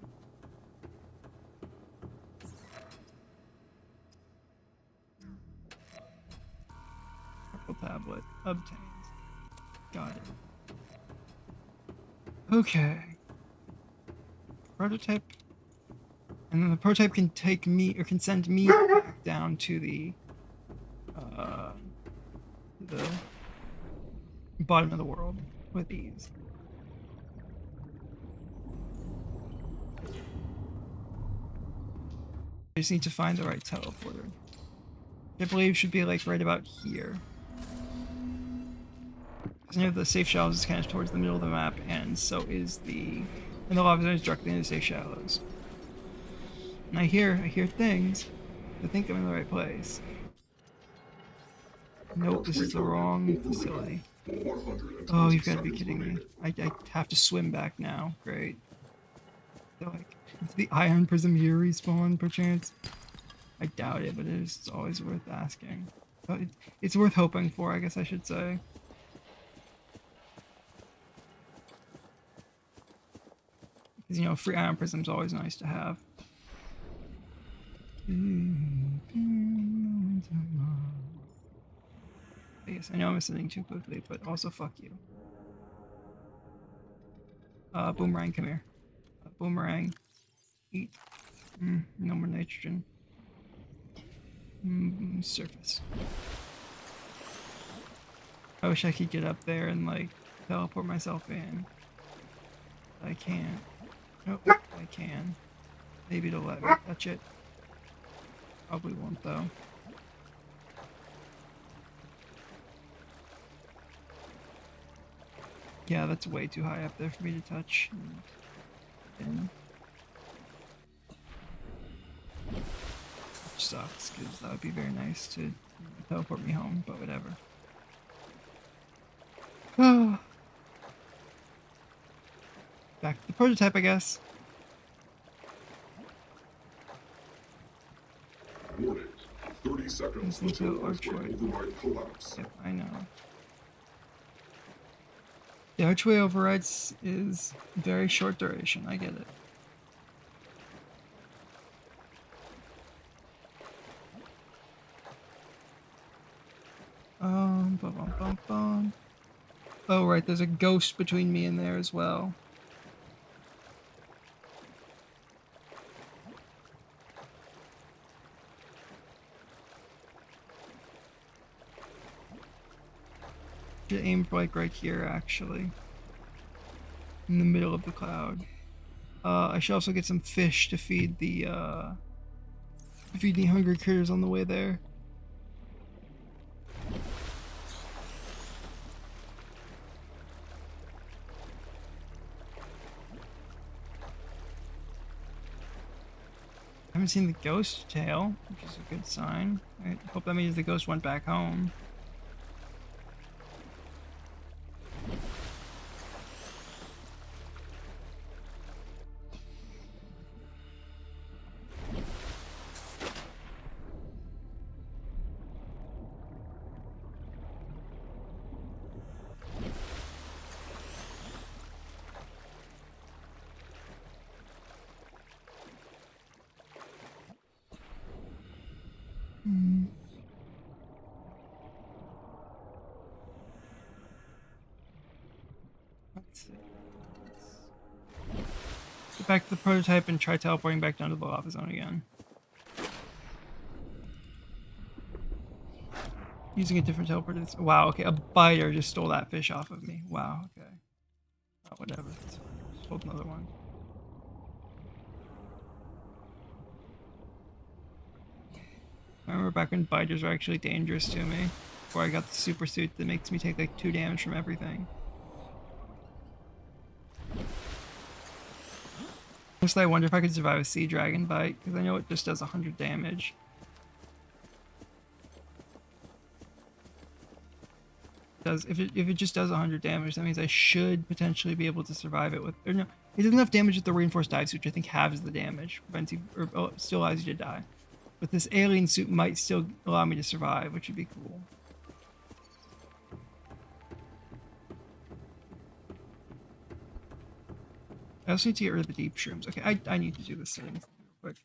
Purple tablet obtained. Got it. Okay. Prototype. And then the prototype can take me, or can send me back down to the bottom of the world with ease. I just need to find the right teleporter. I believe should be like right about here. Because I know the safe shallows is kind of towards the middle of the map, and so is and the lava zone is directly in the safe shallows. And I hear things. I think I'm in the right place. Nope, this is the wrong facility. Oh, you've got to be kidding me. I have to swim back now. Great. So, like, does the iron prism here respawn, perchance? I doubt it, but it's always worth asking. But it's worth hoping for, I guess I should say. Because, you know, free iron prism's always nice to have. Yes, I know I'm ascending too quickly, but also fuck you. Boomerang, come here. Boomerang. Eat. No more nitrogen. Surface. I wish I could get up there and, like, teleport myself in. But I can't. Nope, I can. Maybe it'll let me touch it. Probably won't, though. Yeah, that's way too high up there for me to touch. And which sucks, because that would be very nice to teleport me home, but whatever. Back to the prototype, I guess. Warning. 30 seconds Listen to until archway archway. override collapse. Yep, I know. The archway overrides is very short duration, I get it. Bum, bum, bum, bum. Oh, right, there's a ghost between me and there as well. Should aim for like right here, actually. In the middle of the cloud. I should also get some fish to feed the hungry critters on the way there. I haven't seen the ghost tail, which is a good sign. I hope that means the ghost went back home. Let's see. Get back to the prototype and try teleporting back down to the lava zone again. Using a different teleporter. Wow, okay, a biter just stole that fish off of me. Wow, okay. Oh, whatever. It's fine. Just hold another one. I remember back when biters were actually dangerous to me. Before I got the super suit that makes me take like 2 damage from everything. Honestly, I wonder if I could survive a sea dragon bite, because I know it just does 100 damage. If it just does 100 damage, that means I should potentially be able to survive it with, or no, It doesn't have damage with the reinforced dive suit, which I think halves the damage, prevents you, or still allows you to die. But this alien suit might still allow me to survive, which would be cool. I also need to get rid of the deep shrooms. Okay, I need to do this settings real quick.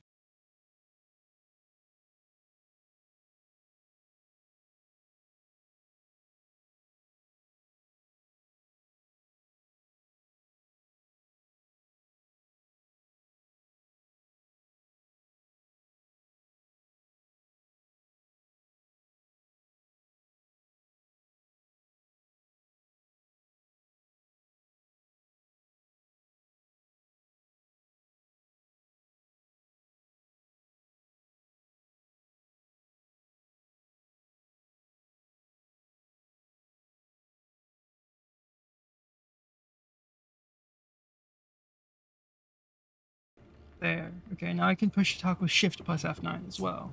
There. Okay, now I can push attack with shift plus F9 as well.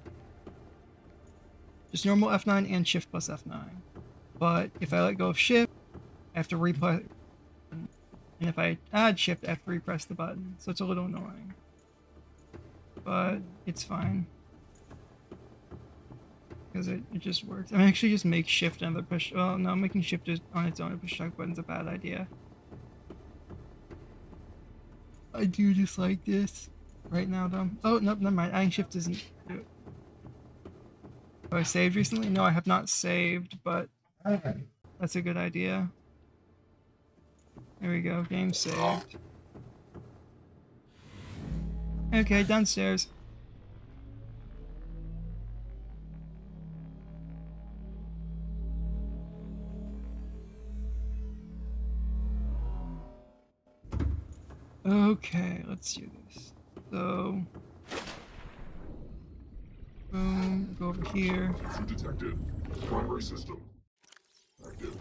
Just normal F9 and shift plus F9. But if I let go of shift, I have to replay. And if I add shift, I have to repress the button. So it's a little annoying. But it's fine. Because it just works. I mean, actually just make shift another push. Well, no, making shift just on its own a push attack button is a bad idea. I do just like this right now, though. Oh, nope, never mind. Adding shift doesn't do it. Have I saved recently? No, I have not saved, but that's a good idea. There we go. Game saved. Okay, downstairs. Okay, let's do this. So, boom, go over here. Exit detected. Primary system active.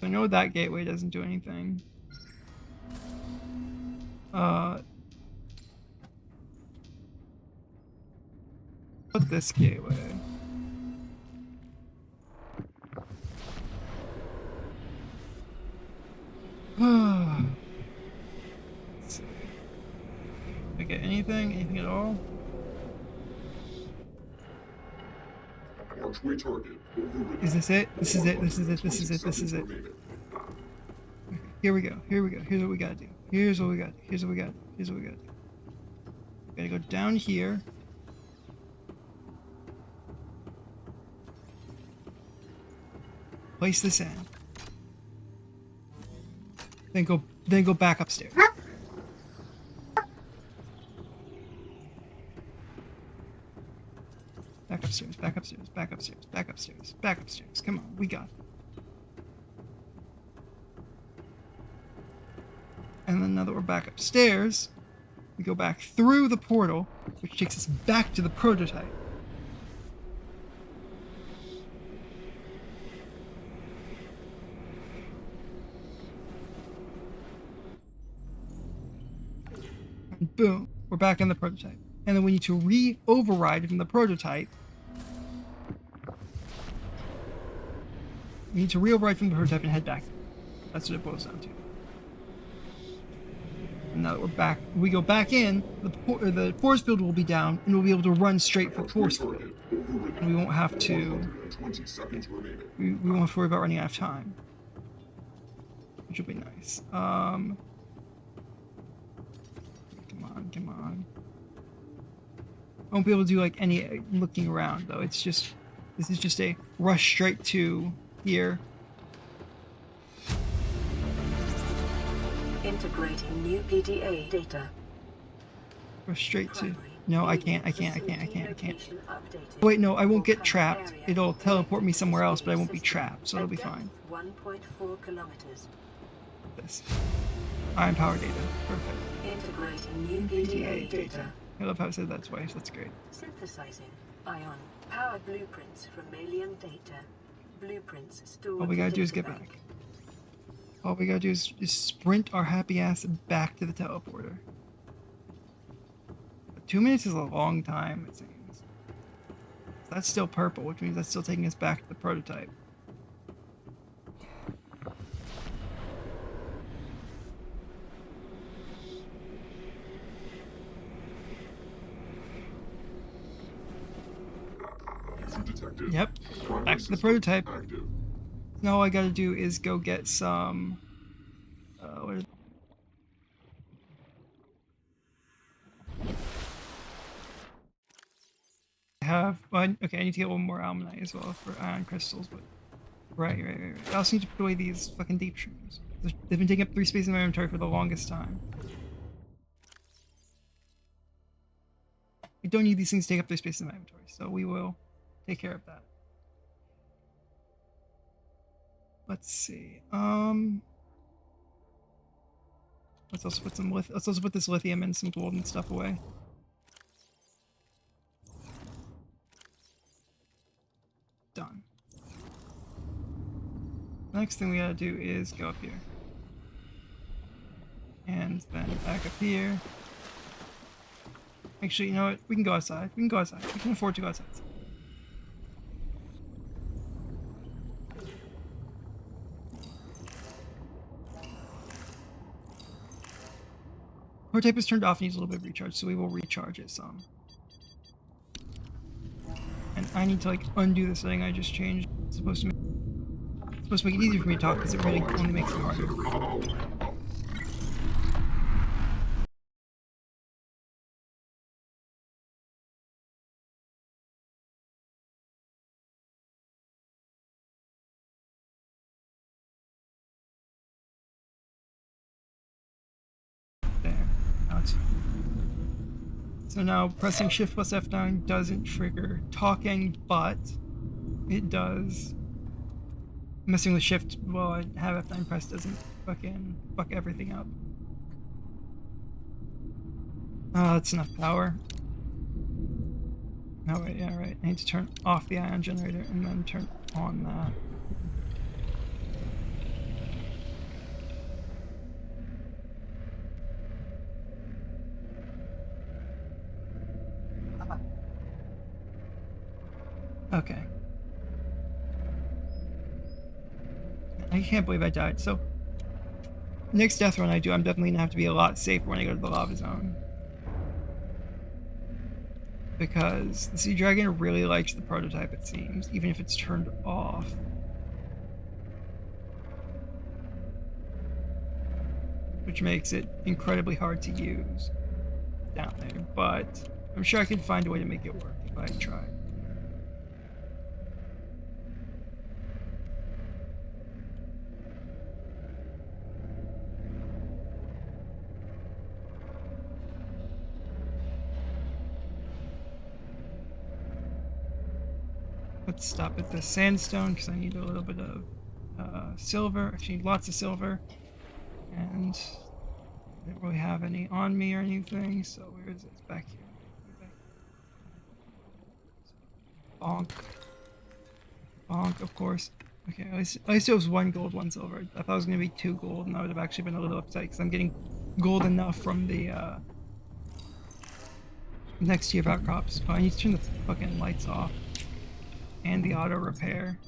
I know that gateway doesn't do anything. Put this gateway. Let's see. Did I get anything? Anything at all? Archway target overridden. Is this it? This is it. This is it. This is it. This is it. Here we go. Here we go. Here's what we gotta do. Here's what we gotta do. Here's what we gotta do. Here's what we gotta do. We gotta go down here. Place this in. Then go back upstairs. Back upstairs, back upstairs, back upstairs, back upstairs, back upstairs. Come on, we got it. And then now that we're back upstairs, we go back through the portal, which takes us back to the prototype. And boom, we're back in the prototype. And then we need to re-override from the prototype. We need to re-override from the prototype and head back. That's what it boils down to. And now that we're back, we go back in, the force field will be down, and we'll be able to run straight for force field. And we won't have to... 120 seconds remaining. We won't have to worry about running out of time. Which will be nice. Come on, come on. I won't be able to do like any looking around though. It's just, this is just a rush straight to here. Integrating new PDA data. Rush straight to. Primary. No, I can't. Location updated. Wait, no, I won't get Forecast trapped. area. It'll teleport me somewhere else, but I won't be trapped, so it'll be fine. 1.4 kilometers. This. Iron power data. Perfect. Integrating new PDA data. I love how it said that twice. That's great. Synthesizing ion power blueprints from alien data. Blueprints stored. All we gotta do is get databank. back. All we gotta do is sprint our happy ass back to the teleporter. 2 minutes is a long time, it seems. That's still purple, which means that's still taking us back to the prototype. User detected. Yep, Primary back to the system prototype. Active. Now all I gotta do is go get some... what is... well, okay, I need to get one more alumni as well for ion crystals, but... Right. I also need to put away these fucking deep shrooms. They've been taking up 3 space in my inventory for the longest time. I don't need these things to take up 3 space in my inventory, so we will take care of that. Let's see. Let's also put some let's also put this lithium and some gold and stuff away. Done. Next thing we gotta do is go up here. And then back up here. Actually, you know what? We can go outside. We can afford to go outside. Prototype is turned off and needs a little bit of recharge, so we will recharge it some. And I need to like undo this thing I just changed. It's supposed to make it easier for me to talk because it really only makes it harder. There. Now it's fine. So now pressing Shift plus F9 doesn't trigger talking, but it does. Messing with Shift while I have F9 pressed doesn't fucking fuck everything up. Oh, that's enough power. Oh wait, yeah, right. I need to turn off the ion generator and then turn on that. Okay. I can't believe I died. So, next death run I do, I'm definitely gonna have to be a lot safer when I go to the lava zone. Because the Sea Dragon really likes the prototype, it seems, even if it's turned off. Which makes it incredibly hard to use down there, but I'm sure I can find a way to make it work if I try. Let's stop at the sandstone because I need a little bit of silver. Actually, need lots of silver. And I don't really have any on me or anything, so where is it? It's back here. Bonk. Bonk, of course. Okay, at least it was 1 gold, 1 silver. I thought it was going to be 2 gold, and I would have actually been a little upset because I'm getting gold enough from the next tier of outcrops. Oh, I need to turn the fucking lights off. And the auto repair.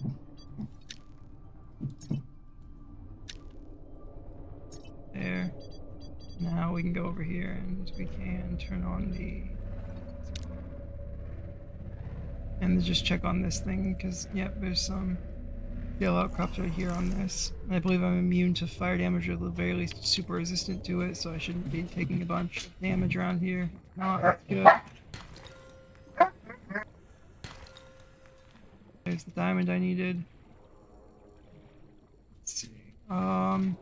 There. Now we can go over here and we can turn on the... And just check on this thing, because, yep, there's some fail outcrops right here on this. And I believe I'm immune to fire damage, or at the very least super resistant to it, so I shouldn't be taking a bunch of damage around here. Not good. There's the diamond I needed. Let's see. Any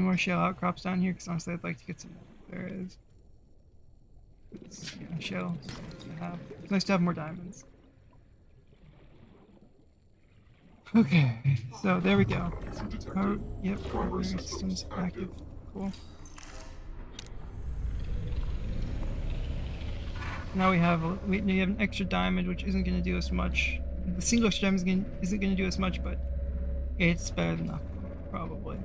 more shell outcrops down here? Because honestly, I'd like to get some. There is. Yeah, shells. It's nice to have more diamonds. Okay, so there we go. Oh, yep, primary systems active. Cool. Now we have an extra diamond, which isn't going to do us much. The single extra diamond isn't going to do us much, but it's better than nothing, probably.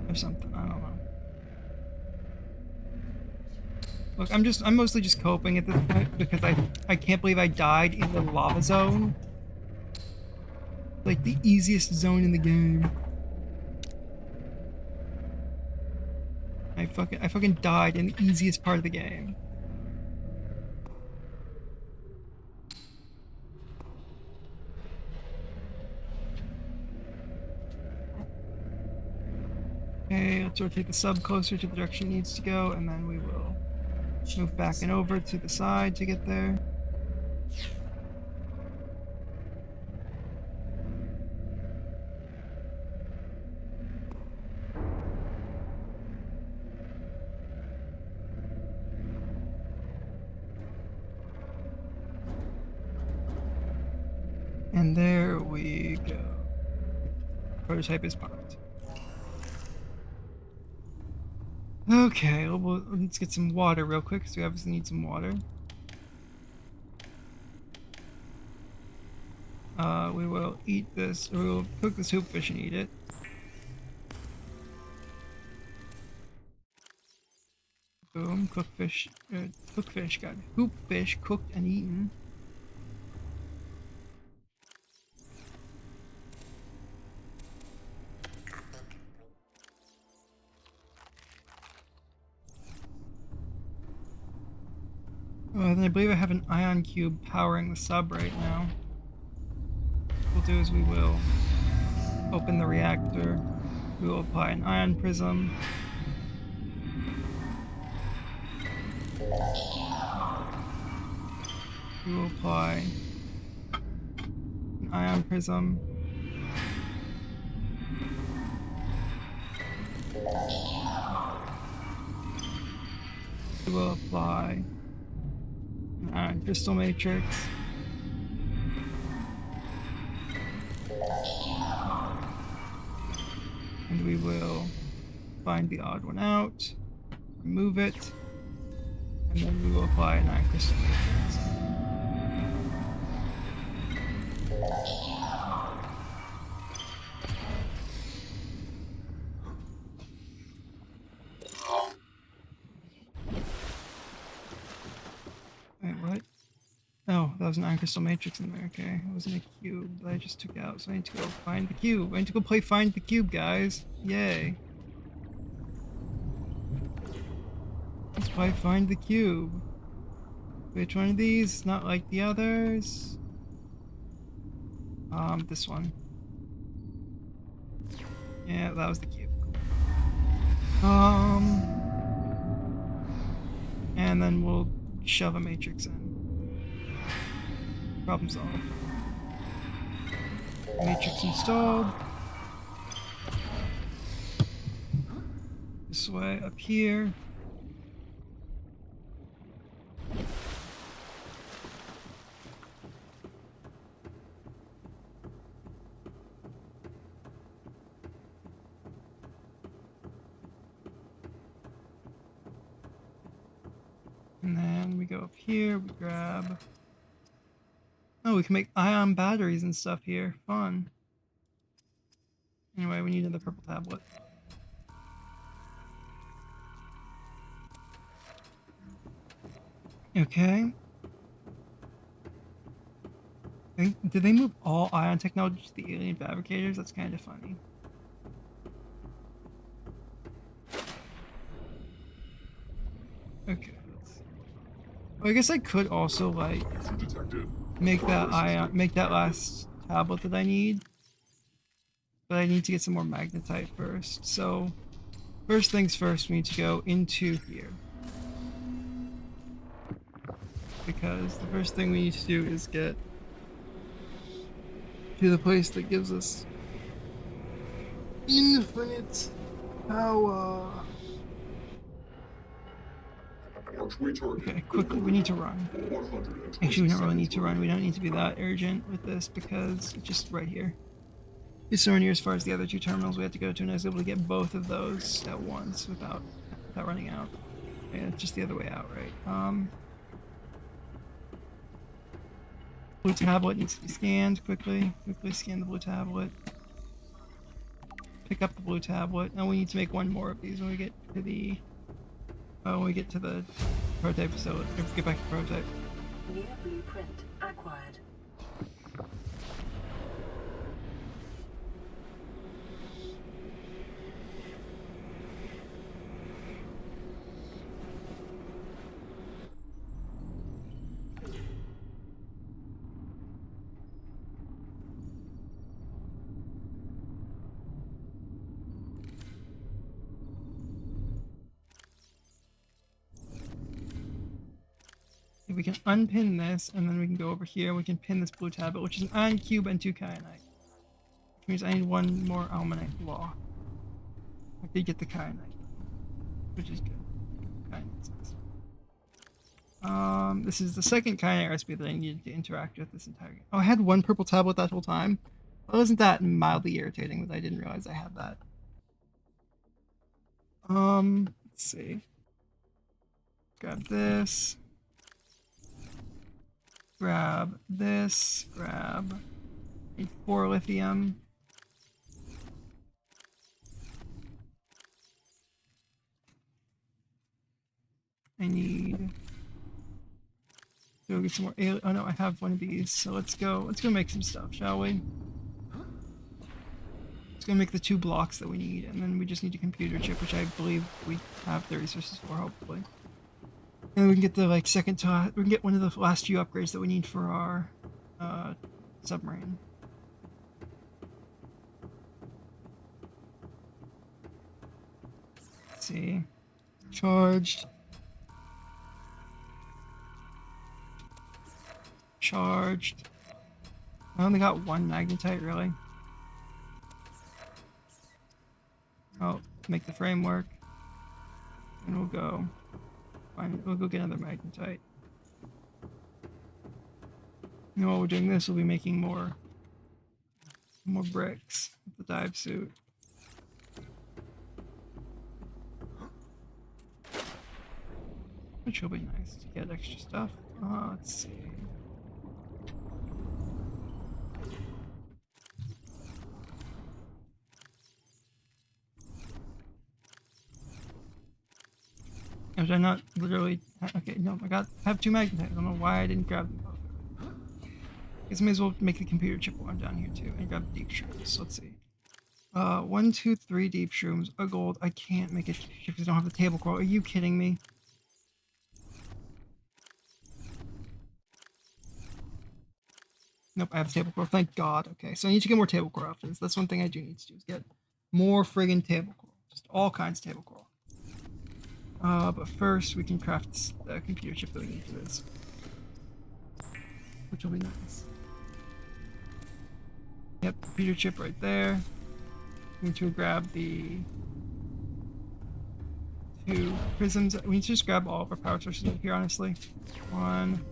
Or something, I don't know. Look, I'm mostly just coping at this point because I can't believe I died in the lava zone. Like the easiest zone in the game. I fucking died in the easiest part of the game. Okay, let's rotate the sub closer to the direction it needs to go, and then we will move back and over to the side to get there. And there we go. Prototype is pumped. Okay, well, let's get some water real quick, because we obviously need some water. We will eat this, or we will cook this hoop fish and eat it. Boom, cook fish, got it. Hoop fish cooked and eaten. Then I believe I have an ion cube powering the sub right now. What we'll do is we will open the reactor. We will apply an ion prism. We will apply an ion prism. We will apply an ion crystal matrix. And we will find the odd one out, remove it, and then we will apply an ion crystal matrix. Wait, what? Oh, that was an ion crystal matrix in there. Okay, it wasn't a cube that I just took out, so I need to go find the cube. I need to go play Find the Cube, guys. Yay. Let's play Find the Cube. Which one of these is not like the others? This one. Yeah, that was the cube. And then we'll shove a matrix in. Problem solved. Matrix installed. This way, up here. And then we go up here, we grab... Oh, we can make ion batteries and stuff here. Fun. Anyway, we need another purple tablet. Okay. Did they move all ion technology to the alien fabricators? That's kind of funny. Okay. Well, I guess I could also like Detected. make that last tablet that I need. But I need to get some more magnetite first. So first things first, we need to go into here. Because the first thing we need to do is get to the place that gives us infinite power. Archway target. Okay, quickly, we need to run. 100. Actually, we don't really need to run. We don't need to be that urgent with this because it's just right here. It's nowhere near as far as the other two terminals we had to go to, and I was able to get both of those at once without running out. Yeah, it's just the other way out, right? Blue tablet needs to be scanned quickly. Quickly scan the blue tablet. Pick up the blue tablet. Now we need to make one more of these when we get to the prototype facility. Get back to prototype. New blueprint acquired. We can unpin this, and then we can go over here. We can pin this blue tablet, which is an iron cube and 2 kyanite. Which means I need 1 more almanite block. I did get the kyanite, which is good. Kyanite says. This is the second kyanite recipe that I needed to interact with this entire game. Oh, I had 1 purple tablet that whole time. Well, wasn't that mildly irritating that I didn't realize I had that? Let's see. Grab this. Grab this, grab a 4 lithium. I need to go get some more oh no, I have one of these, so let's go make some stuff, shall we? Let's go make the 2 blocks that we need, and then we just need a computer chip, which I believe we have the resources for, hopefully. And we can get the we can get one of the last few upgrades that we need for our submarine. Let's see. Charged. Charged. I only got 1 magnetite, really. I'll make the framework. And we'll go. Fine, we'll go get another magnetite. And while we're doing this, we'll be making more bricks with the dive suit. Which will be nice to get extra stuff. Let's see. Was I not literally... Okay, no, I have 2 magnetites. I don't know why I didn't grab them both. I guess I may as well make the computer chip one down here too, and grab the deep shrooms. Let's see. 1, 2, 3 deep shrooms, a gold. I can't make it because I don't have the table coral. Are you kidding me? Nope, I have the table coral. Thank God. Okay, so I need to get more table coral after this. That's one thing I do need to do, is get more friggin' table coral. Just all kinds of table coral. But first we can craft the computer chip that we need for this. Which will be nice. Yep, computer chip right there. We need to grab the 2 prisms. We need to just grab all of our power sources up here, honestly. 1,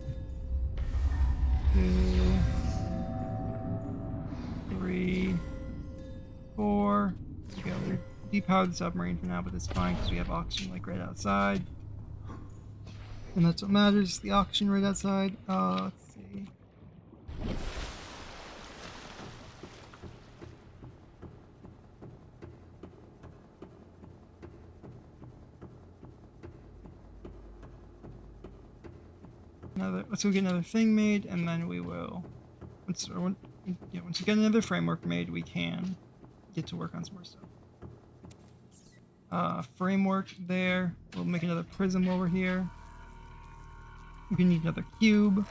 2, 3, 4. Okay, we'll depower the submarine for now, but that's fine because we have oxygen like right outside. And that's what matters, the oxygen right outside. Let's see. Let's go get another thing made, and then we will. Once we get another framework made, we can get to work on some more stuff. Framework there. We'll make another prism over here. We need another cube.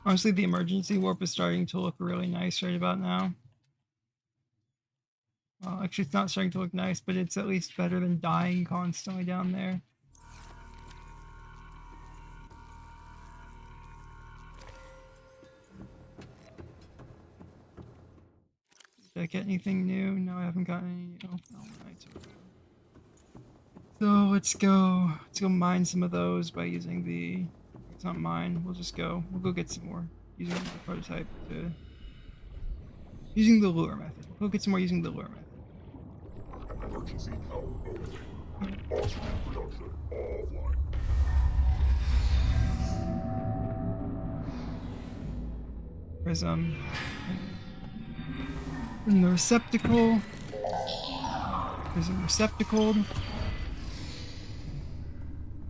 Honestly, the emergency warp is starting to look really nice right about now. Actually, it's not starting to look nice, but it's at least better than dying constantly down there. Did I get anything new? No, I haven't gotten any new. Oh, right. So let's go mine some of those by using the... It's not mine. We'll go get some more using the prototype to... Using the lure method. We'll get some more using the lure method. Emergency power overload. Oxygen production offline. Prism. In the receptacle. Prism receptacle.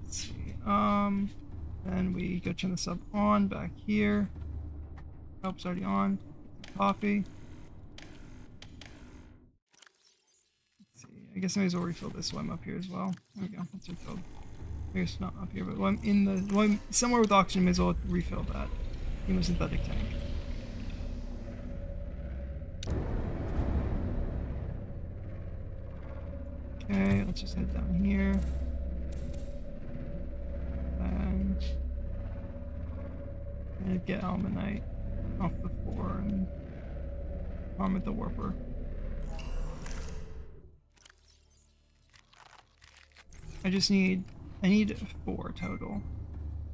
Let's see. Then we go turn the sub on back here. Oh, it's already on. Coffee. Let's see. I guess I may as well refill this while I'm up here as well. There we go. That's refilled. I guess not up here, but while I'm in the while I'm somewhere with oxygen, I may as well refill that hemosynthetic tank. Okay, let's just head down here. And get Almanite off the floor and arm with the warper. I need 4 total.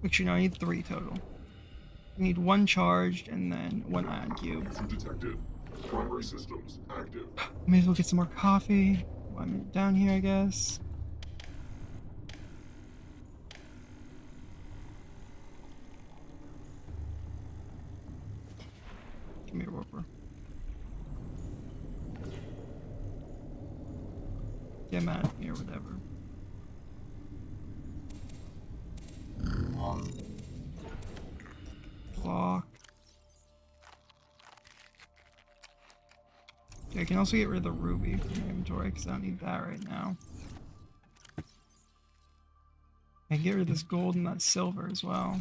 Actually, no, I need 3 total. I need 1 charged and then 1 ion cube. Fusion detected. Primary systems active. May as well get some more coffee while I'm down here, I guess. Give me a warper. Get mad at me or whatever. Block. Okay, I can also get rid of the ruby from my inventory because I don't need that right now. I can get rid of this gold and that silver as well.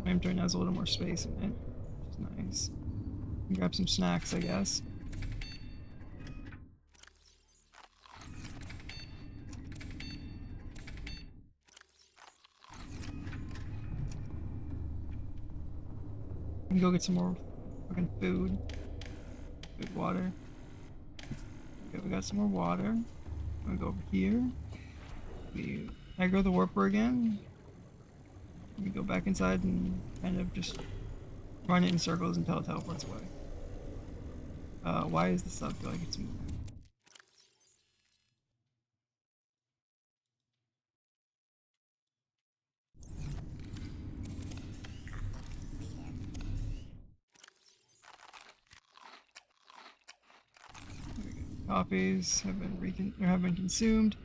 My inventory now has a little more space in it, which is nice. Grab some snacks, I guess. And go get some more fucking food. Good water. Okay, we got some more water. I'm gonna go over here. We aggro the warper again. We go back inside and kind of just run it in circles until it teleports away. Why is the sub feel like it's moving? Copies have been consumed,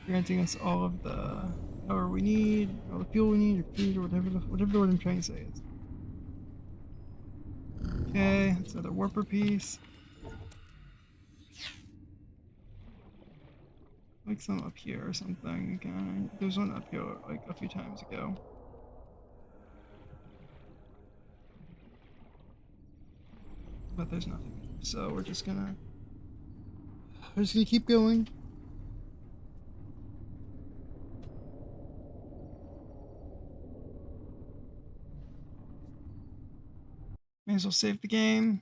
granting us all of the power we need, all the fuel we need, or food, or whatever the word I'm trying to say is. Okay, that's another warper piece. Like some up here or something. Again, there was one up here like a few times ago. But there's nothing. So we're just gonna keep going. May as well save the game.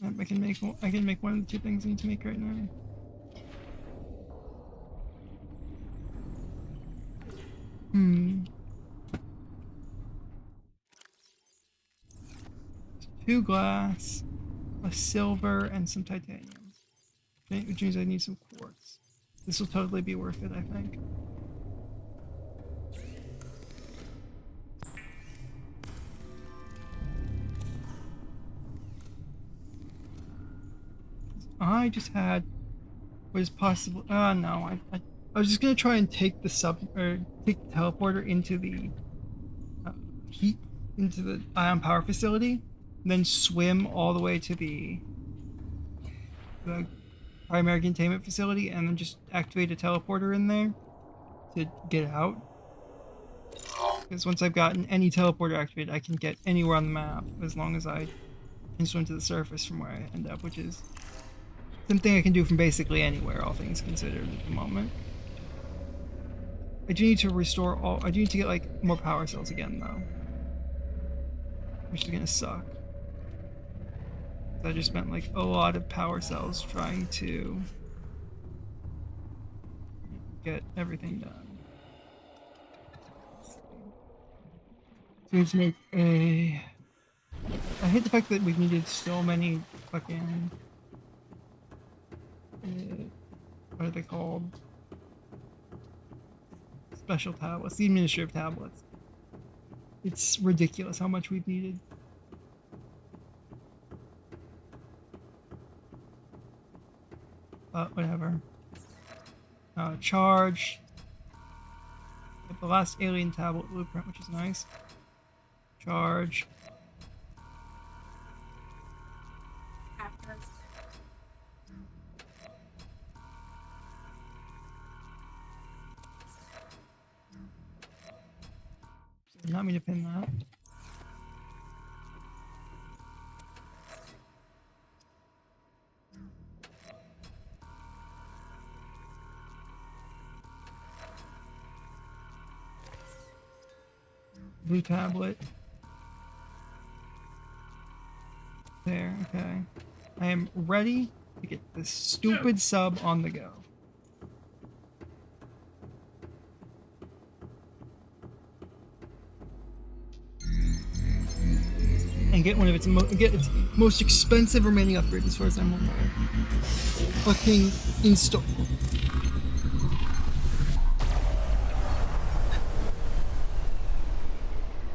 Yep, I can make one of the 2 things I need to make right now. Hmm. 2 glass, a silver, and some titanium. Which means I need some quartz. This will totally be worth it, I think. I just had what is possible. No, I was just gonna try and take the take the teleporter into the into the ion power facility, and then swim all the way to the primary containment facility, and then just activate a teleporter in there to get out. Because once I've gotten any teleporter activated, I can get anywhere on the map as long as I can swim to the surface from where I end up, which is something I can do from basically anywhere, all things considered at the moment. I do need to I do need to get like more power cells again though, which is gonna suck. I just spent like a lot of power cells trying to get everything done. So we just make a. I hate the fact that we needed so many fucking. What are they called? Special tablets, the administrative tablets. It's ridiculous how much we've needed. Whatever. Charge. Get the last alien tablet blueprint, which is nice. Charge. Did not mean to pin that. Blue tablet. There, okay. I am ready to get this stupid sub on the go. And get one of its most expensive remaining upgrades as far as I'm aware. Fucking install.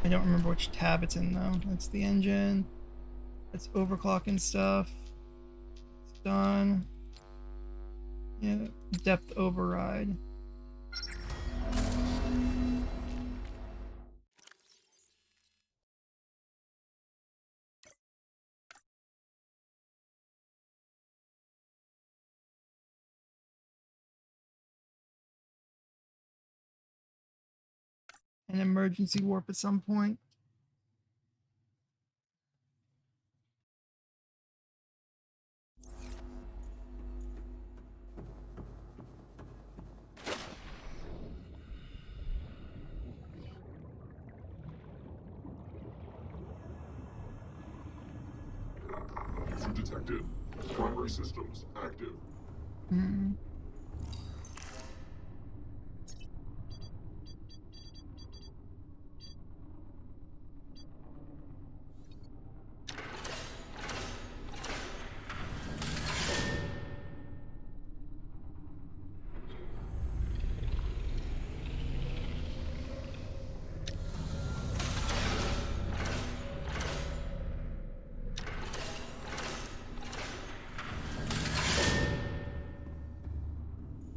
I don't remember which tab it's in though. That's the engine. That's overclocking stuff. It's done. Yeah, depth override. An emergency warp at some point. User detected. Primary systems active.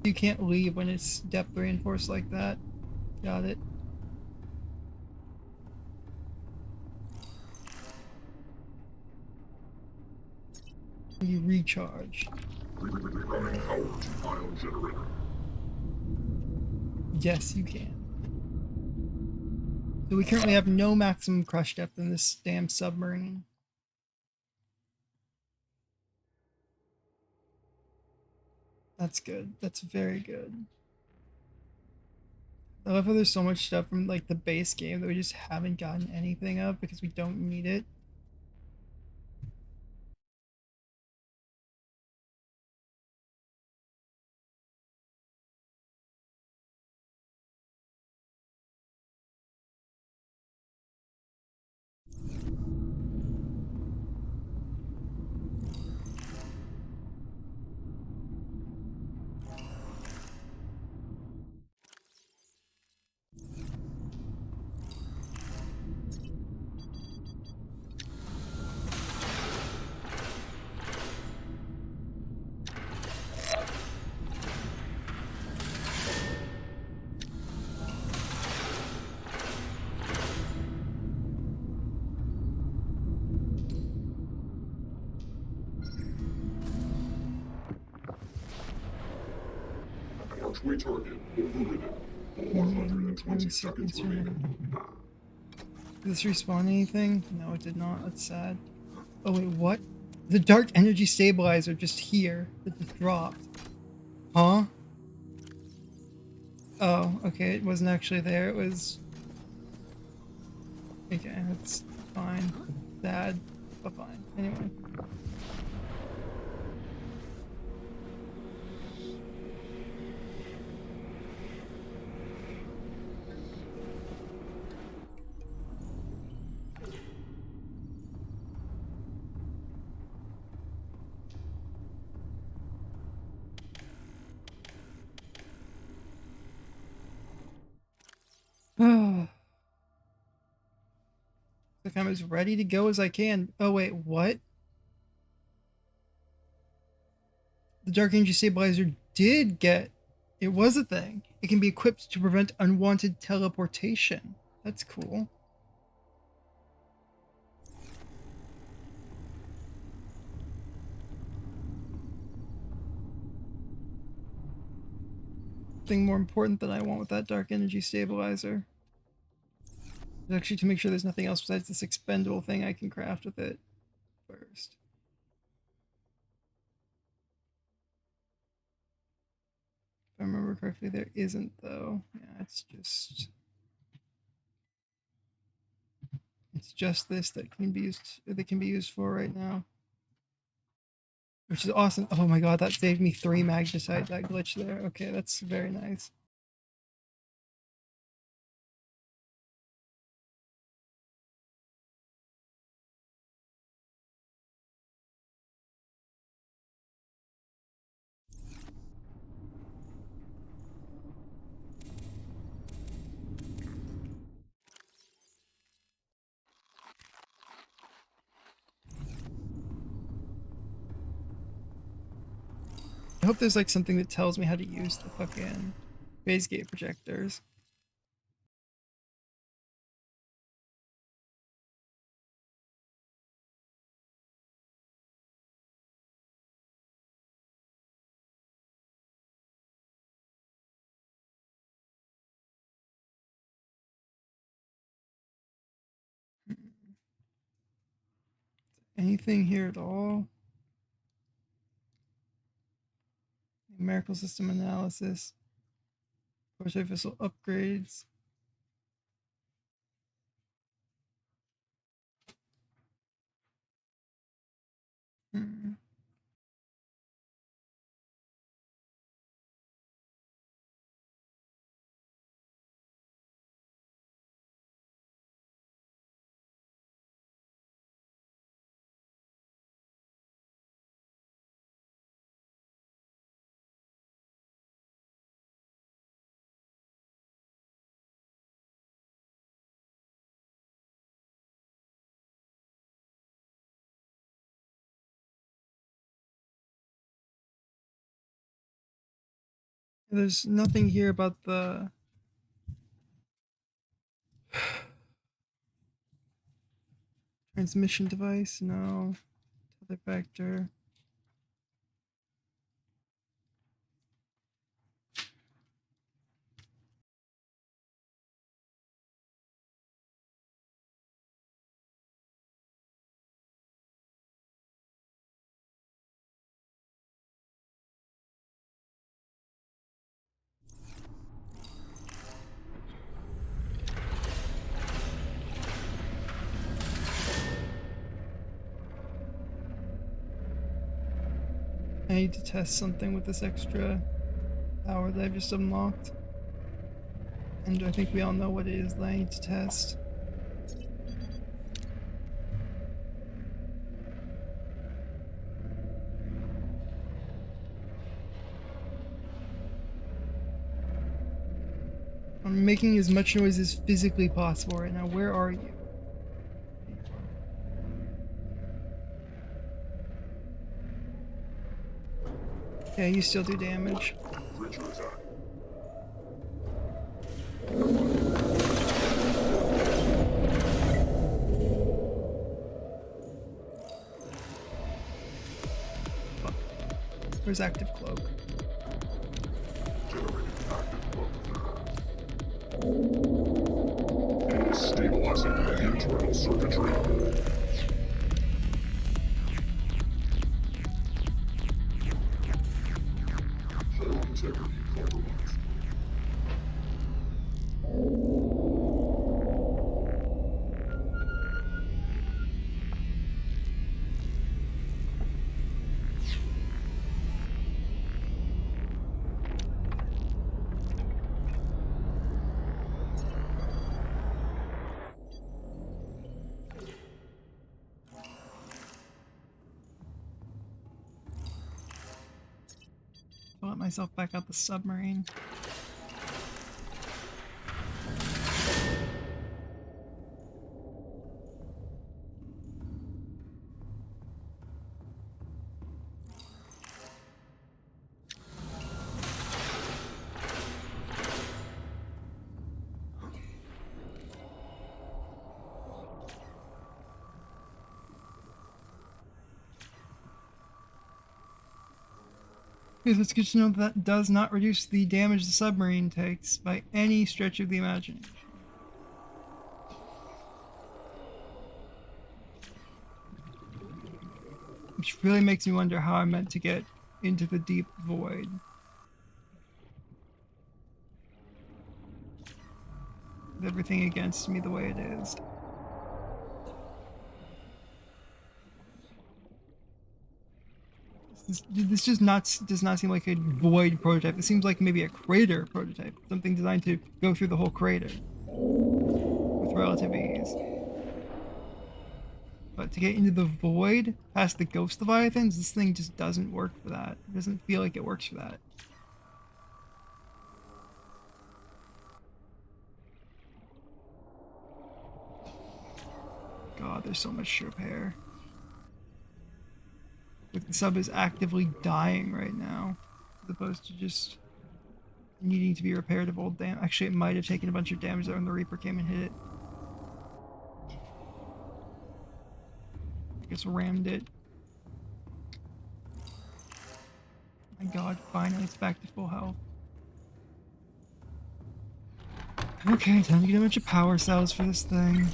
You can't leave when it's depth reinforced like that. Got it. You recharge. Running power to ion generator. Yes, you can. So we currently have no maximum crush depth in this damn submarine. That's good. That's very good. I love how there's so much stuff from like the base game that we just haven't gotten anything of because we don't need it. Archway target overridden. 120 seconds remaining. Did this respawn anything? No, it did not. That's sad. Oh wait, what? The dark energy stabilizer just here. It just dropped. Huh? Oh, okay, it wasn't actually there. It was... Okay, that's fine. Sad, but fine. Anyway. I'm as ready to go as I can. Oh wait, what? The Dark Energy Stabilizer did get... It was a thing. It can be equipped to prevent unwanted teleportation. That's cool. Thing more important than I want with that Dark Energy Stabilizer. Actually, to make sure there's nothing else besides this expendable thing I can craft with it first. If I remember correctly, there isn't though. Yeah, it's just this that can be used for right now. Which is awesome. Oh my god, that saved me 3 magnesite, that glitch there. Okay, that's very nice. I hope there's like something that tells me how to use the fucking phase gate projectors. Anything here at all? Numerical system analysis. Prototype vessel upgrades. Hmm. There's nothing here about the transmission device. No. Tether factor. I need to test something with this extra power that I've just unlocked. And I think we all know what it is that I need to test. I'm making as much noise as physically possible right now. Where are you? Yeah, you still do damage. Bridge attack. Where's active cloak? Generating active cloak. And stabilizing the internal circuitry. Hull integrity compromised. I'll let myself back out the submarine. Because it's good to know that does not reduce the damage the submarine takes by any stretch of the imagination. Which really makes me wonder how I'm meant to get into the deep void. With everything against me the way it is. This just does not seem like a void prototype. It seems like maybe a crater prototype. Something designed to go through the whole crater with relative ease. But to get into the void, past the ghost leviathans, this thing just doesn't work for that. It doesn't feel like it works for that. God, there's so much to repair. The sub is actively dying right now, as opposed to just needing to be repaired of old damage. Actually, it might have taken a bunch of damage there when the Reaper came and hit it. I guess rammed it. My God, finally it's back to full health. Okay, time to get a bunch of power cells for this thing.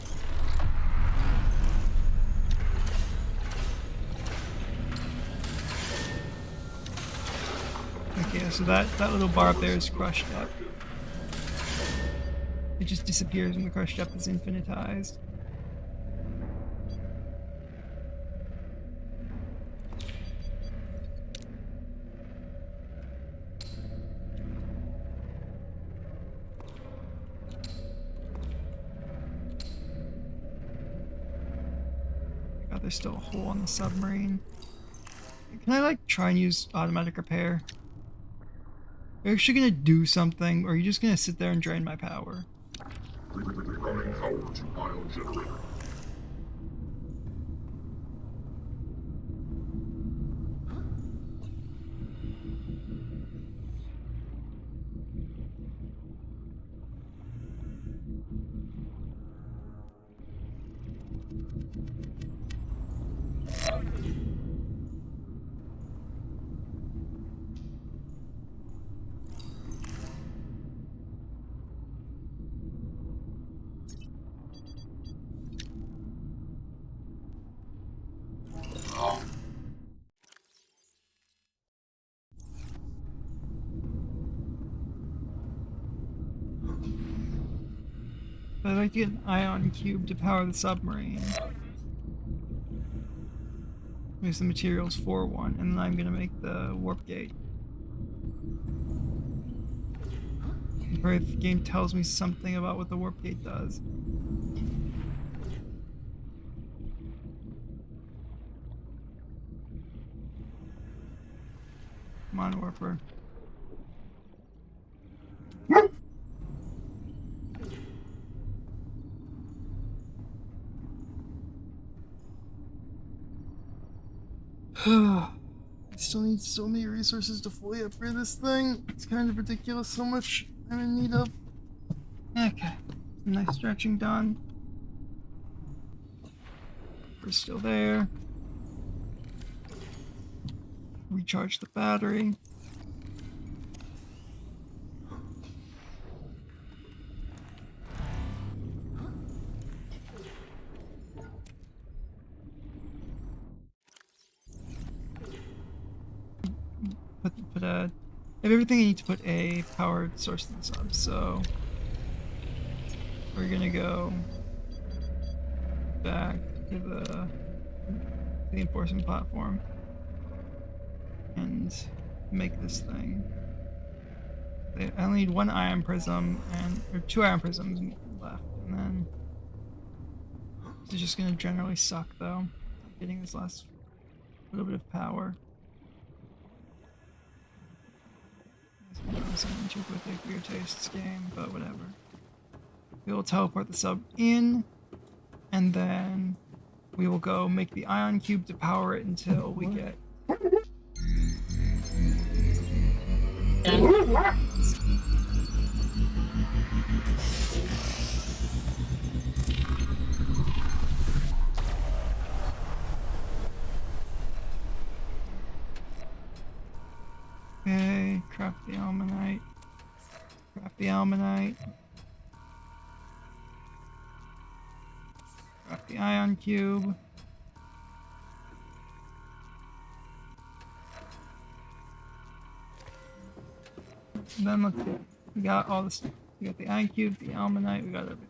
Okay, so that little bar up there is crushed up. It just disappears when the crushed up is infinitized. God, there's still a hole on the submarine. Can I like try and use automatic repair? Are you actually gonna do something, or are you just gonna sit there and drain my power? Running power to ion generator. I'd like to get an ion cube to power the submarine. Use the materials for one, and then I'm gonna make the warp gate. I'm afraid if the game tells me something about what the warp gate does. Come on, warper. I still need so many resources to fully upgrade this thing. It's kind of ridiculous how much I'm in need of. Okay, nice stretching done. We're still there. Recharge the battery. Put I have everything I need to put a powered source in the sub, so we're gonna go back to the enforcement platform and make this thing. I only need one ion prism or 2 ion prisms left, and then it's just gonna generally suck though, getting this last little bit of power. Something too quickly for your tastes game, but whatever. We will teleport the sub in, and then we will go make the ion cube to power it until we get. Okay, craft the almanite. Craft the almanite. Craft the ion cube. And then look, we got all this. We got the ion cube, the almanite, we got everything.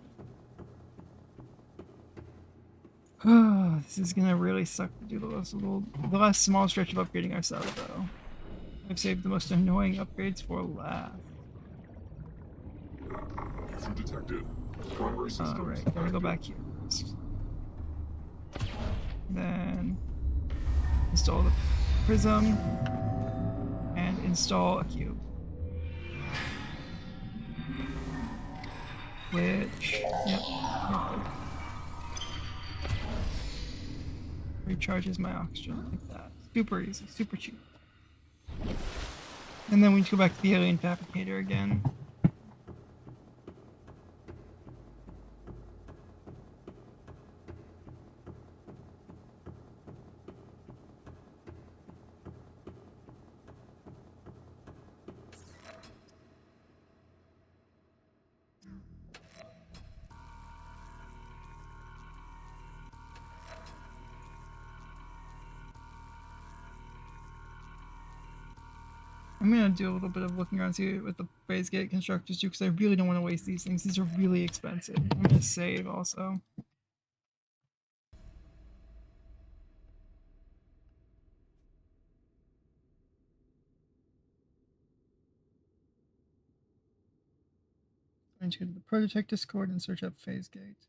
Oh, this is gonna really suck to do the last small stretch of upgrading our stuff though. I've saved the most annoying upgrades for last. Issue detected. Primary systems Alright, gotta go active. back here first. Then install the prism and install a cube. Which, yep, perfect. Recharges my oxygen like that. Super easy, super cheap. And then we need to go back to the alien fabricator again. I'm gonna do a little bit of looking around, see what the phase gate constructors do, because I really don't want to waste these things. These are really expensive. I'm gonna save also. I'm going to go to the Prototech Discord and search up phase gate.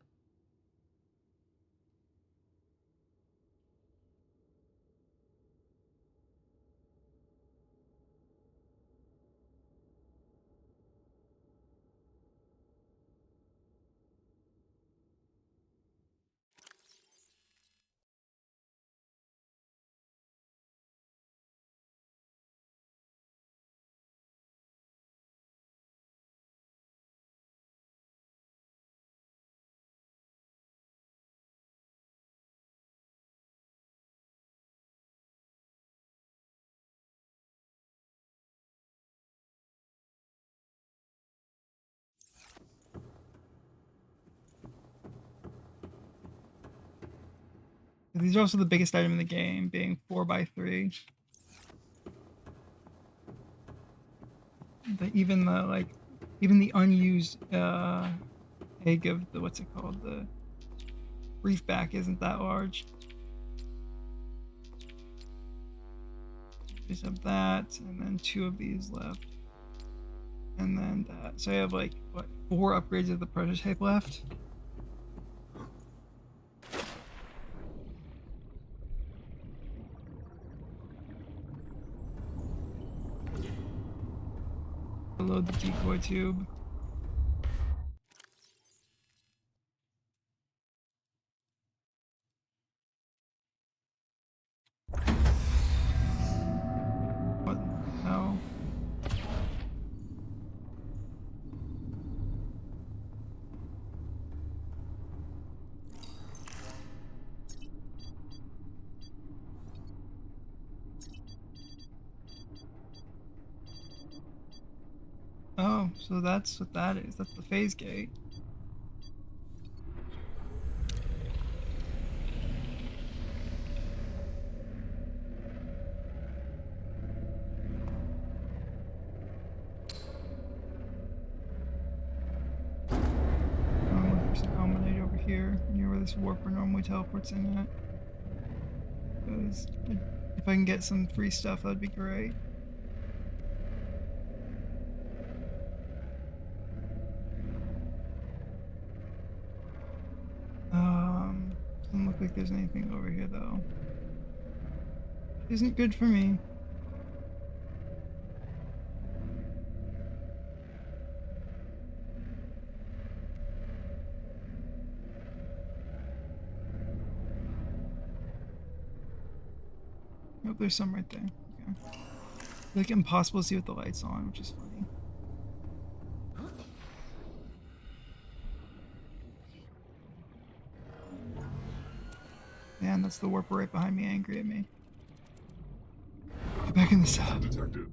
These are also the biggest item in the game, being 4x3. Even the unused egg of the, what's it called, the reef back isn't that large. Just have that, and then 2 of these left, and then that. So I have like what, 4 upgrades of the prototype left. Load the decoy tube. What? No. Oh, so that's what that is. That's the phase gate. There's an almanite over here, near where this warper normally teleports in at. Because if I can get some free stuff, that'd be great. Doesn't look like there's anything over here though. Isn't good for me. Nope, there's some right there. Okay. Like impossible to see with the lights on, which is funny. Man, that's the warper right behind me, angry at me. Get back in the cell. Detected.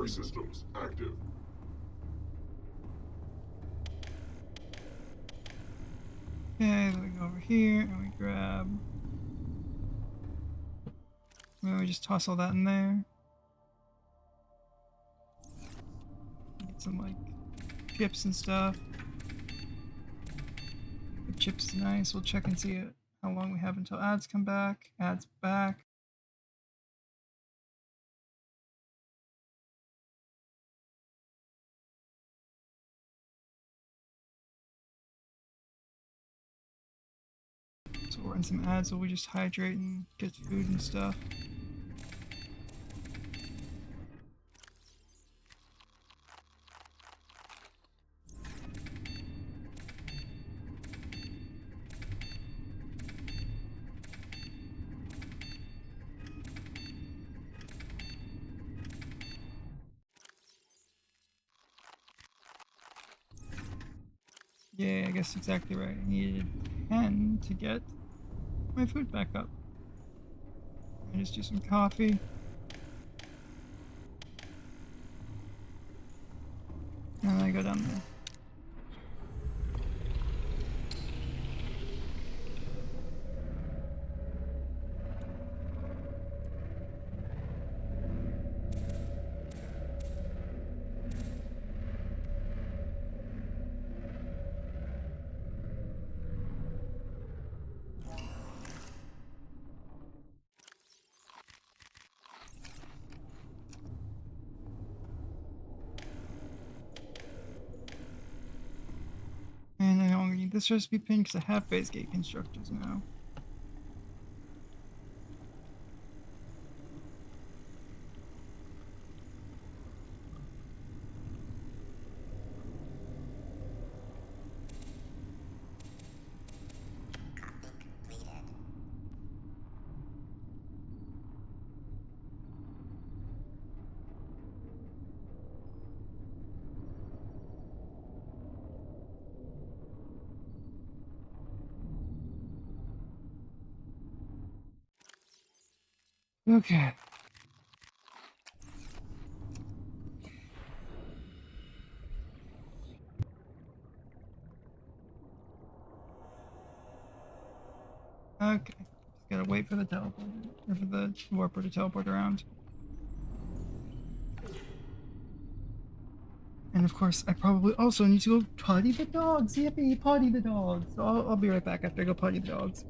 Memory systems active. Okay, then we go over here and we grab. Maybe we just toss all that in there. Get some like chips and stuff. The chips is nice. We'll check and see it, how long we have until ads come back. Ads back. So we're in some ads, so we just hydrate and get food and stuff. Yeah, I guess exactly right. I needed 10 to get my food back up. I just do some coffee. And then I go down there. And I no longer need this recipe pin because I have phase gate constructors now. Okay. Okay. Just gotta wait for the teleport, or for the warper to teleport around. And of course, I probably also need to go potty the dogs. Yippee, potty the dogs. So I'll be right back after I go potty the dogs.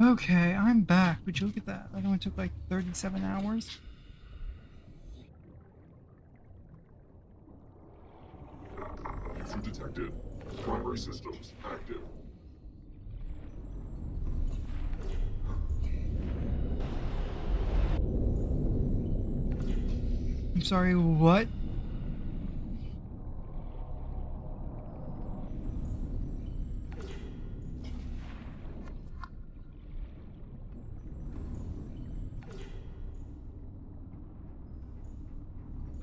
Okay, I'm back. Would you look at that? That only took like 37 hours. User detected. Primary systems active. I'm sorry, what?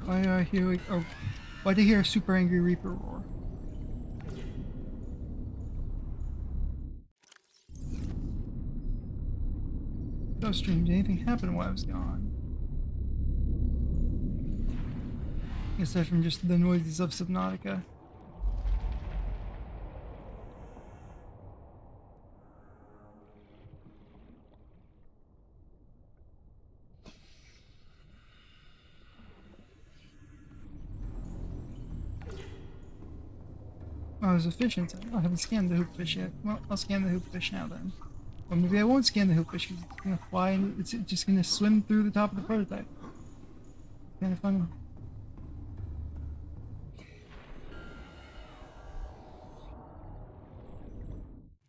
Why do I hear like, or why do I hear a super angry Reaper roar? So strange. Did anything happen while I was gone? Aside from just the noises of Subnautica. Oh, I was efficient. I haven't scanned the hoopfish yet. Well, I'll scan the hoopfish now then. Or maybe I won't scan the hoopfish because it's gonna fly and it's just gonna swim through the top of the prototype. Kind of funny.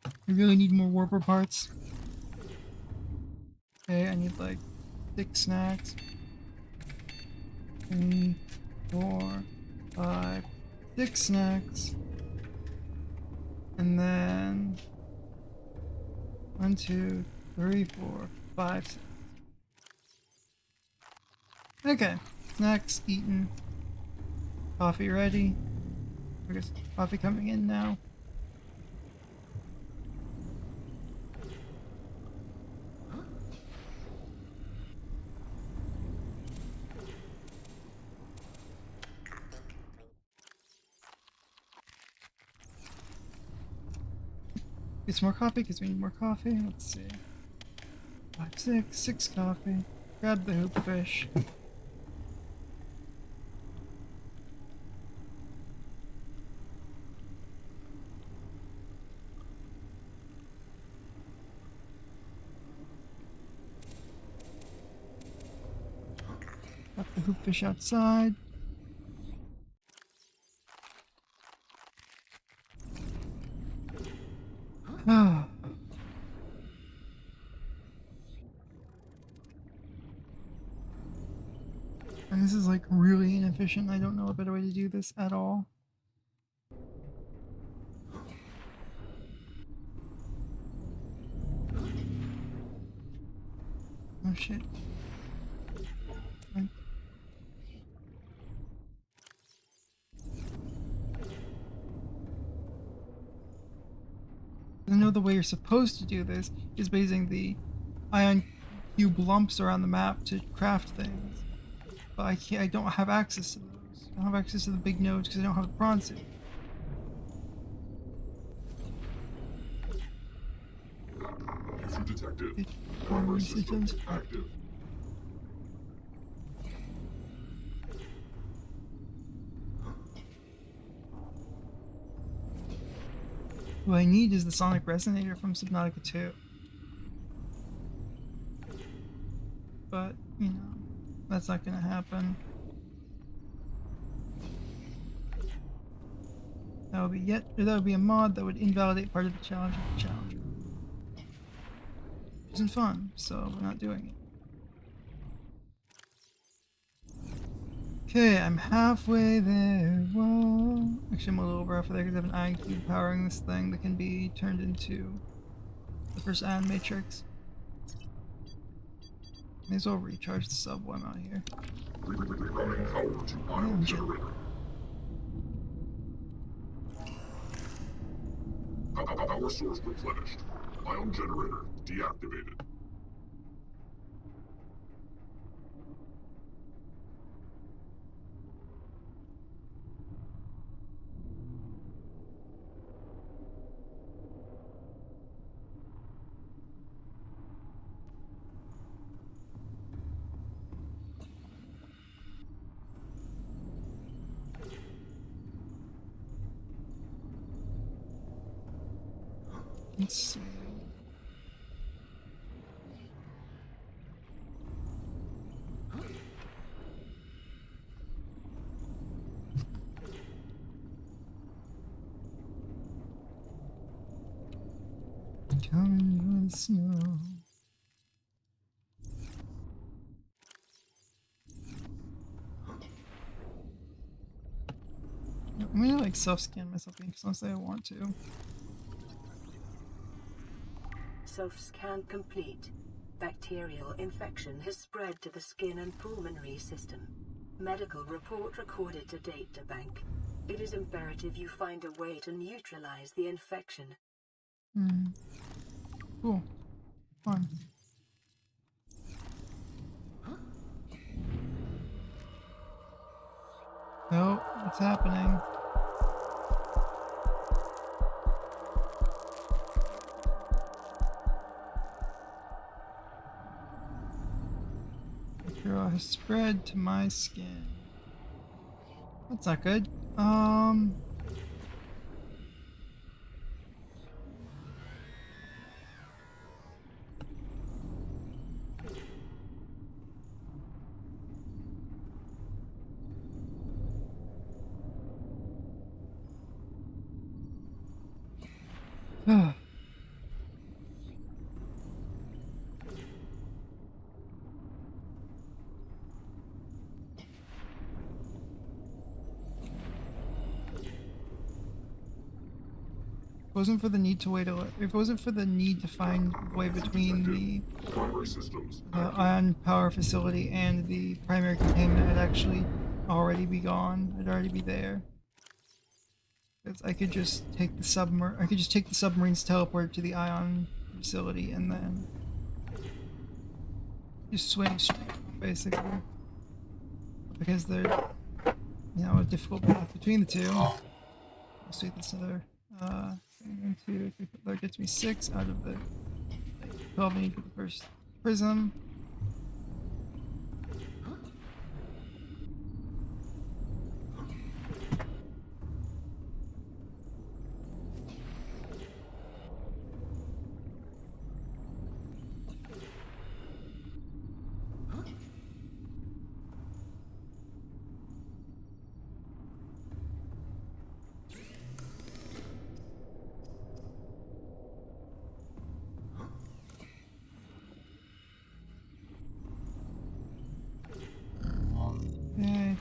I really need more warper parts. Okay, I need like 6 snacks. 3, 4, 5, 6 snacks. And then 1, 2, 3, 4, 5, 6. Okay, snacks eaten. Coffee ready. I guess coffee coming in now. Get some more coffee because we need more coffee. Let's see. 5, 6 coffee. Grab the hoopfish. Got the hoopfish outside. Ah. And this is like really inefficient. I don't know a better way to do this at all. Oh shit. I know the way you're supposed to do this is by using the ion cube lumps around the map to craft things. But I don't have access to those. I don't have access to the big nodes because I don't have the prawn suit. User detected. Primary Primary systems systems active. What I need is the sonic resonator from Subnautica 2. But, you know, that's not gonna happen. That would be a mod that would invalidate part of the challenge of the challenger. Which isn't fun, so we're not doing it. Okay, I'm halfway there. Whoa. Actually, I'm a little rough there because I have an ion cube powering this thing that can be turned into the first ion matrix. May as well recharge the sub while I'm out here. Rerouting power to ion generator. Power source replenished. Ion generator deactivated. Let's see. Coming with snow. I'm gonna like self-scan myself because honestly I want to. Self-scan complete. Bacterial infection has spread to the skin and pulmonary system. Medical report recorded to databank. It is imperative you find a way to neutralize the infection. Cool. Fun. Oh, what's happening? Bacteria has spread to my skin. That's not good. If it wasn't for the need to wait a if it wasn't for the need to find a way between the Primary systems. ion power facility and the primary containment, I'd actually already be gone. I'd already be there. Because I could just take the submarine's teleport to the ion facility and then just swim straight, basically. Because they're, you know, a difficult path between the two. Let's do this other. 1, 2, 3, 4, that gets me 6 out of the 12 I need for the first prism.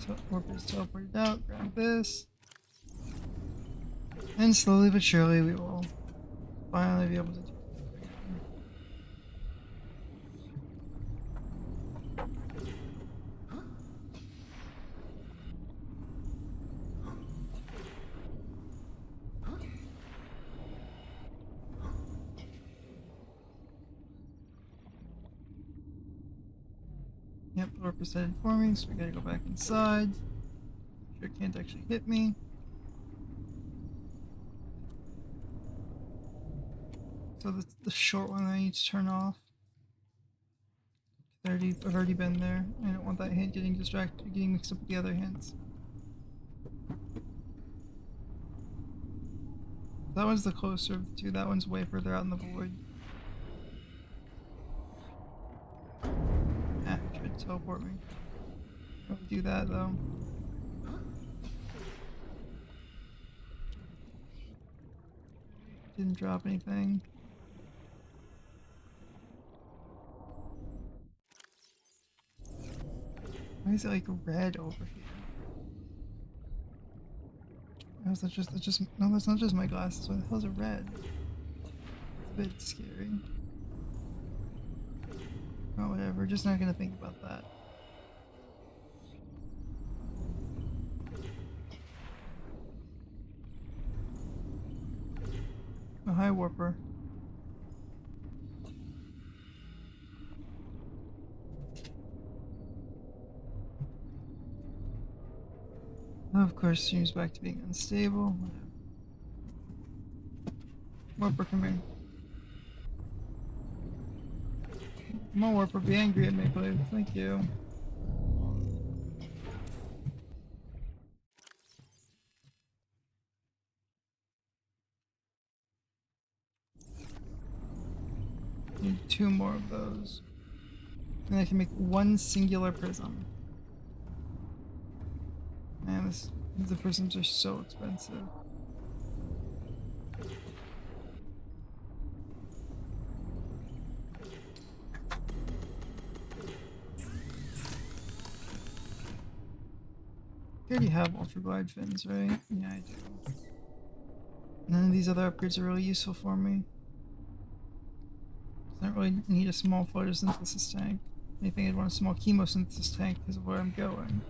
Okay, warp is teleported out, grab this. And slowly but surely we will finally be able to do it. Yep, warp is headed for me, so we gotta go back inside. Sure it can't actually hit me. So that's the short one that I need to turn off. I've already been there. I don't want that hint getting distracted, getting mixed up with the other hints. That one's the closer of the two. That one's way further out in the void. Tried to teleport me. Don't do that though. Didn't drop anything. Why is it like red over here? No, that's just no, that's not just my glasses. Why the hell is it red? It's a bit scary. Oh, whatever. Just not gonna think about that. Oh, hi, Warper. Oh, of course, seems back to being unstable. Whatever. Warper, come here. Come on, Warper, be angry at me, please. Thank you. Need 2 more of those. And I can make 1 singular prism. Man, the prisms are so expensive. I already have ultra glide fins, right? Yeah, I do. None of these other upgrades are really useful for me. I don't really need a small photosynthesis tank. Anything, I'd want a small chemosynthesis tank because of where I'm going.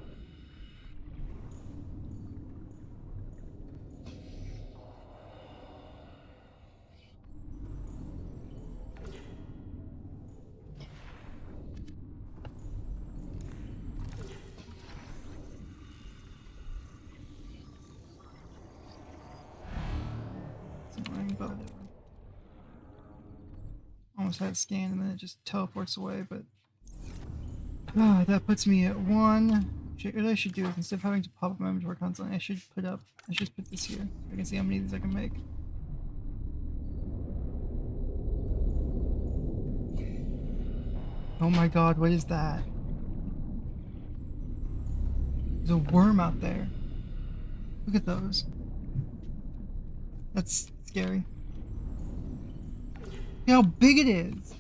It's annoying, but whatever. Almost had it scanned and then it just teleports away, but that puts me at 1. What I should do is instead of having to pop up my inventory constantly, I should put this here. So I can see how many of these I can make. Oh my god, what is that? There's a worm out there. Look at those. That's scary. Look how big it is!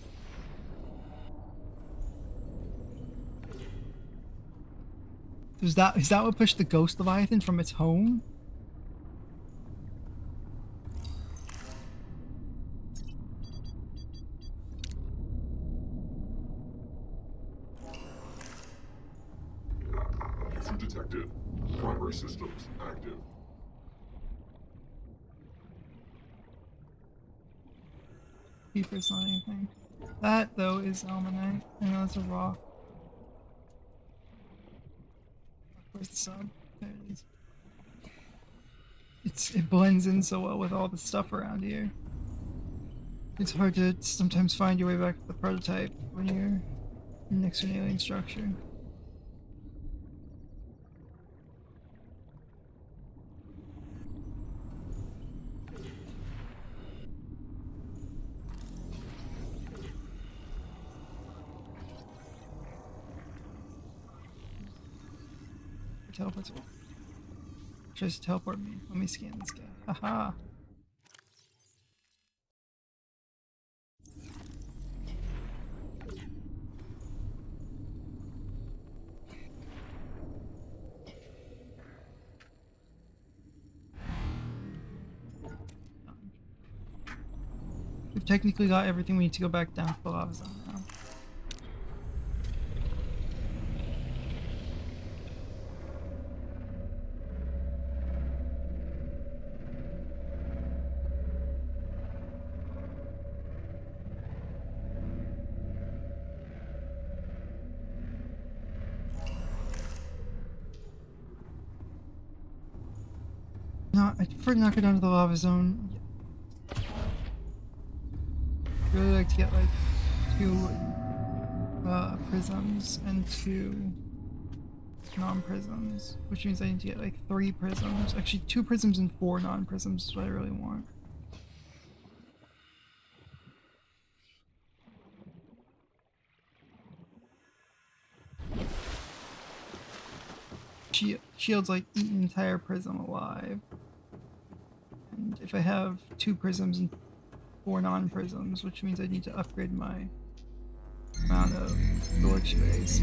Is that what pushed the Ghost Leviathan from its home? User detected. Primary systems active. Keeper's not anything. That though is almanite. I know it's a rock. Where's the sub? There it is. It blends in so well with all the stuff around here. It's hard to sometimes find your way back to the prototype when you're next to an alien structure. Teleports away. Tries to teleport me. Let me scan this guy. Haha. We've technically got everything we need to go back down to the lava zone now. I prefer to not go down to the lava zone. I'd really like to get like 2 prisms and 2 non-prisms, which means I need to get like 3 prisms. Actually 2 prisms and 4 non-prisms is what I really want. Shields like eat an entire prism alive. And if I have 2 prisms and 4 non-prisms, which means I need to upgrade my amount of storage space.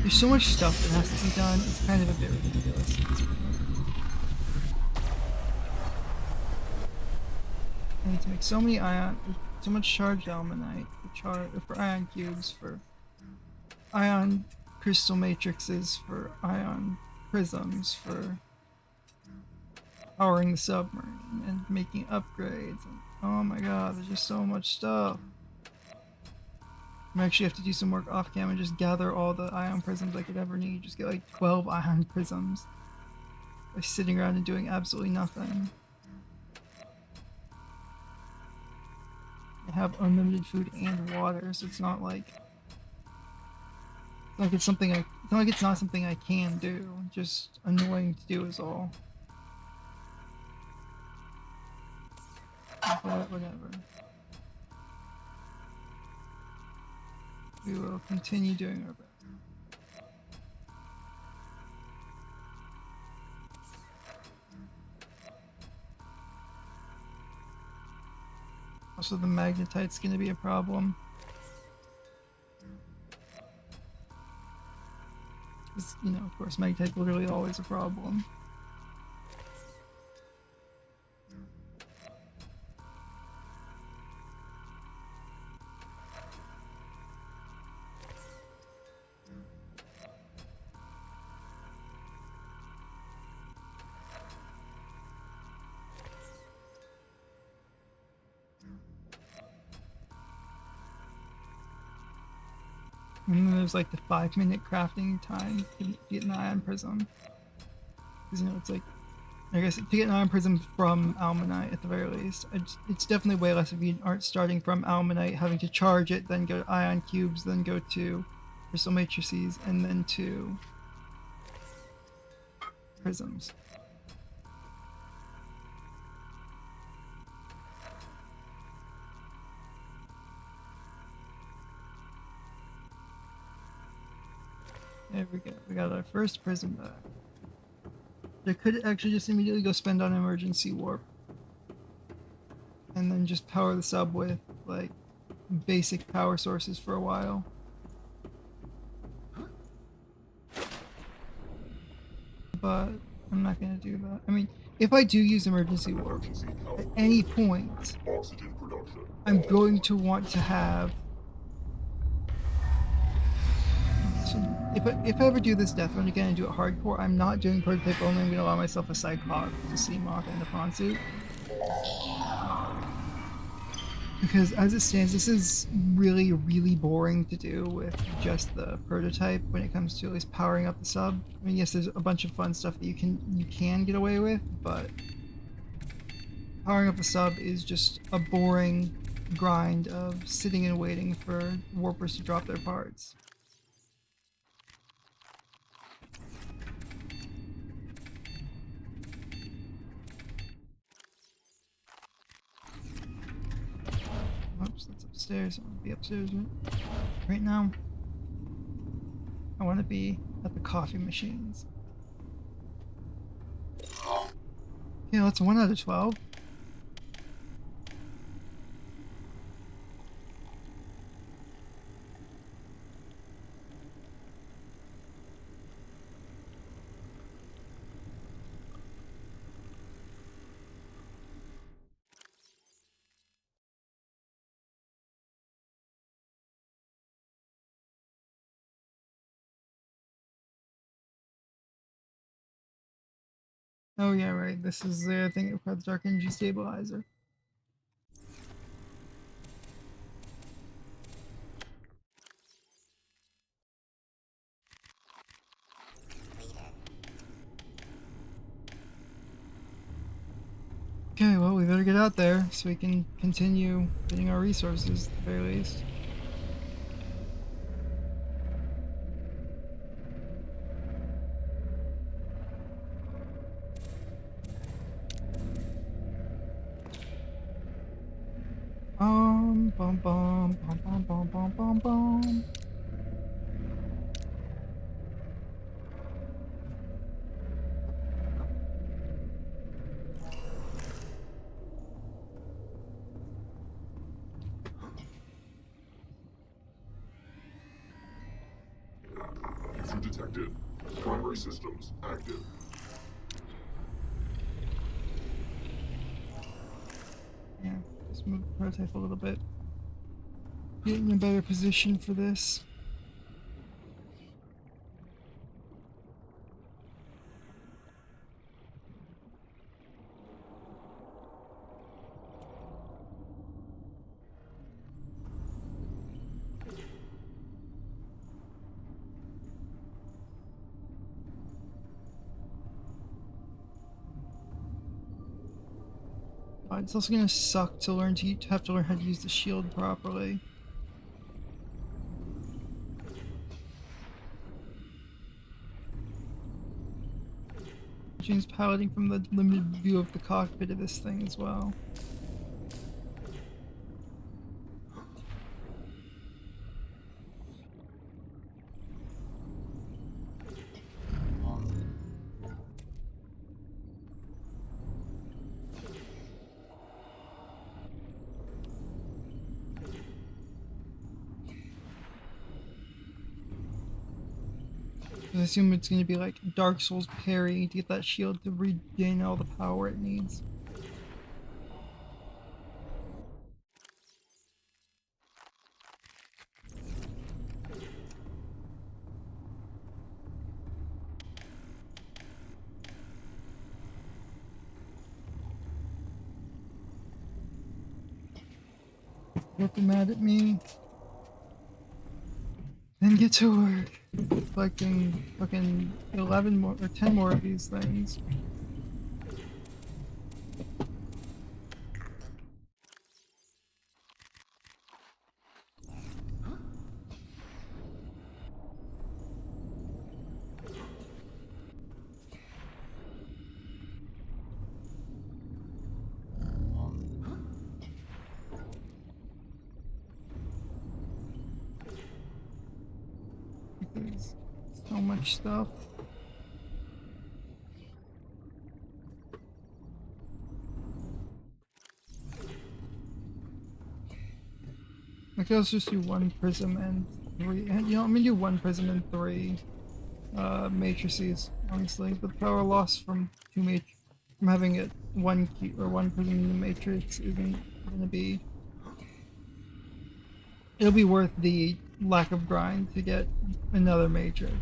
There's so much stuff that has to be done, it's kind of a bit ridiculous at this point. I need to make so many so much charged almanite for ion cubes, for ion crystal matrices, for ion prisms, for powering the submarine and making upgrades. And, oh my god, there's just so much stuff. I actually have to do some work off cam and just gather all the ion prisms I could ever need. Just get like 12 ion prisms by sitting around and doing absolutely nothing. I have unlimited food and water, so it's not like it's not something I can do. Just annoying to do is all. But whatever. We will continue doing our best. Also, the magnetite's gonna be a problem. you know, of course, Magtite's literally always a problem. And then there's like the 5-minute crafting time to get an ion prism. Because, you know, it's like, I guess to get an ion prism from Almanite at the very least, it's definitely way less if you aren't starting from Almanite, having to charge it, then go to ion cubes, then go to crystal matrices, and then to prisms. There we go. We got our first prism back. I could actually just immediately go spend on emergency warp. And then just power the sub with, like, basic power sources for a while. But I'm not gonna do that. I mean, if I do use emergency warp, Emergency power. at any point, Oxygen production. I'm going to want to have. So if I ever do this death run again and do it hardcore, I'm not doing prototype only. I'm going to allow myself a Psychop, to Seamoth, and a Prawn Suit. Because as it stands, this is really, really boring to do with just the prototype when it comes to at least powering up the sub. I mean, yes, there's a bunch of fun stuff that you can get away with, but powering up the sub is just a boring grind of sitting and waiting for warpers to drop their parts. Oops, that's upstairs. I want to be upstairs right now. I want to be at the coffee machines. Yeah, that's 1 out of 12. Oh yeah, right. This is the thing that requires Dark Energy Stabilizer. Okay, well, we better get out there so we can continue getting our resources at the very least. Bum bum bum bum bum bum bum bum. User detected. Primary systems active. Yeah, just move the prototype a little bit. Get in a better position for this. It's also gonna suck to have to learn how to use the shield properly. James piloting from the limited view of the cockpit of this thing as well. 'Cause I assume it's gonna be like Dark Souls parry to get that shield to regain all the power it needs. Don't be mad at me. Then get to work. Collecting fucking 11 more or 10 more of these things. There's so much stuff. I could also just do one prism and three. And, you know, I'm gonna do one prism and three matrices, honestly. The power loss from from having it one cube or one prism in the matrix isn't gonna be. It'll be worth the lack of grind to get another matrix.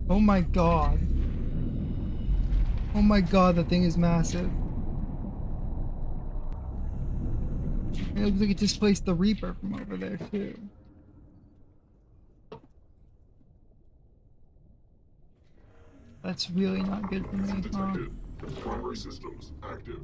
Oh my god. Oh my god, that thing is massive. It looks like it displaced the Reaper from over there too. That's really not good for me, huh? Detected. Primary systems active.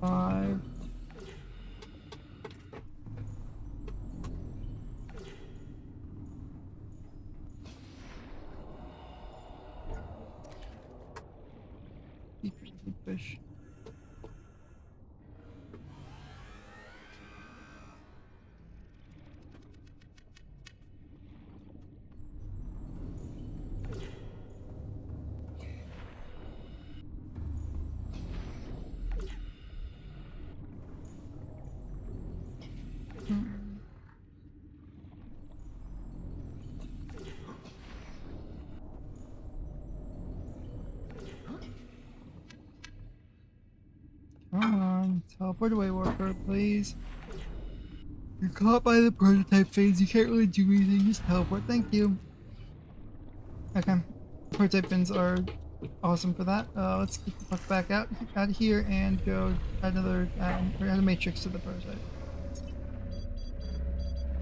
Five. Keep fish. Come on, teleport away, Warper, please. You're caught by the prototype phase, you can't really do anything, just teleport, thank you. Okay, prototype fins are awesome for that. Let's get the fuck back out of here and go add a matrix to the prototype.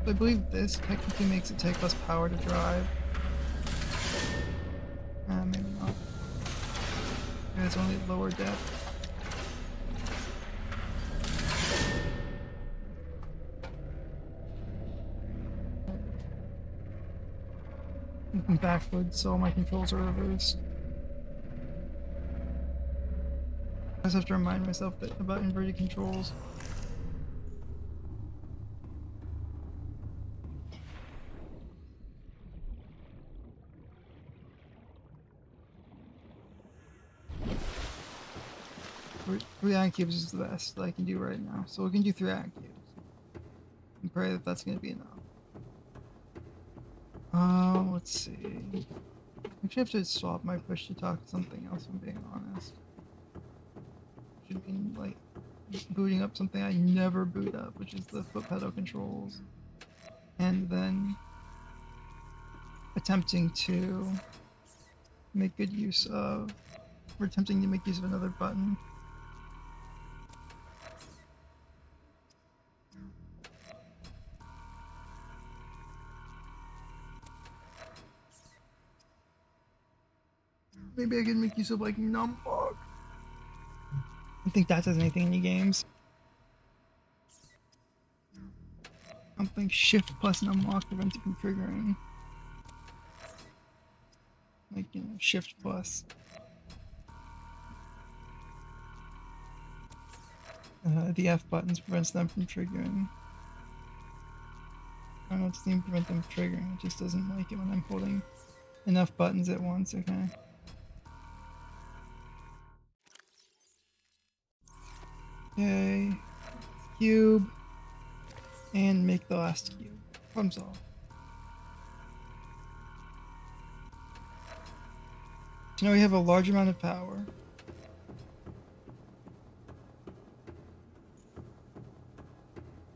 I believe this technically makes it take less power to drive. Maybe not. Maybe it's only at lower depth. I'm backwards, so all my controls are reversed. I just have to remind myself about inverted controls. Three ion cubes is the best that I can do right now, so we can do 3 ion cubes. And pray that that's gonna be enough. Let's see. Actually, I have to swap my push to talk to something else, if I'm being honest. Should be like booting up something I never boot up, which is the foot pedal controls. And then attempting to make good use of. We're attempting to make use of another button. Maybe I can make use of like numblock. I don't think that does anything in the games. I don't think shift plus numblock prevents it from triggering. Like, you know, shift plus. The F buttons prevents them from triggering. I don't know, it doesn't even prevent them from triggering, it just doesn't like it when I'm holding enough buttons at once, okay. Okay, cube, and make the last cube. Problem solved. So now we have a large amount of power.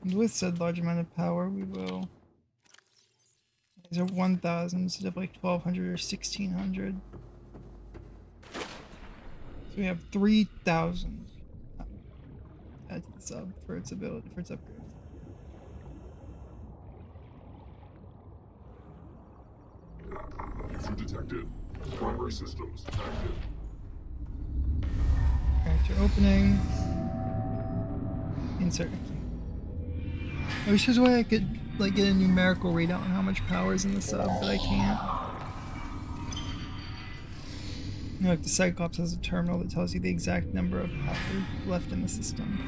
And with said large amount of power, we will. These are 1,000 instead of like 1,200 or 1,600. So we have 3,000. Add to the sub for its ability, for its upgrade. User detected. Primary systems active. Character opening. Insert. I wish there's a way I could like get a numerical readout on how much power is in the sub, but I can't. You know, like the Cyclops has a terminal that tells you the exact number of power left in the system.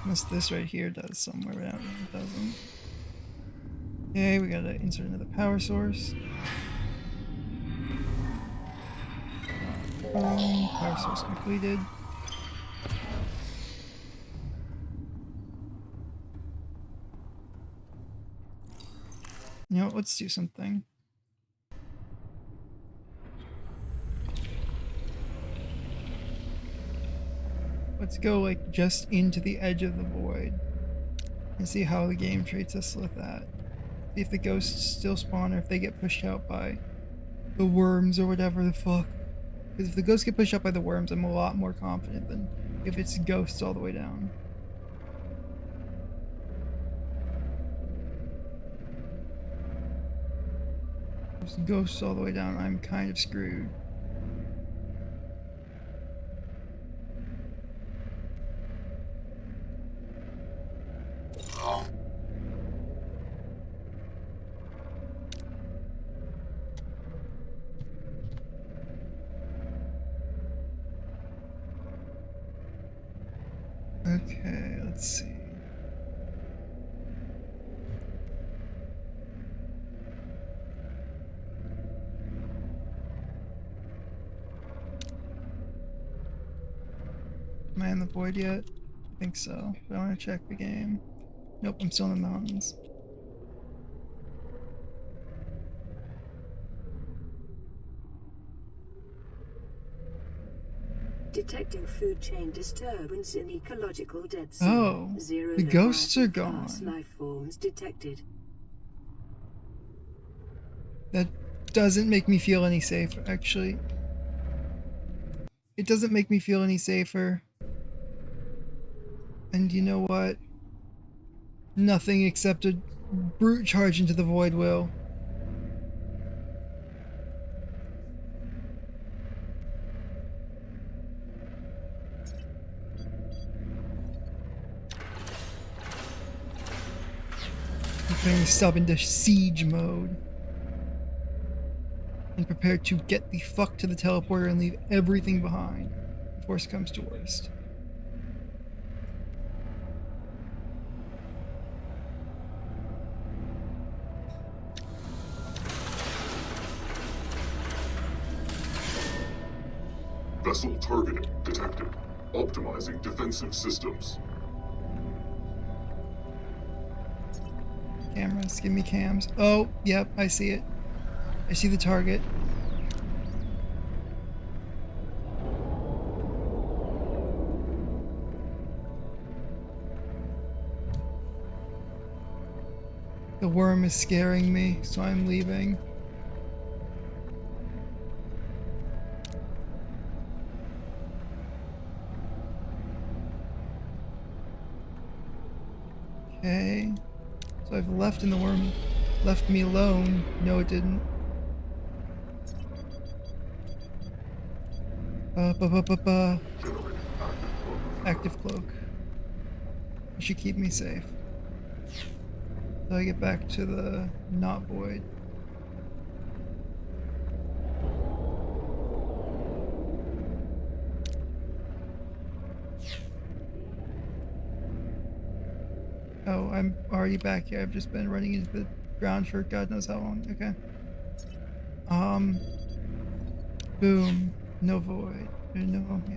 Unless this right here does somewhere, but I don't know if it doesn't. Okay, we gotta insert another power source. Power source completed. You know what, let's do something. Let's go like just into the edge of the void and see how the game treats us with that. See if the ghosts still spawn or if they get pushed out by the worms or whatever the fuck. Because if the ghosts get pushed out by the worms, I'm a lot more confident than if it's ghosts all the way down. If it's ghosts all the way down, I'm kind of screwed. Okay, let's see. Am I in the void yet? I think so, but I want to check the game. Nope, I'm still in the mountains. Detecting food chain disturbance in ecological dead zone. Oh, Zero the ghosts are Leviathan class gone. life forms detected. That doesn't make me feel any safer, actually. It doesn't make me feel any safer. And you know what? Nothing except a brute charge into the void will. I'm putting myself into siege mode. And prepared to get the fuck to the teleporter and leave everything behind. If worst comes to worst. Vessel targeting detected. Optimizing defensive systems. Cameras, give me cams. Oh, yep, I see it. I see the target. The worm is scaring me, so I'm leaving. Okay. So I've left and the worm left me alone. No, it didn't. Ba. Active cloak. It should keep me safe. So I get back to the not void. Oh, I'm already back here. I've just been running into the ground for God knows how long. Okay. Boom. No void. No, yeah.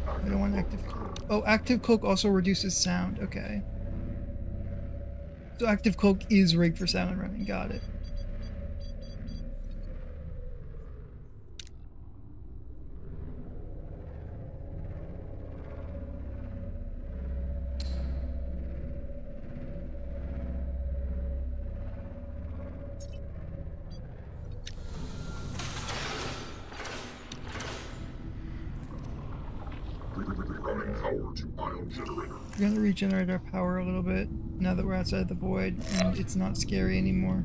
I don't want active cloak. Oh, active cloak also reduces sound. Okay. So active cloak is rigged for sound running. Got it. Running power to ion generator. We're gonna regenerate our power a little bit now that we're outside the void and it's not scary anymore.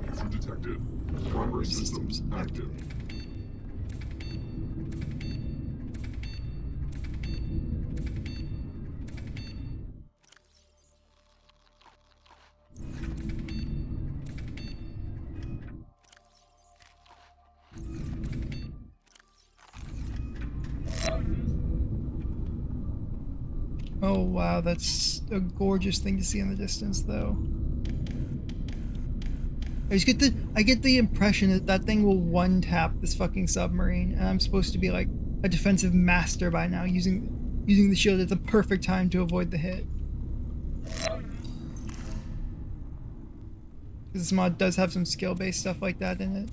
User detected. Primary systems active. Oh wow, that's a gorgeous thing to see in the distance though. I get the impression that that thing will one tap this fucking submarine, and I'm supposed to be like a defensive master by now, using the shield at the perfect time to avoid the hit. This mod does have some skill-based stuff like that in it,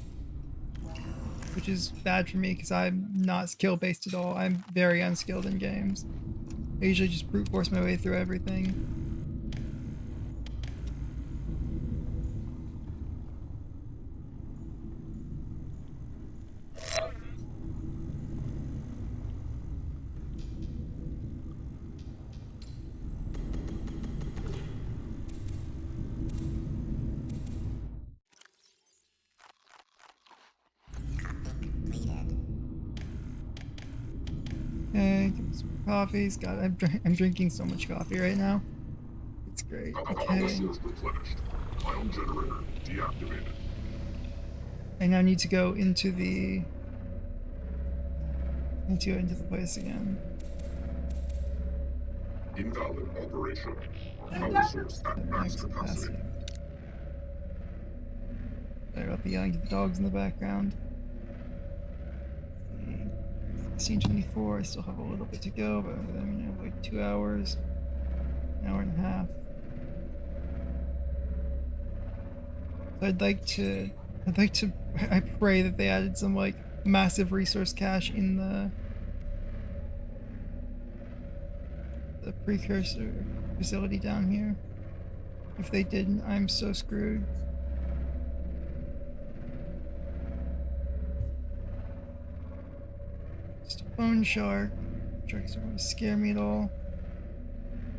which is bad for me because I'm not skill-based at all. I'm very unskilled in games. I usually just brute force my way through everything. Okay, give me some coffees. God, I'm drinking so much coffee right now. It's great. Power Okay. source replenished. Ion generator deactivated. I now need to go into the place again. Invalid operation. Power source at max capacity. Sorry about the yelling at the dogs in the background. 16:24. I still have a little bit to go, but I have like 2 hours, an hour and a half. So I pray that they added some like massive resource cache in the precursor facility down here. If they didn't, I'm so screwed. Just a bone shark. Sharks don't really scare me at all.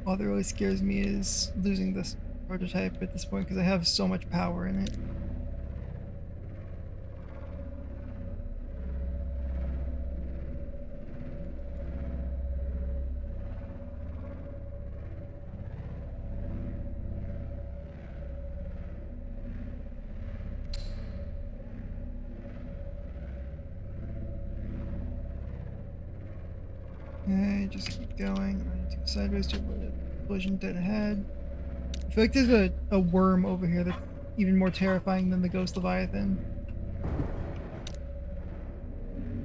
All that really scares me is losing this prototype at this point because I have so much power in it. Okay, just keep going. I need to sideways to avoid a collision dead ahead. I feel like there's a worm over here that's even more terrifying than the Ghost Leviathan.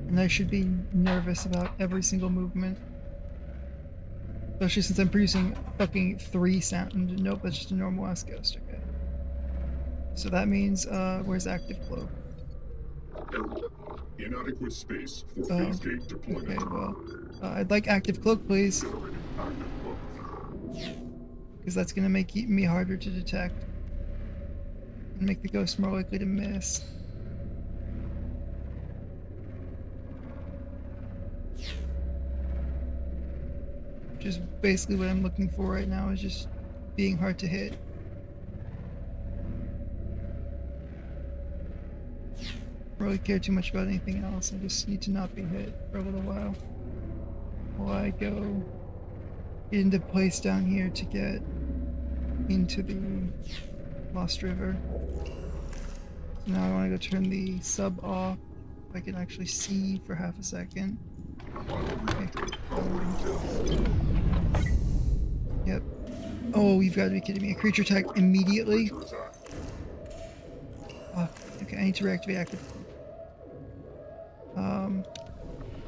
And I should be nervous about every single movement. Especially since I'm producing fucking 3 sound. Nope, that's just a normal ass ghost. Okay. So that means, where's active cloak? Airlock. Inadequate space for Oh, phase gate deployment. okay, well, I'd like active cloak, please, Generating active cloak. because that's gonna make me harder to detect and make the ghost more likely to miss. Which is basically what I'm looking for right now, is just being hard to hit. Don't really care too much about anything else. I just need to not be hit for a little while I go into place down here to get into the Lost River. So now I want to go turn the sub off if I can actually see for half a second. Okay. Yep. Oh, you've got to be kidding me. A creature attack immediately? Attack. Oh, okay, I need to reactivate active.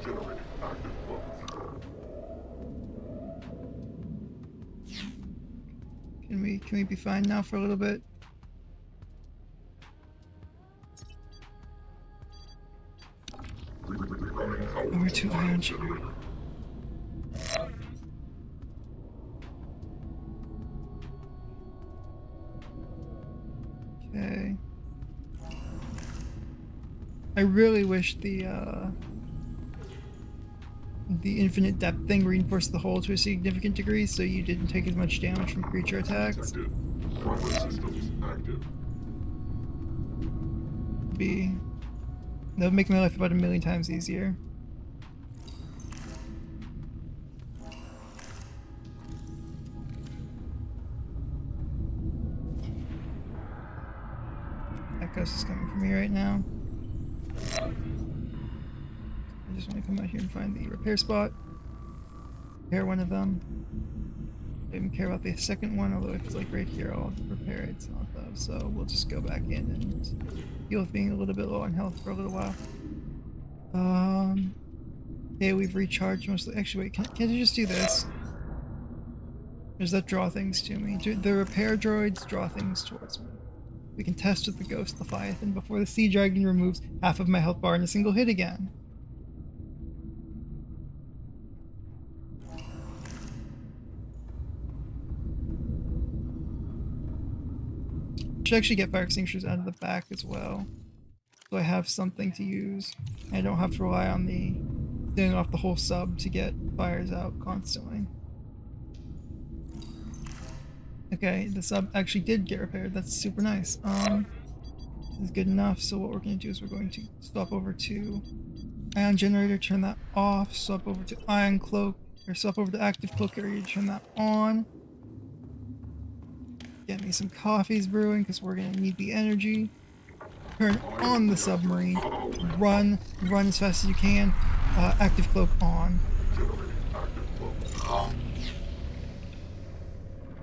Generating active cloak. Can we be fine now for a little bit? Running power. Over to Ion Generator. Okay. I really wish the infinite depth thing reinforced the hull to a significant degree, so you didn't take as much damage from creature attacks. Detected. Primary systems active. That would make my life about 1,000,000 times easier. That ghost is coming for me right now. I just want to come out here and find the repair spot. Repair one of them. Don't even care about the second one, although if it's like right here, I'll repair it. It's not though, so we'll just go back in and deal with being a little bit low on health for a little while. Yeah, we've recharged mostly. Actually, wait, can't I just do this? Does that draw things to me? Do the repair droids draw things towards me? We can test with the Ghost Leviathan before the Sea Dragon removes half of my health bar in a single hit again. Should actually get fire extinguishers out of the back as well, so I have something to use. I don't have to rely on the doing off the whole sub to get fires out constantly. Okay, the sub actually did get repaired. That's super nice. This is good enough. So what we're going to do is we're going to swap over to Ion Generator, turn that off. Swap over to Ion Cloak, or swap over to Active Cloak area, turn that on. Get me some coffees brewing because we're going to need the energy. Turn on the submarine. Run as fast as you can. Active Cloak on.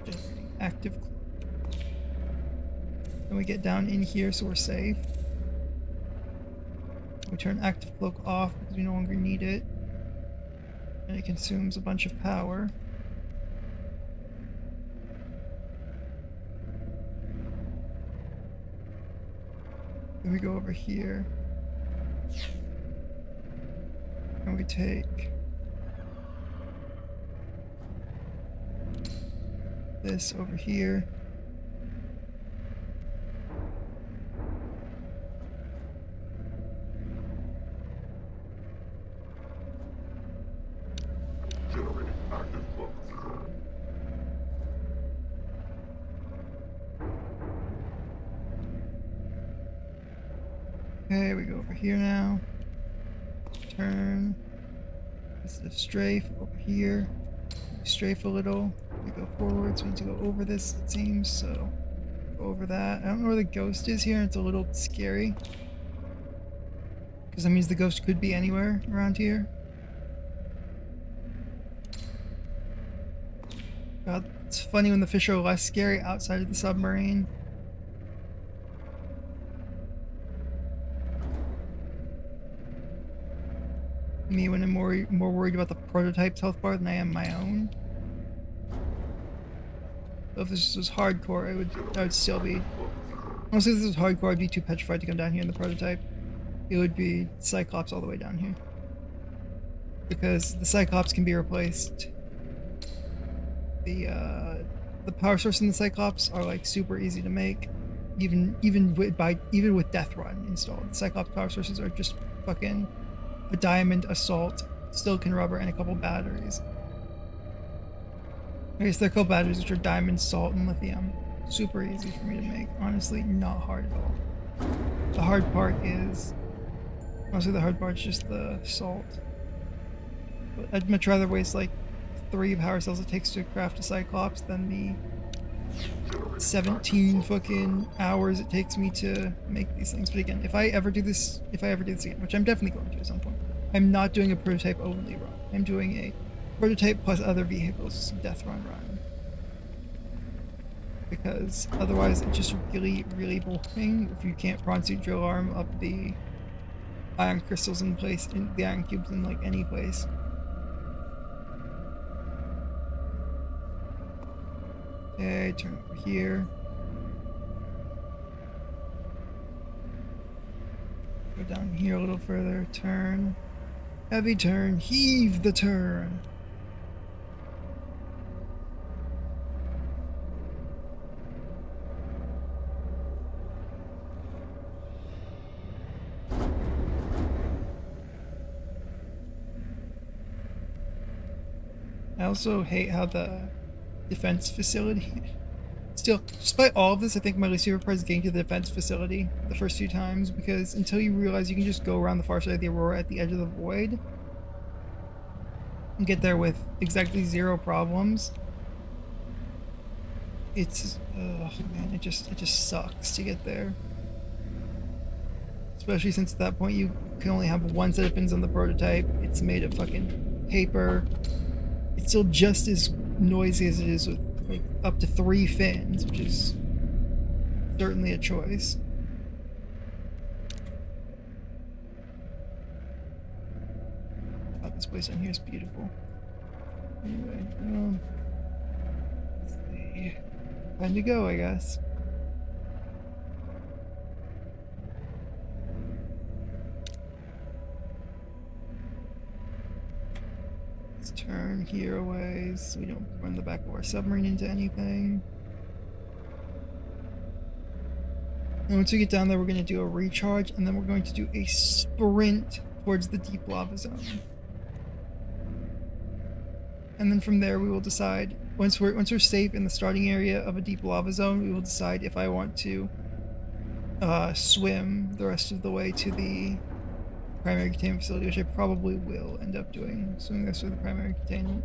Generating Active Cloak. Then we get down in here so we're safe. We turn Active Cloak off because we no longer need it. And it consumes a bunch of power. Then we go over here. And we take this over here. Generating active cloak. Okay, we go over here now. Turn. Instead of strafe, over here. We strafe a little. We go forwards. We need to go over this, it seems, so go over that. I don't know where the ghost is here. It's a little scary. Because that means the ghost could be anywhere around here. God, it's funny when the fish are less scary outside of the submarine. Me when I'm more worried about the prototype's health bar than I am my own. So if this was hardcore, I would still be. Honestly, if this was hardcore, I'd be too petrified to come down here in the prototype. it would be Cyclops all the way down here. Because the Cyclops can be replaced. The power source in the Cyclops are like super easy to make, even with Death Run installed. The Cyclops power sources are just fucking a diamond, a salt, silicon rubber, and a couple batteries. I guess they're called batteries, which are diamond, salt, and lithium. Super easy for me to make. Honestly, not hard at all. The hard part is honestly the hard part is just the salt. But I'd much rather waste like 3 power cells it takes to craft a Cyclops than the 17 fucking hours it takes me to make these things. But again, if I ever do this again, which I'm definitely going to at some point, I'm not doing a prototype only run. I'm doing a prototype plus other vehicles death run. Because otherwise it's just really, really boring if you can't prawn suit drill arm up the ion crystals in place, in the ion cubes in like any place. Okay, turn over here. Go down here a little further, turn. Heavy turn, heave the turn. I also hate how the defense facility still, despite all of this, I think my least favorite part is getting to the defense facility the first few times, because until you realize you can just go around the far side of the Aurora at the edge of the void and get there with exactly 0 problems, it's man, it just sucks to get there. Especially since at that point you can only have 1 set of fins on the prototype. It's made of fucking paper. It's still just as noisy as it is with like up to 3 fins, which is certainly a choice. Oh, this place down here is beautiful. Anyway, let's see. Time to go, I guess. Let's turn here a ways so we don't run the back of our submarine into anything. And once we get down there, we're going to do a recharge, and then we're going to do a sprint towards the deep lava zone. And then from there, we will decide, once we're safe in the starting area of a deep lava zone, we will decide if I want to swim the rest of the way to the primary containment facility, which I probably will end up doing, swimming this through the primary containment.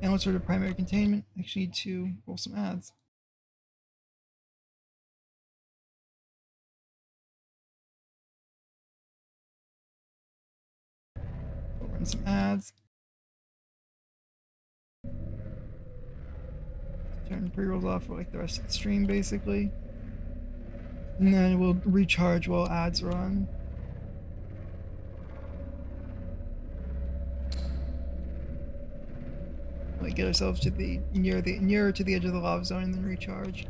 And what sort of primary containment? I actually need to roll some ads. We'll run some ads. Turn pre-rolls off for like the rest of the stream, basically. And then we'll recharge while ads run. Like get ourselves to the nearer to the edge of the lava zone and then recharge.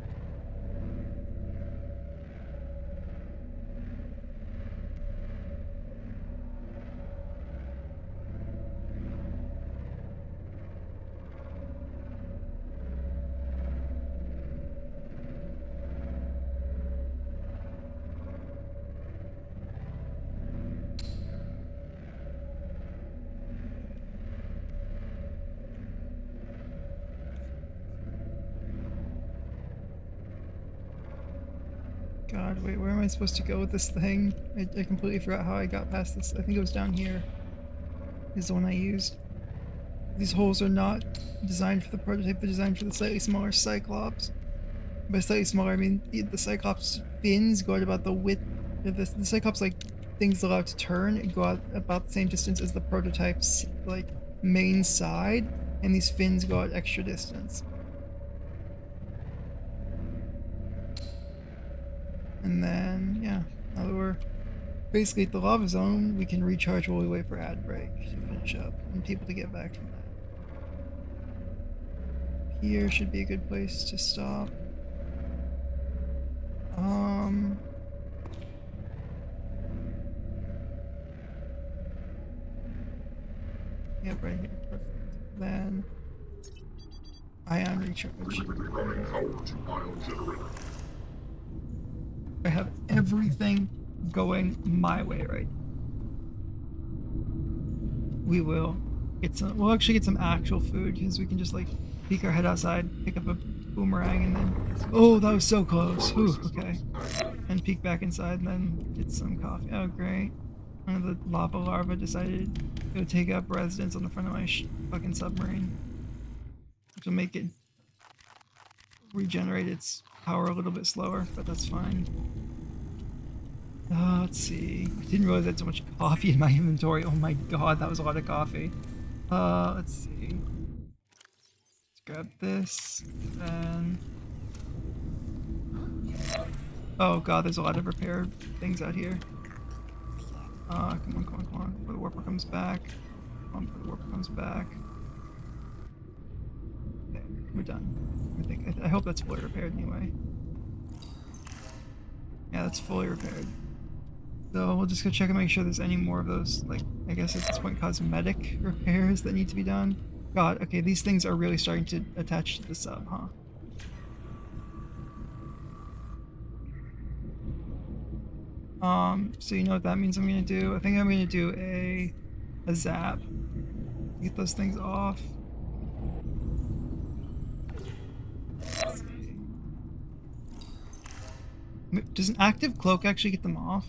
God, wait, where am I supposed to go with this thing? I completely forgot how I got past this. I think it was down here. Is the one I used. These holes are not designed for the prototype, they're designed for the slightly smaller Cyclops. By slightly smaller, I mean the Cyclops fins go out about the width. The Cyclops, like, things allowed to turn go out about the same distance as the prototype's, like, main side, and these fins go out extra distance. And then, yeah, now that we're basically at the lava zone, we can recharge while we wait for ad break to finish up and people to get back from that. Here should be a good place to stop. Yep, right here. Perfect. Then ion recharge. Running power to ion generator. I have everything going my way right. We will get some. We'll actually get some actual food because we can just like peek our head outside, pick up a boomerang, and then. Oh, that was so close. Whew, okay. And peek back inside, and then get some coffee. Oh, great. One of the lava larvae decided to go take up residence on the front of my fucking submarine, which will make it regenerate its power a little bit slower, but that's fine. Let's see. I didn't realize I had so much coffee in my inventory. Oh my god, that was a lot of coffee. Let's see. Let's grab this, and... Oh god, there's a lot of repair things out here. Come on, come on, come on. Before the warper comes back. Come on, before the warper comes back. Okay, we're done. I hope that's fully repaired anyway. Yeah, that's fully repaired. So we'll just go check and make sure there's any more of those, like, I guess at this point, cosmetic repairs that need to be done. God, okay, these things are really starting to attach to the sub, huh? So you know what that means I'm gonna do? I think I'm gonna do a zap. Get those things off. Does an active cloak actually get them off?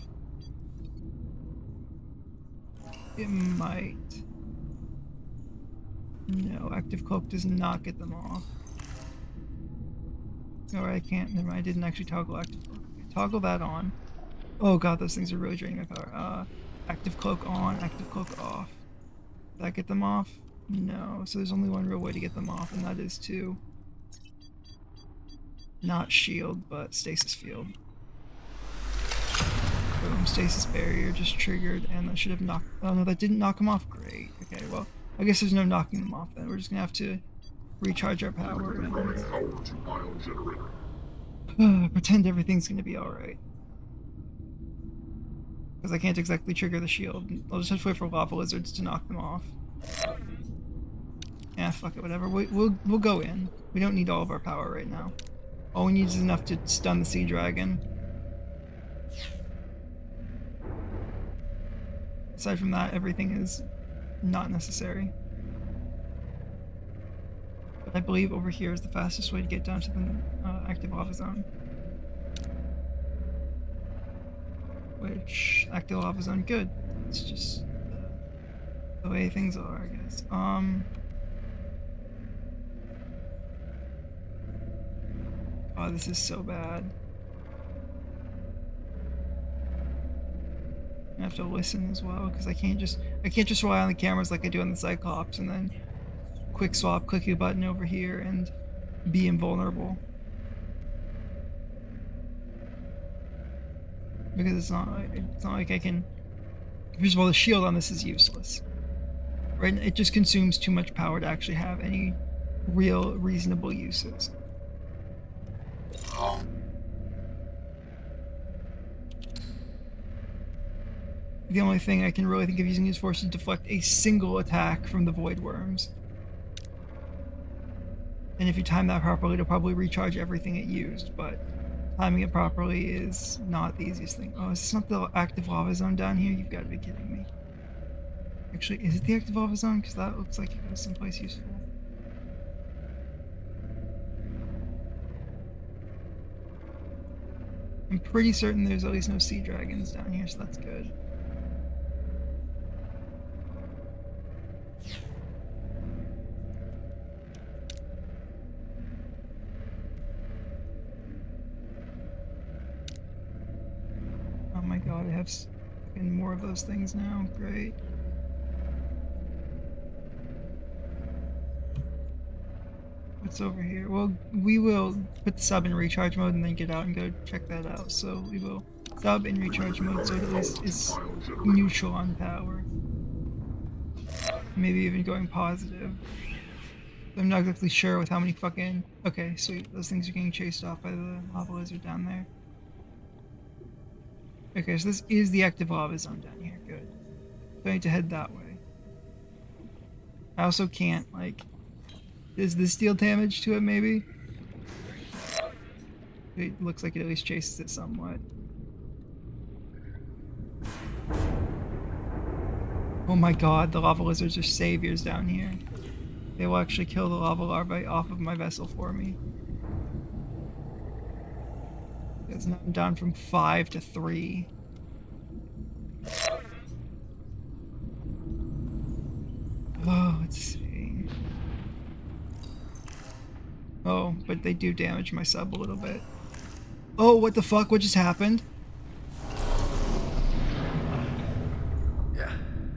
It might. No, active cloak does not get them off. Or I can't. Never mind. I didn't actually toggle active cloak. Toggle that on. Oh god, those things are really draining my power. Active cloak on, active cloak off. Did that get them off? No. So there's only one real way to get them off, and that is to not shield, but stasis field. Boom, stasis barrier just triggered, and that should have knocked. Oh no, that didn't knock them off. Great. Okay, well, I guess there's no knocking them off then. We're just gonna have to recharge our power and Running power to ion generator. pretend everything's gonna be alright. Because I can't exactly trigger the shield. I'll just have to wait for lava lizards to knock them off. Yeah, fuck it, whatever. We'll go in. We don't need all of our power right now. All we need is enough to stun the sea dragon. Aside from that, everything is not necessary. But I believe over here is the fastest way to get down to the active lava zone. Which, active lava zone, good. It's just the way things are, I guess. Oh, this is so bad. I have to listen as well, because I can't just rely on the cameras like I do on the Cyclops and then quick swap, click a button over here and be invulnerable. Because it's not like I can. First of all, the shield on this is useless. Right? It just consumes too much power to actually have any real reasonable uses. The only thing I can really think of using this for is to deflect a single attack from the Void Worms. And if you time that properly, it'll probably recharge everything it used, but timing it properly is not the easiest thing. Oh, is this not the active lava zone down here? You've got to be kidding me. Actually, is it the active lava zone? Because that looks like it goes someplace useful. I'm pretty certain there's at least no sea dragons down here, so that's good. Oh my god, I have fucking more of those things now. Great. What's over here? Well, we will put the sub in recharge mode and then get out and go check that out. So we will sub in recharge mode so it at least is neutral on power. Maybe even going positive. I'm not exactly sure with how many fucking... Okay, sweet. Those things are getting chased off by the lava lizard down there. Okay, so this is the active lava zone down here. Good. So I need to head that way. I also can't, like... Does this deal damage to it, maybe? It looks like it at least chases it somewhat. Oh my god, the lava lizards are saviors down here. They will actually kill the lava larvae off of my vessel for me. Because now I'm down from 5 to 3. Oh, let's see. Oh, but they do damage my sub a little bit. Oh, what the fuck? What just happened?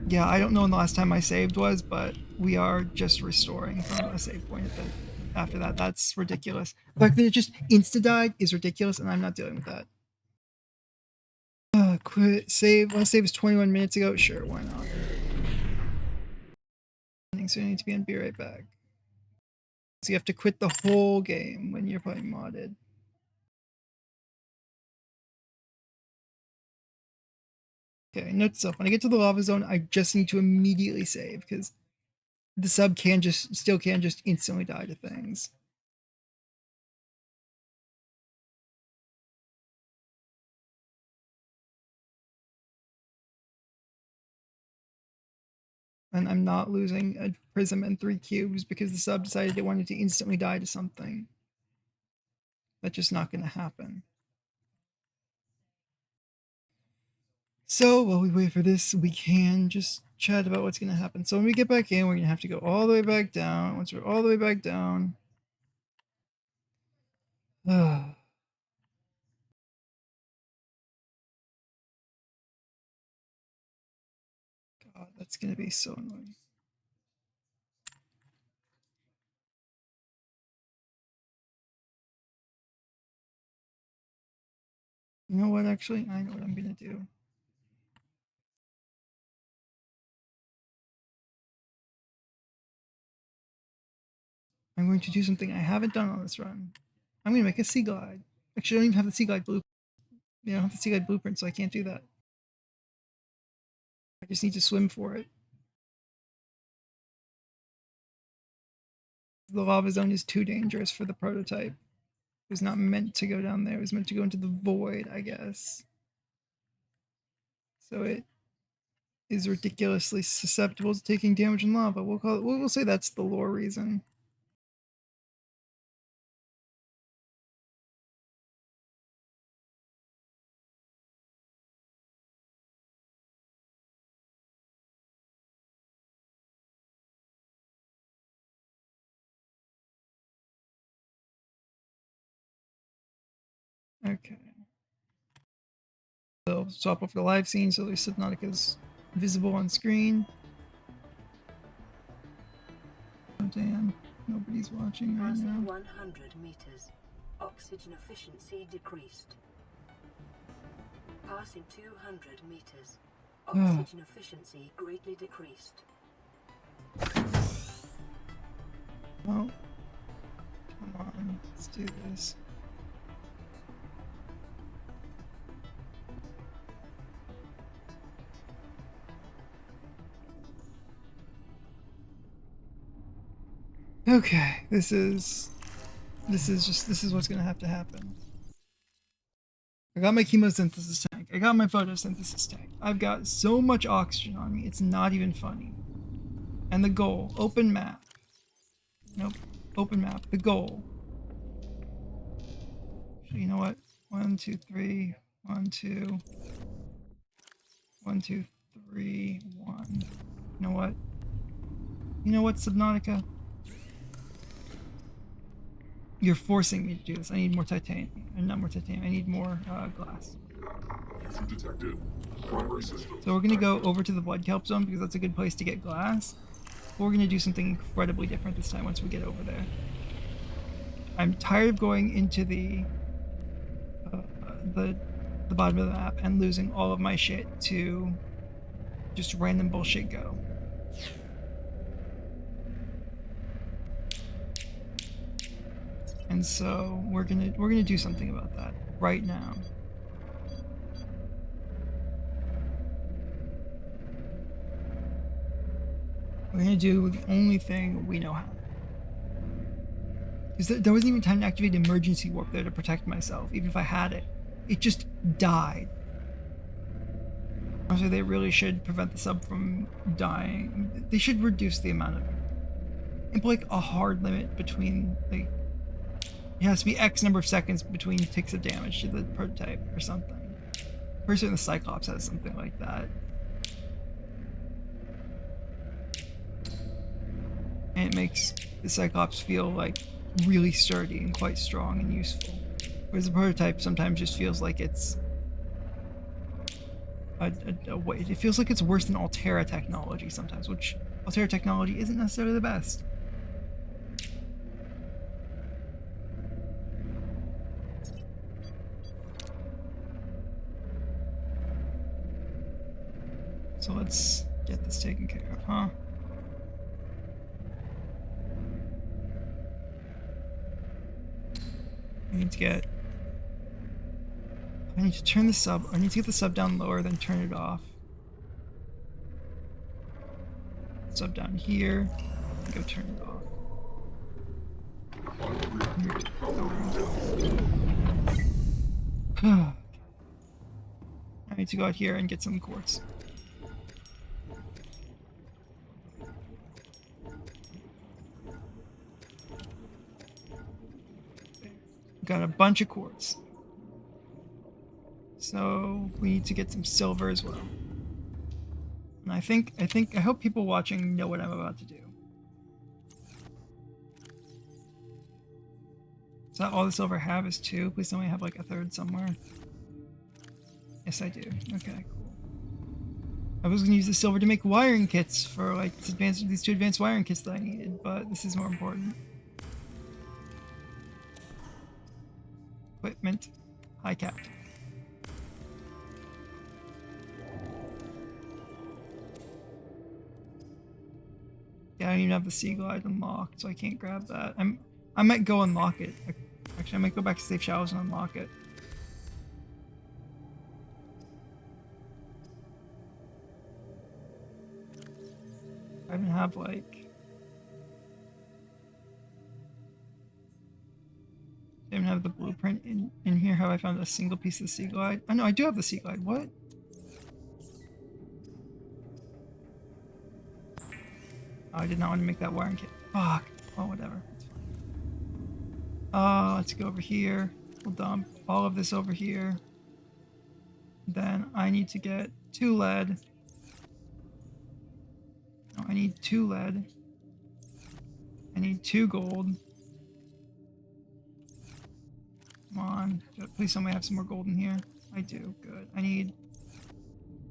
Yeah, I don't know when the last time I saved was, but we are just restoring from a save point after that. That's ridiculous. The fact that it just insta-died is ridiculous, and I'm not dealing with that. Quit. Save. Last save was 21 minutes ago. Sure, why not? So I need to be on Be Right Back. So you have to quit the whole game when you're playing modded. Okay, note to self, when I get to the lava zone, I just need to immediately save, because the sub still can just instantly die to things. And I'm not losing a prism and 3 cubes because the sub decided they wanted to instantly die to something. That's just not going to happen. So while we wait for this, we can just chat about what's going to happen. So when we get back in, we're going to have to go all the way back down. Once we're all the way back down... God, that's going to be so annoying. You know what, actually? I know what I'm going to do. I'm going to do something I haven't done on this run. I'm going to make a sea glide. Actually, I don't even have the sea glide blueprint. I don't have the sea glide blueprint, so I can't do that. I just need to swim for it. The lava zone is too dangerous for the prototype. It was not meant to go down there. It was meant to go into the void, I guess. So it is ridiculously susceptible to taking damage in lava. We'll say that's the lore reason. Okay. So swap off the live scene so at least Subnautica's visible on screen. Oh damn, nobody's watching right Passing now. 100 meters. Oxygen efficiency decreased. Passing 200 meters. Oxygen efficiency greatly decreased. Well, come on, let's do this. Okay, this is what's gonna have to happen. I got my chemosynthesis tank. I got my photosynthesis tank. I've got so much oxygen on me, it's not even funny. And the goal, open map. Nope, open map, the goal. So you know what? 1, 2, 3, 1, 2. 1, 2, 3, 1. You know what? You know what, Subnautica? You're forcing me to do this. I need more titanium. Not more titanium. I need more glass. User detected. Primary system. So we're going to go over to the blood kelp zone because that's a good place to get glass. But we're going to do something incredibly different this time once we get over there. I'm tired of going into the bottom of the map and losing all of my shit to just random bullshit go. And so we're gonna do something about that right now. We're gonna do the only thing we know how. Because there wasn't even time to activate emergency warp there to protect myself, even if I had it. It just died. Also, they really should prevent the sub from dying. They should reduce the amount of... and put like a hard limit between, like... it has to be X number of seconds between ticks of damage to the prototype or something. Pretty certain the Cyclops has something like that. And it makes the Cyclops feel like really sturdy and quite strong and useful. Whereas the prototype sometimes just feels like it's it feels like it's worse than Altera technology sometimes, which Altera technology isn't necessarily the best. So let's get this taken care of, huh? I need to turn the sub. I need to get the sub down lower, then turn it off. Sub down here. And go turn it off. I need to go out here and get some quartz. Got a bunch of quartz. So we need to get some silver as well. And I hope people watching know what I'm about to do. Is that all the silver I have is 2? Please tell me I have like a third somewhere. Yes, I do. Okay, cool. I was gonna use the silver to make wiring kits for like these 2 advanced wiring kits that I needed, but this is more important. Equipment. Hi, Captain. Yeah, I don't even have the Sea Glide unlocked, so I can't grab that. I might go unlock it. Actually, I might go back to Safe Shallows and unlock it. I even have like... I don't have the blueprint in here. Have I found a single piece of the Sea Glide? Oh no, I do have the Sea Glide. What? Oh, I did not want to make that wiring kit. Fuck. Oh, whatever. It's fine. Let's go over here. We'll dump all of this over here. Then I need to get 2 lead. No, I need 2 lead. I need 2 gold. Come on. Please tell me I have some more gold in here. I do. Good. I need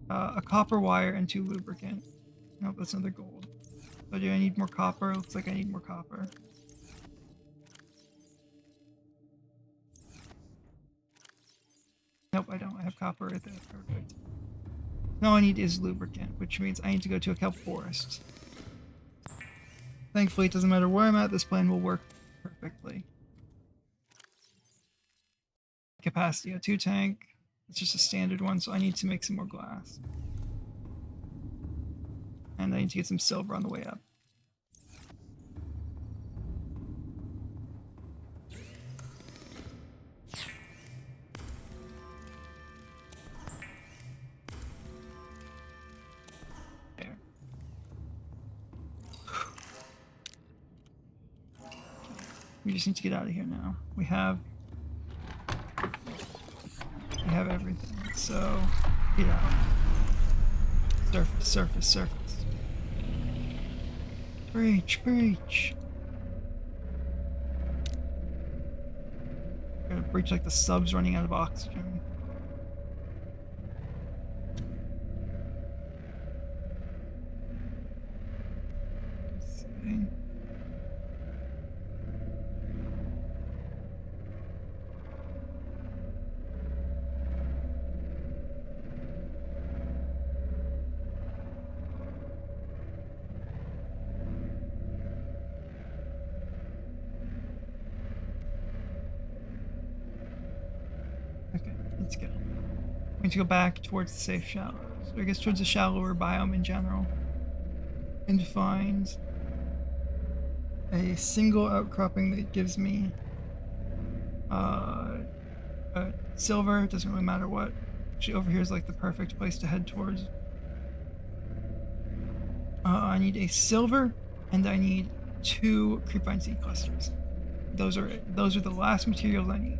a copper wire and 2 lubricant. Nope, that's another gold. So do I need more copper? Looks like I need more copper. Nope, I don't. I have copper right there. Perfect. All I need is lubricant, which means I need to go to a kelp forest. Thankfully, it doesn't matter where I'm at, this plan will work perfectly. Capacity, a 2 tank. It's just a standard one, so I need to make some more glass. And I need to get some silver on the way up. There. We just need to get out of here now. We have everything, so get out. Surface, surface, surface. Breach, breach. Gotta breach like the sub's running out of oxygen. Let's see. Okay, let's go. We need to go back towards the safe shallows. Or I guess towards the shallower biome in general. and find a single outcropping that gives me silver. It doesn't really matter what. Actually, over here is like the perfect place to head towards. I need a silver, and I need 2 creepvine seed clusters. Those are the last materials I need.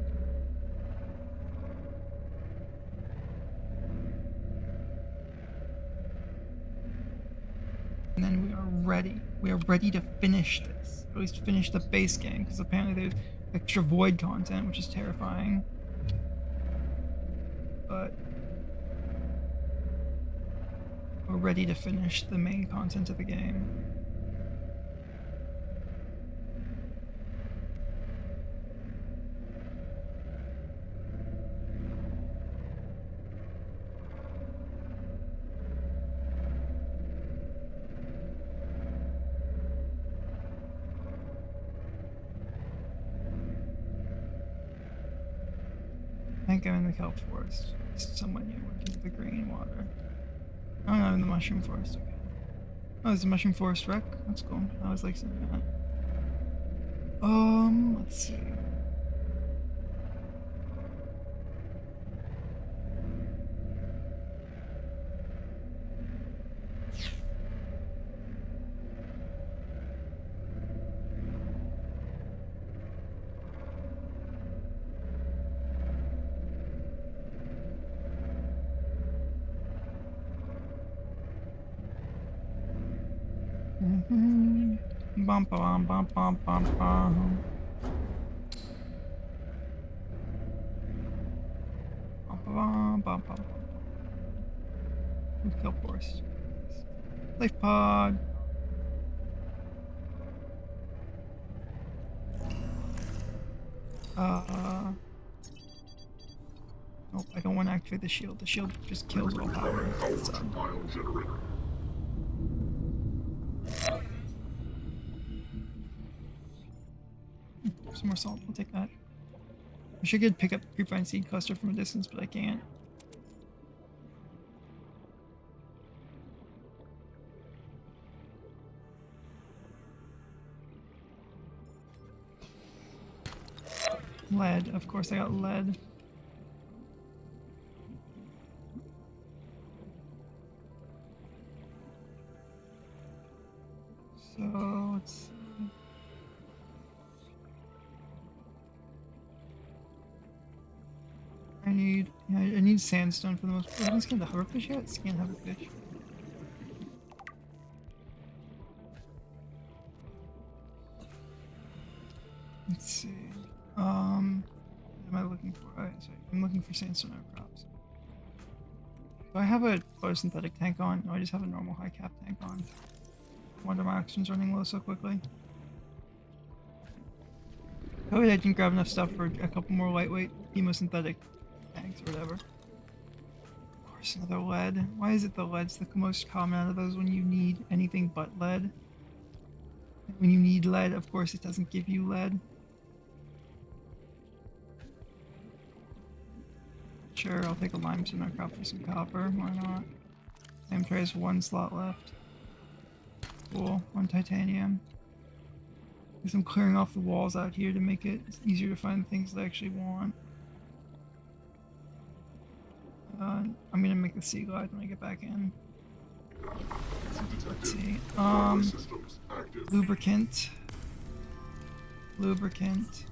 And then we are ready. We are ready to finish this. At least finish the base game, because apparently there's extra void content, which is terrifying. But we're ready to finish the main content of the game. I think I'm in the kelp forest. It's somewhat near the green water. Oh, no, I'm in the mushroom forest. Okay. Oh, there's a mushroom forest wreck. That's cool. I was like seeing that. Let's see. Bum bum bum bum bum bum. Bum bum bum bum. Kill forest. Life pod. Nope, I don't want to activate the shield. The shield just kills all power. Power to mile generator. Some more salt, I'll take that. I should get pick up the creepvine seed cluster from a distance, but I can't. Lead, of course I got lead. So let's see. I need sandstone for the most part. I haven't scanned the hoverfish yet? Scan hoverfish. Let's see. What am I looking for? Sorry, I'm looking for sandstone outcrops. Do I have a photosynthetic tank on? No, I just have a normal high cap tank on. I wonder my oxygen's running low so quickly. Oh, I didn't grab enough stuff for a couple more lightweight chemosynthetic tanks or whatever. Of course, another lead. Why is it the lead's the most common out of those when you need anything but lead? When you need lead, of course, it doesn't give you lead. Sure, I'll take a limestone outcrop for some copper. Why not? Sam tray has 1 slot left. Cool. 1 titanium. Guess I'm clearing off the walls out here to make it easier to find things that I actually want. I'm gonna make the sea glide when I get back in. Let's see. Systems active. Lubricant. Lubricant.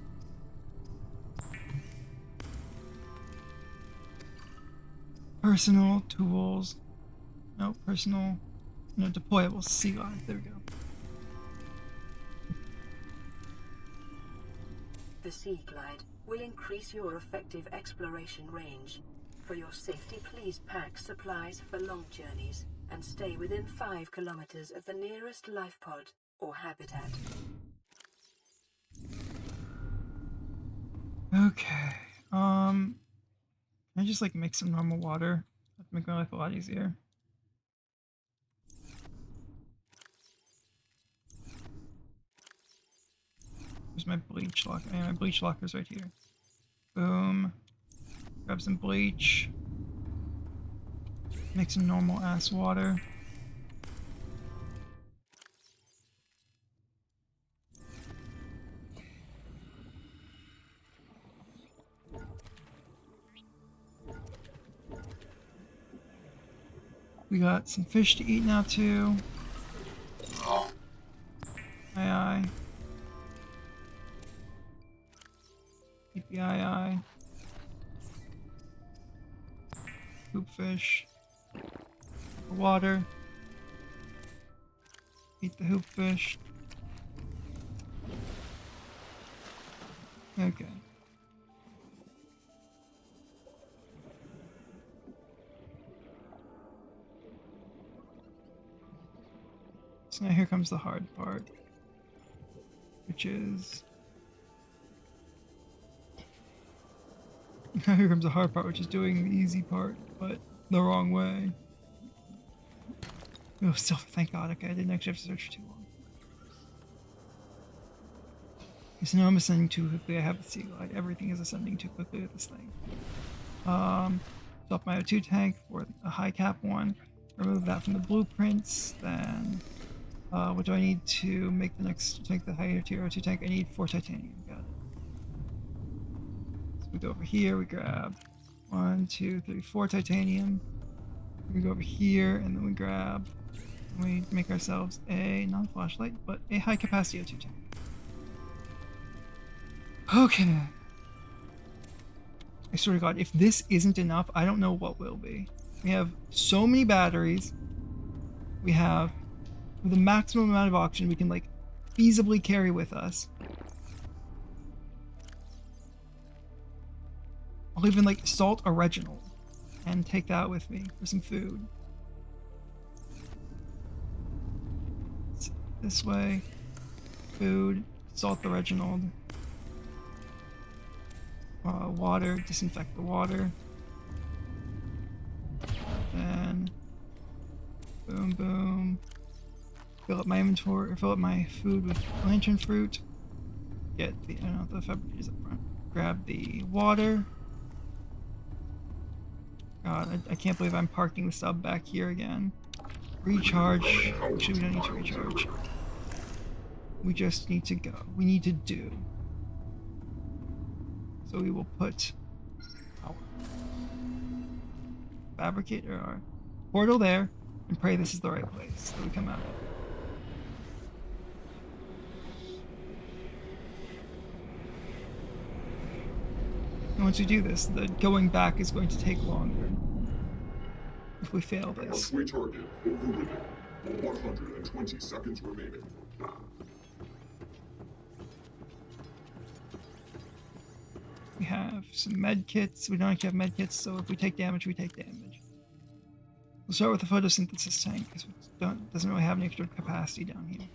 Personal tools. No, personal. No, deployable sea glide. There we go. The Sea Glide will increase your effective exploration range. For your safety, please pack supplies for long journeys and stay within 5 kilometers of the nearest life pod or habitat. Okay. Can I just like mix some normal water? That'd make my life a lot easier. Where's my bleach locker? Yeah, my bleach locker's right here. Boom. Grab some bleach. Make some normal ass water. We got some fish to eat now too. Aye aye. Eat the aye aye. Hoop fish. Water. Eat the hoop fish. Okay. So now here comes the hard part, which is now here comes the hard part, which is doing the easy part, but the wrong way. Oh, still, thank God. Okay, I didn't actually have to search for too long. So now I'm ascending too quickly. I have the sea glide. Everything is ascending too quickly with this thing. Stop my O2 tank for a high cap one. Remove that from the blueprints. Then, what do I need to make the next tank the higher tier O2 tank? I need 4 titanium. Got it. So we go over here. We grab 1, 2, 3, 4 titanium. We go over here, and then we grab. We make ourselves a non-flashlight, but a high capacity O2 tank. Okay. I swear to God, if this isn't enough, I don't know what will be. We have so many batteries. We have the maximum amount of oxygen we can like feasibly carry with us. I'll even like salt a Reginald and take that with me for some food. This way. Food. Salt the Reginald. Water. Disinfect the water. Then. Boom, boom. Fill up my inventory, or fill up my food with lantern fruit. Get the, I don't know, the Febreze up front. Grab the water. God, I can't believe I'm parking the sub back here again. Recharge. Actually, we don't need to recharge. We just need to go. We need to do. So we will put our fabricator, our portal there, and pray this is the right place that we come out of. And once we do this, the going back is going to take longer. If we fail this. Archway target overridden. 120 seconds remaining. We have some med kits. We don't actually have med kits, so if we take damage, we take damage. We'll start with the photosynthesis tank because it doesn't really have any extra capacity down here.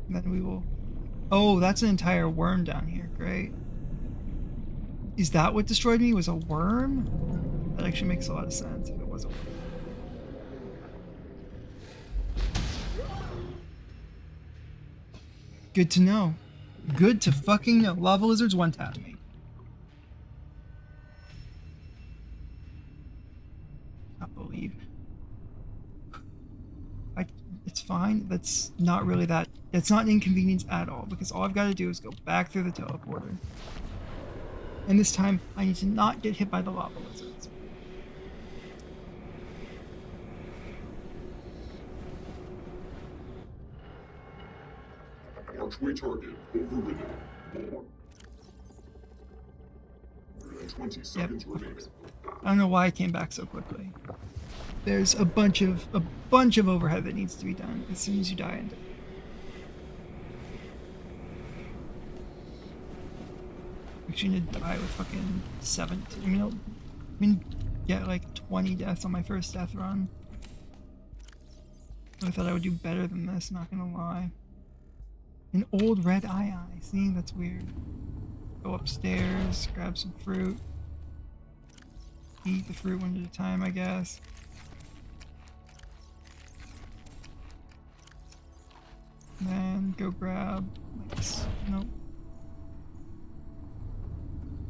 And then we will. Oh, that's an entire worm down here. Great. Is that what destroyed me? Was a worm? That actually makes a lot of sense if it was a worm. Good to know. Good to fucking know. Lava lizards one-tap me. I believe. It's fine. That's not really that. It's not an inconvenience at all because all I've got to do is go back through the teleporter. And this time, I need to not get hit by the lava lizards. Archway target overridden. 120 seconds remaining. I don't know why I came back so quickly. There's a bunch of overhead that needs to be done as soon as you die into it. Actually need to die with fucking 17. Get like 20 deaths on my first death run. I thought I would do better than this, not gonna lie. An old red eye. See, that's weird. Go upstairs, grab some fruit. Eat the fruit one at a time, I guess. Then go grab, nope.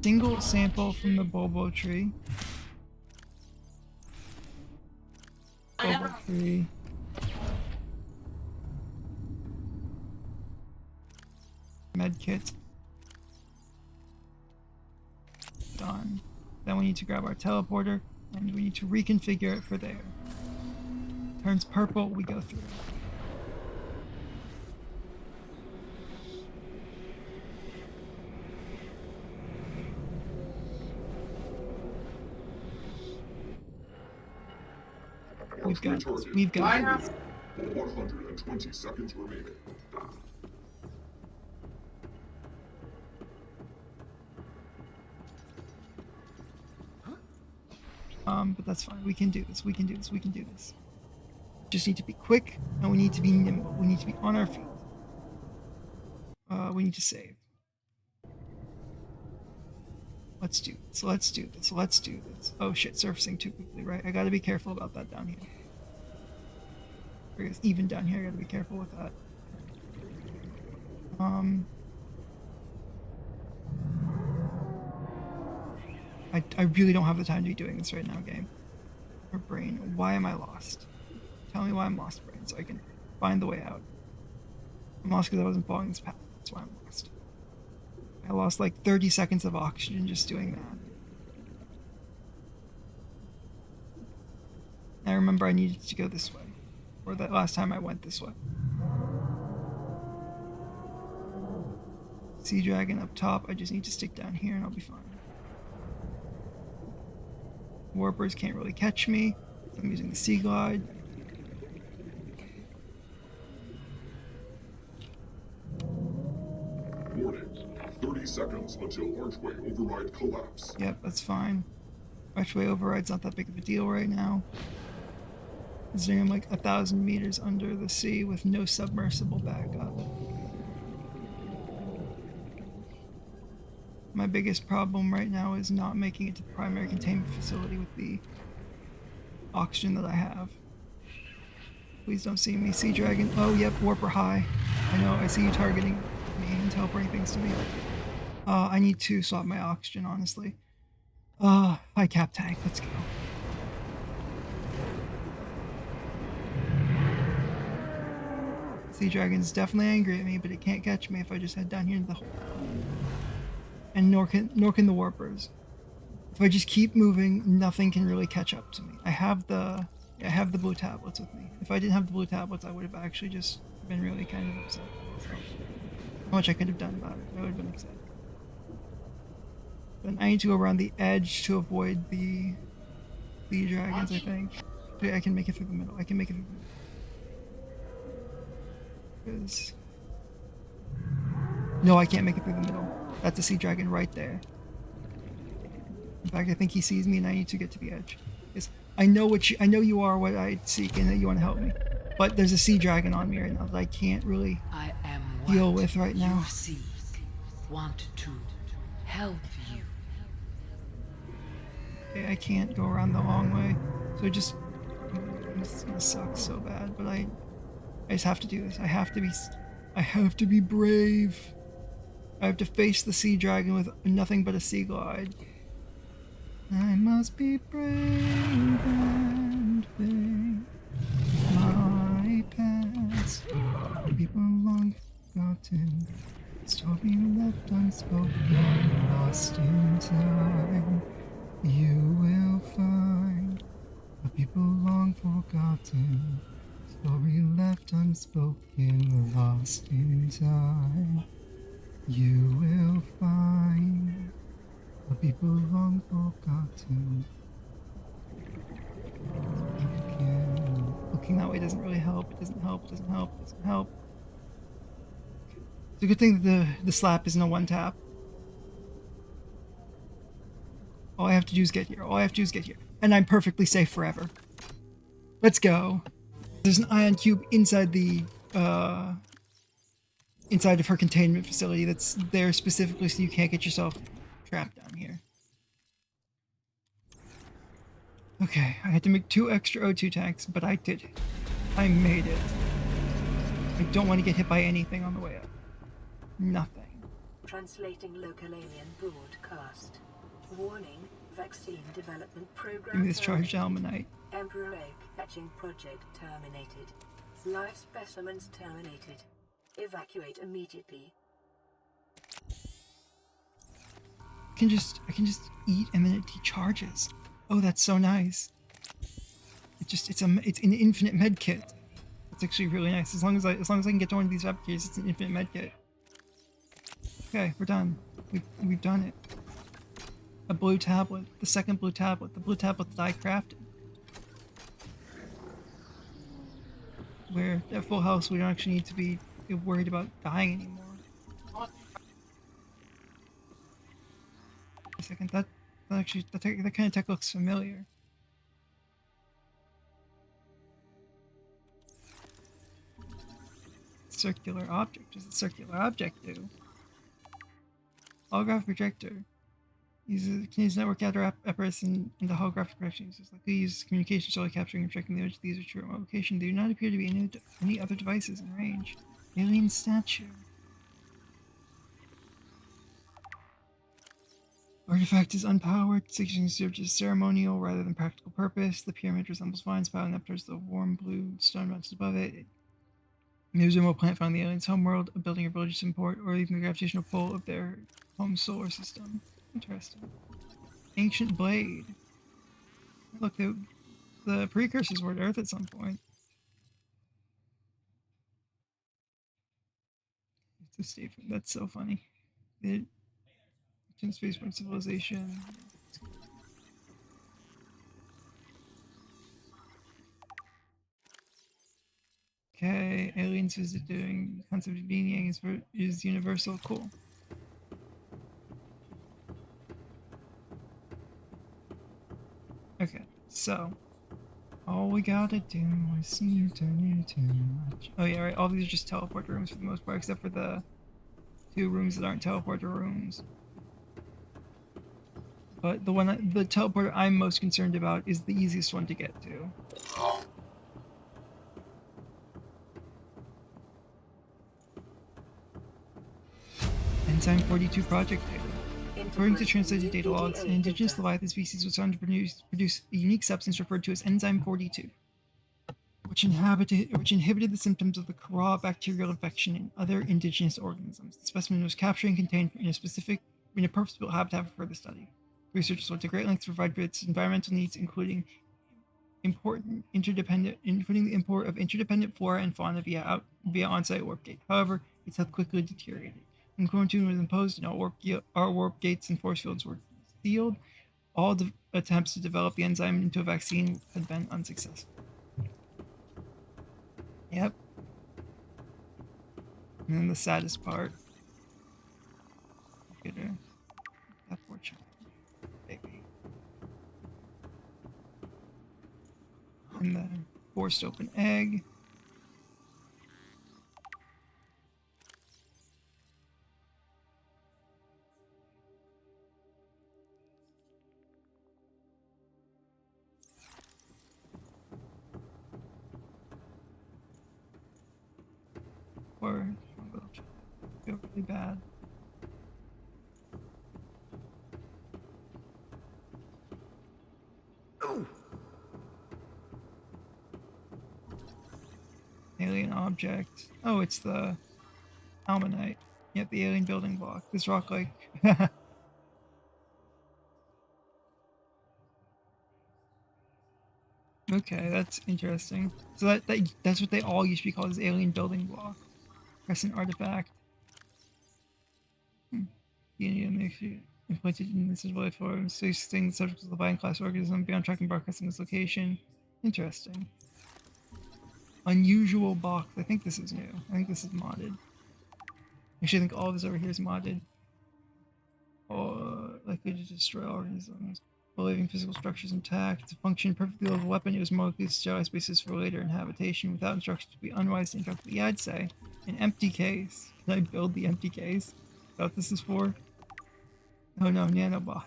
Single sample from the Bulbo tree. Bulbo tree. Medkit. Done. Then we need to grab our teleporter. And we need to reconfigure it for there. Turns purple, we go through. We've got this. We've got this. 120 seconds remaining. But that's fine. We can do this. We can do this. We can do this. Just need to be quick, and we need to be nimble. We need to be on our feet. We need to save. Let's do this. Let's do this. Let's do this. Oh shit, surfacing too quickly, right? I gotta be careful about that down here. Or I guess even down here, I gotta be careful with that. I really don't have the time to be doing this right now, game. Or brain, why am I lost? Tell me why I'm lost, brain, so I can find the way out. I'm lost because I wasn't following this path. That's why I'm lost. I lost like 30 seconds of oxygen just doing that. I remember I needed to go this way. Or that last time I went this way. Sea Dragon up top, I just need to stick down here and I'll be fine. Warpers can't really catch me. So I'm using the Sea Glide. Warning. 30 seconds until archway override collapse. Yep, that's fine. Archway override's not that big of a deal right now. Considering I'm like 1,000 meters under the sea with no submersible backup. My biggest problem right now is not making it to the primary containment facility with the oxygen that I have. Please don't see me. Sea Dragon. Oh, yep, Warper high. I know, I see you targeting me and teleporting things to me. I need to swap my oxygen, honestly. High cap tank, let's go. Sea Dragon's definitely angry at me, but it can't catch me if I just head down here into the hole. And nor can the Warpers. If I just keep moving, nothing can really catch up to me. I have the blue tablets with me. If I didn't have the blue tablets, I would have actually just been really kind of upset. How much I could have done about it. I would have been upset. Then I need to go around the edge to avoid the dragons, I think. Okay, I can make it through the middle. I can make it through the middle. Because... No, I can't make it through the middle. That's a sea dragon right there. In fact, I think he sees me and I need to get to the edge. Yes, I know you are what I seek and that you want to help me. But there's a sea dragon on me right now that I can't really I am deal what with right now. You seek, want to help you. Okay, I can't go around the long way. So just... This is gonna suck so bad, but I just have to do this. I have to be brave. I have to face the sea dragon with nothing but a sea glide. I must be brave and face my past. People long forgotten, story left unspoken, lost in time. You will find a people long forgotten, story left unspoken, lost in time. You will find a people long forgotten. Again. Looking that way doesn't really help. It doesn't help. It doesn't help. It doesn't help. It's a good thing that the slap isn't a one tap. All I have to do is get here. All I have to do is get here. And I'm perfectly safe forever. Let's go. There's an ion cube inside the inside of her containment facility that's there specifically so you can't get yourself trapped down here. Okay, I had to make 2 extra O2 tanks, but I did it. I made it. I don't want to get hit by anything on the way up. Nothing. Translating local alien broadcast. Warning, vaccine development program. Give me this charged almanite. Emperor egg hatching project terminated. Live specimens terminated. Evacuate immediately. I can just eat and then it decharges. Oh, that's so nice. It's an infinite med kit. It's actually really nice. As long as I can get to one of these replicators, it's an infinite med kit. Okay, we're done. We've done it. A blue tablet. The second blue tablet. The blue tablet that I crafted. Where at full health, we don't actually need to be worried about dying anymore. A second, that kind of tech looks familiar. Circular object. What does the circular object do? Holographic projector. Can use network apparatus and the holographic projection. It's likely use communication solely capturing and projecting the image. These are true remote location. There do not appear to be any other devices in range. Alien statue. Artifact is unpowered, seeking served as ceremonial rather than practical purpose. The pyramid resembles vines piling up towards the warm blue stone mountains above it. There's a remote planet found in the aliens' homeworld, a building or religious import, or even the gravitational pull of their home solar system. Interesting. Ancient blade. Look, the precursors were at Earth at some point. It's a statement. That's so funny. It spaceport civilization. Okay, aliens visit doing concept of being is universal. Cool. Okay, so all we gotta do is see you turn too much. Oh yeah, right. All these are just teleport rooms for the most part, except for the 2 rooms that aren't teleporter rooms. But the teleporter I'm most concerned about is the easiest one to get to. Enzyme 42 project data. According to translated data logs, an indigenous Leviathan species was found to produce a unique substance referred to as Enzyme 42, which inhibited the symptoms of the Kara bacterial infection in other indigenous organisms. The specimen was captured and contained in a purpose-built habitat for further study. Researchers went to great lengths to provide for its environmental needs, including the import of interdependent flora and fauna via on-site warp gate. However, its health quickly deteriorated. When quarantine was imposed and all warp gates and force fields were sealed, all attempts to develop the enzyme into a vaccine had been unsuccessful. Yep. And then the saddest part. Look at her. That poor child. Baby. And the forced open egg. Or feel really bad. Alien object. Oh, it's the Almanite. Yep, the alien building block. This rock like Okay, that's interesting. So that's what they all used to be called, as alien building block. Crescent artifact. DNA makes you implanted in this life form, so staying the subject of the Leviathan class organism beyond tracking broadcasting its location. Interesting. Unusual box. I think this is new. I think this is modded. Actually, I think all of this over here is modded. Or likely to destroy organisms. While leaving physical structures intact, to function perfectly as a weapon, it was more likely to sterilize spaces for later inhabitation. Without instructions, it would be unwise to interact with the I'd say. An empty case. Can I build the empty case? Is that what this is for? Oh no, nanobots.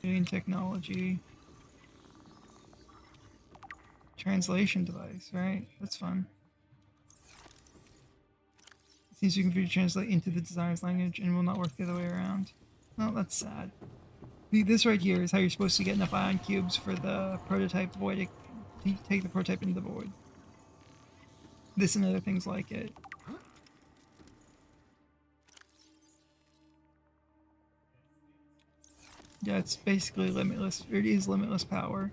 Alien technology. Translation device, right? That's fun. It seems you can translate into the designer's language and will not work the other way around. Well, that's sad. This right here is how you're supposed to get enough ion cubes for the prototype void to take the prototype into the void. This and other things like it. Yeah, it's basically limitless. It is limitless power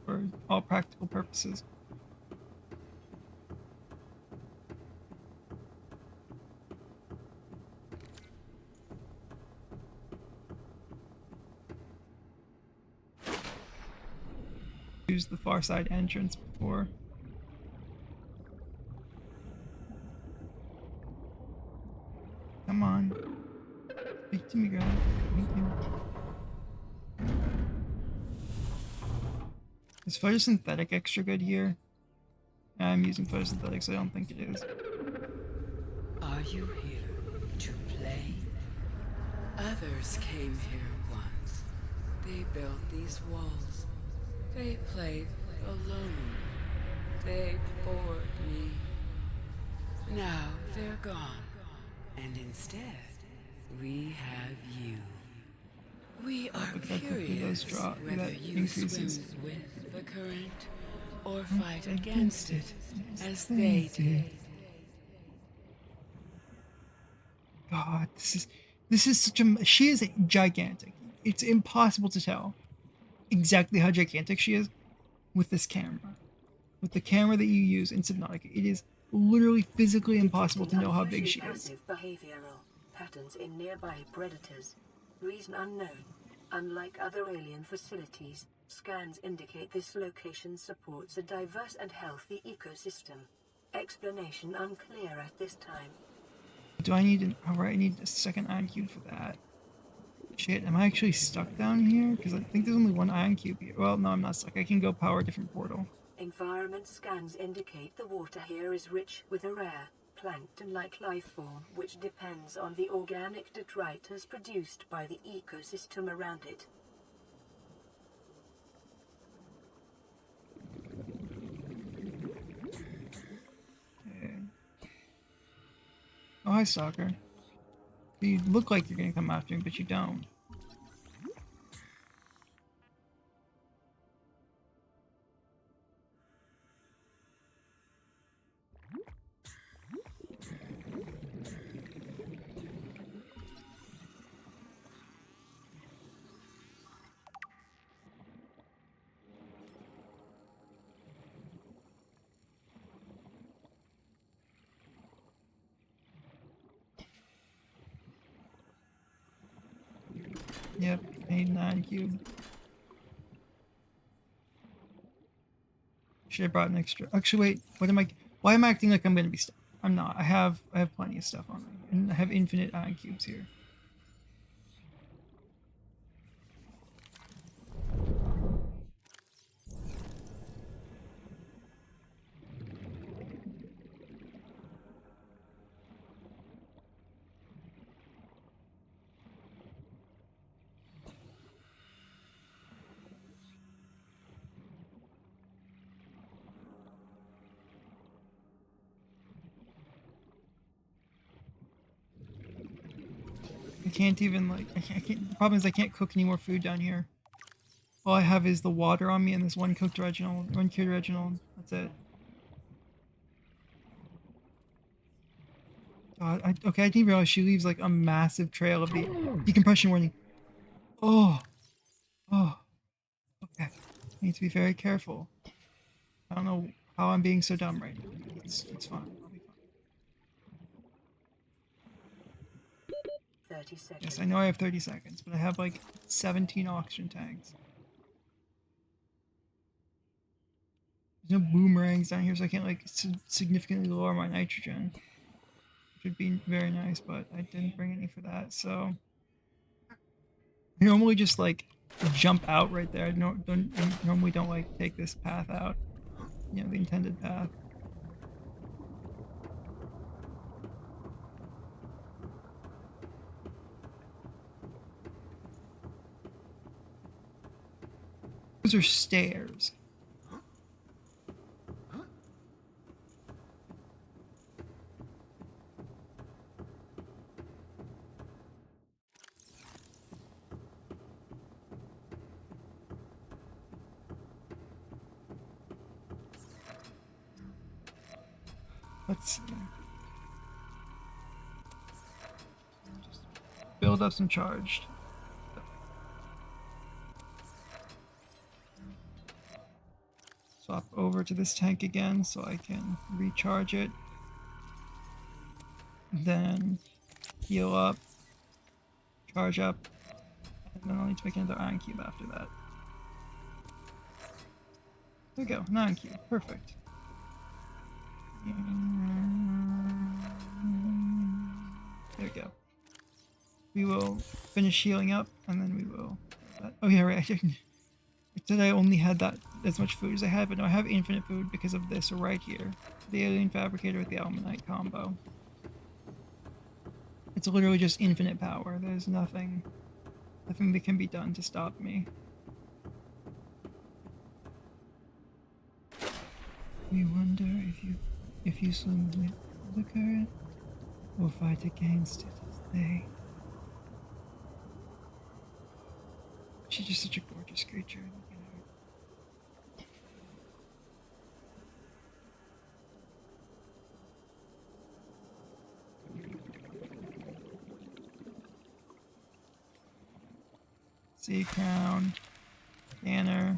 for all practical purposes. Use the far side entrance before. Come on. Speak to me, girl. Thank you. Is photosynthetic extra good here? I'm using photosynthetic, so I don't think it is. Are you here to play? Others came here once. They built these walls. They played alone. They bored me. Now they're gone. And instead, we have you. We are Looks like hopefully those curious drop- whether that you increases. swim with the current or fight against it as they did. God, this is such a. She is gigantic. It's impossible to tell exactly how gigantic she is with this camera. With the camera that you use in Subnautica, it is literally physically impossible to know how big she is. Passive behavioral patterns in nearby predators. Reason unknown. Unlike other alien facilities, scans indicate this location supports a diverse and healthy ecosystem. Explanation unclear at this time. Do I need an? Alright, I need a second ion cube for that. Shit, am I actually stuck down here? Because I think there's only one ion cube here. Well, no, I'm not stuck. I can go power a different portal. Environment scans indicate the water here is rich with a rare, plankton-like life form which depends on the organic detritus produced by the ecosystem around it. Okay. Oh, hi, Stalker. You look like you're gonna come after me, but you don't. Yep, I need an ion cube. Should have brought an extra. Actually, wait. What am I? Why am I acting like I'm gonna be stuck? I'm not. I have plenty of stuff on me, and I have infinite ion cubes here. I can't even like. I can't. The problem is I can't cook any more food down here. All I have is the water on me and this one cooked Reginald, one cured Reginald. That's it. God, okay, I didn't realize she leaves like a massive trail of the decompression warning. Oh, oh, okay. I need to be very careful. I don't know how I'm being so dumb right now. It's fine. I'll be fine. 30 seconds. Yes, I know I have 30 seconds, but I have like 17 oxygen tanks. There's no boomerangs down here, so I can't like significantly lower my nitrogen. Which would be very nice, but I didn't bring any for that, so. I normally just like jump out right there. I normally don't like take this path out. You know, the intended path. Those are stairs. Let's see. Just build up some charged. over to this tank again so I can recharge it. Then heal up, charge up, and then I'll need to make another ion cube after that. There we go, an ion cube, perfect. There we go. We will finish healing up, and then we will... Oh yeah, right, I said I only had that as much food as I had, but no, I have infinite food because of this right here. The Alien Fabricator with the Almanite combo. It's literally just infinite power. There's nothing that can be done to stop me. We wonder if you swim with the current or fight against it as they. She's just such a gorgeous creature. Look at her. Sea crown, banner.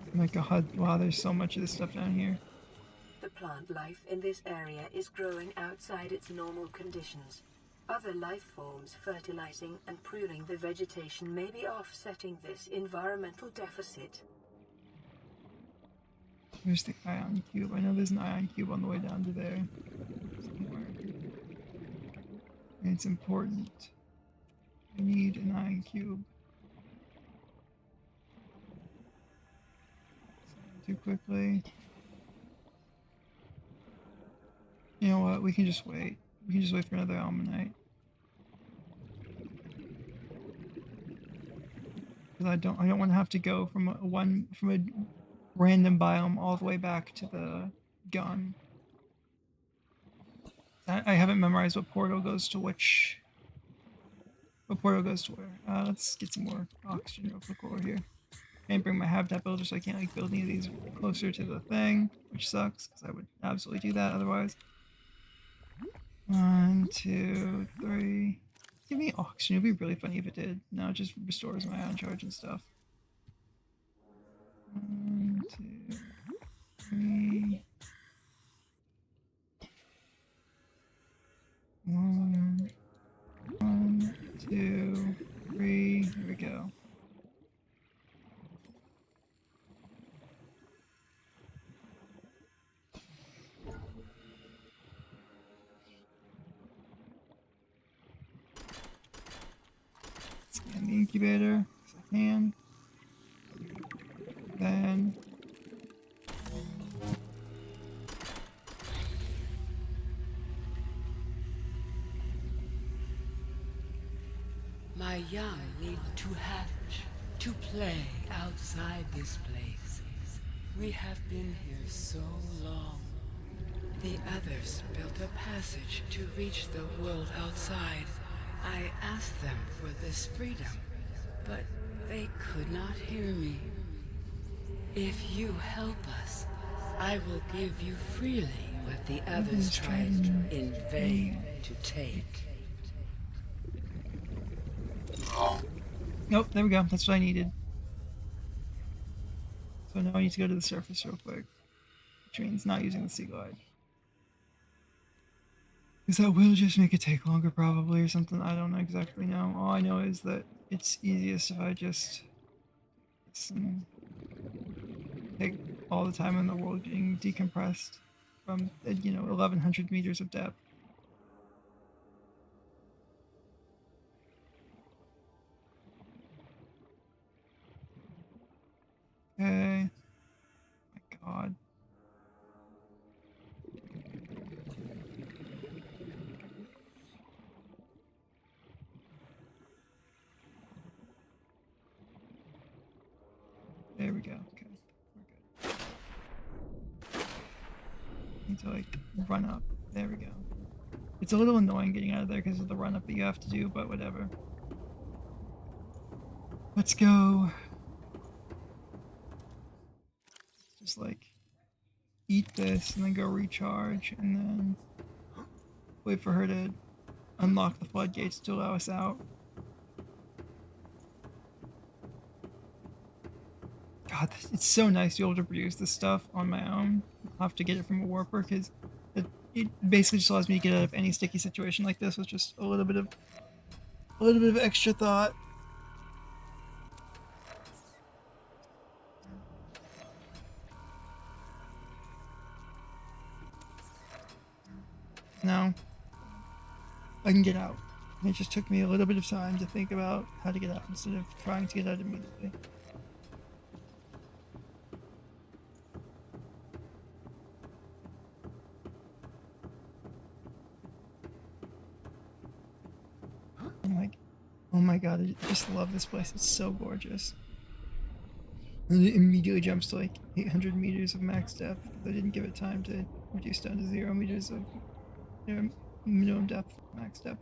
Oh my god, wow, there's so much of this stuff down here. The plant life in this area is growing outside its normal conditions. Other life forms fertilizing and pruning the vegetation may be offsetting this environmental deficit. Where's the ion cube? I know there's an ion cube on the way down to there. Somewhere. And it's important. I need an ion cube. Too quickly. You know what? We can just wait. We can just wait for another Almanite. Because I don't want to have to go from a random biome all the way back to the gun. I haven't memorized what portal goes to which. What portal goes to where? Let's get some more oxygen real quick over here. Can't bring my habitat builder, so I can't like build any of these closer to the thing, which sucks because I would absolutely do that otherwise. 1, 2, 3. Give me oxygen. It'd be really funny if it did. No, it just restores my ion charge and stuff. 1, 2, 3. 1, 2, 3. Here we go. Scan the incubator if I can. Then My young need to hatch, to play outside this place. We have been here so long. The others built a passage to reach the world outside. I asked them for this freedom, but they could not hear me. If you help us, I will give you freely what the others tried in vain to take. nope, there we go. That's what I needed. So now I need to go to the surface real quick, which means not using the sea glide. Because that will just make it take longer probably or something. I don't exactly know. All I know is that it's easiest if I just take all the time in the world getting decompressed from, 1,100 meters of depth. Okay. My god. There we go. Okay. We're good. Need to run up. There we go. It's a little annoying getting out of there because of the run up that you have to do, but whatever. Let's go. Just eat this and then go recharge and then wait for her to unlock the floodgates to allow us out. God, it's so nice to be able to produce this stuff on my own. I'll have to get it from a warper because it basically just allows me to get out of any sticky situation like this with just a little bit of extra thought. Now I can get out. It just took me a little bit of time to think about how to get out instead of trying to get out immediately. I'm like, oh my god, I just love this place. It's so gorgeous. And it immediately jumps to like 800 meters of max depth. I didn't give it time to reduce down to 0 meters of minimum depth, max depth.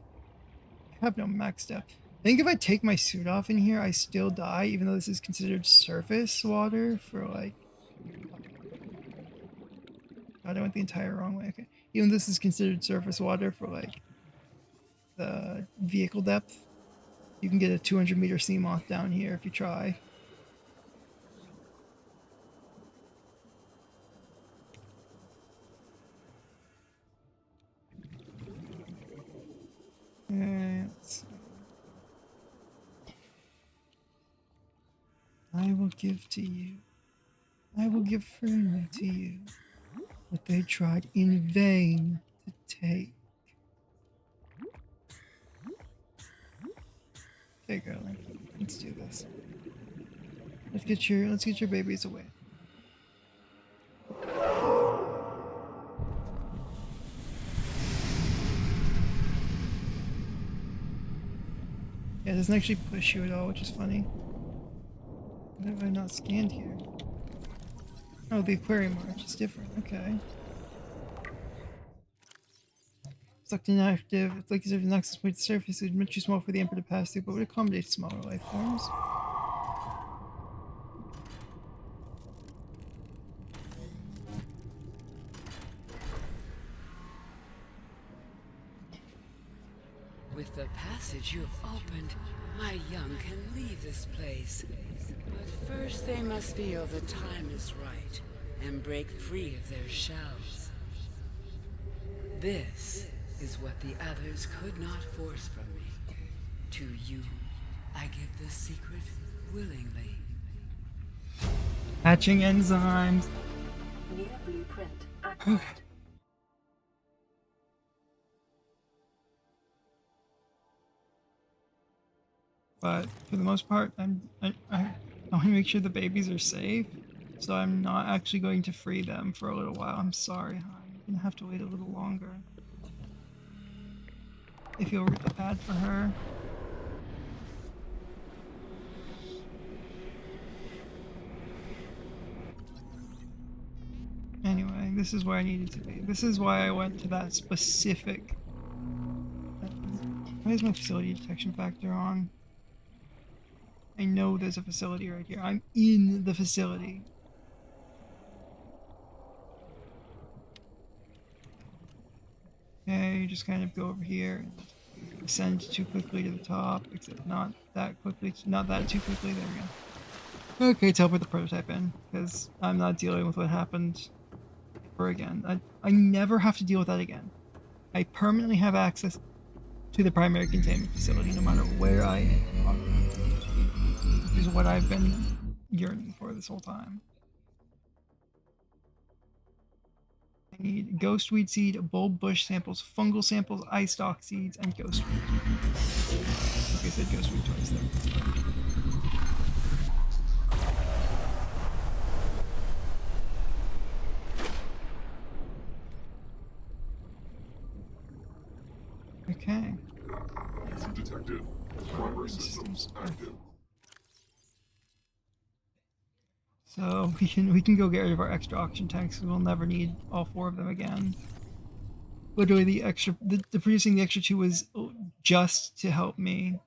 I have no max depth. I think if I take my suit off in here, I still die, even though this is considered surface water for like... God, I went the entire wrong way. Okay. Even though this is considered surface water for like the vehicle depth, you can get a 200 meter sea moth down here if you try. Let's see. I will give to you. I will give freely to you what they tried in vain to take. Okay, girlie, let's do this. Let's get your babies away. Yeah, it doesn't actually push you at all, which is funny. Why have I not scanned here? Oh, the aquarium arch is different. Okay. Sucked inactive. It's like as if an access point to the surface is much too small for the Emperor to pass through, but would accommodate smaller life forms. With the passage you have opened, my young can leave this place. But first they must feel the time is right and break free of their shells. This is what the others could not force from me. To you, I give the secret willingly. Hatching enzymes. New blueprint acquired. But for the most part, I want to make sure the babies are safe, so I'm not actually going to free them for a little while. I'm sorry, hon. You're gonna have to wait a little longer. If you'll read the pad for her. Anyway, this is where I needed to be. This is why I went to that specific... Why is my facility detection factor on? I know there's a facility right here. I'm in the facility. Okay, just kind of go over here and ascend too quickly to the top, except not that quickly, not that too quickly. There we go. Okay, teleport the prototype in, because I'm not dealing with what happened ever again. I never have to deal with that again. I permanently have access to the primary containment facility, no matter where I am. Which is what I've been yearning for this whole time. I need ghostweed seed, bulb bush samples, fungal samples, eye stalk seeds, and ghostweed. Okay, I said ghostweed twice there. Okay. Easy detected. Primary systems active. So we can go get rid of our extra oxygen tanks because we'll never need all 4 of them again. Literally the producing the extra 2 was just to help me.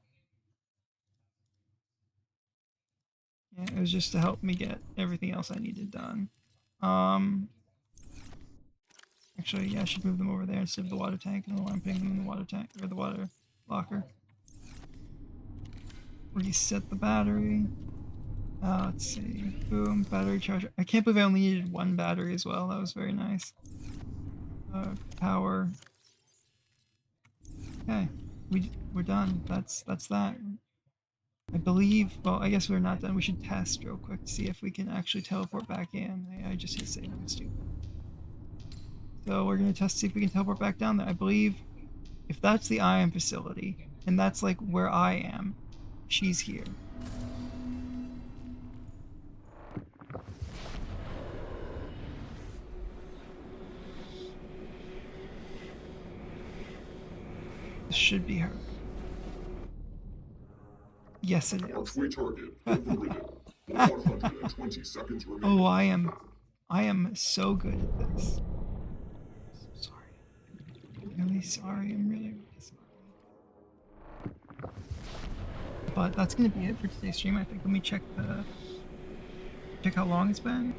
Yeah, it was just to help me get everything else I needed done. Actually, yeah, I should move them over there instead of the water tank. I don't know why I'm putting them in the water tank or the water locker. Reset the battery. Let's see. Boom, battery charger. I can't believe I only needed one battery as well. That was very nice. Power. Okay, we're done. That's that. I believe. Well, I guess we're not done. We should test real quick to see if we can actually teleport back in. I just hit save. I'm stupid. So we're gonna test to see if we can teleport back down there. I believe if that's the IM facility and that's like where I am, she's here. This should be her. Yes, it is. Archway target overridden. 120 seconds remaining. Oh, I am so good at this. So sorry. I'm really sorry. I'm really sorry. But that's gonna be it for today's stream. I think. Let me check how long it's been.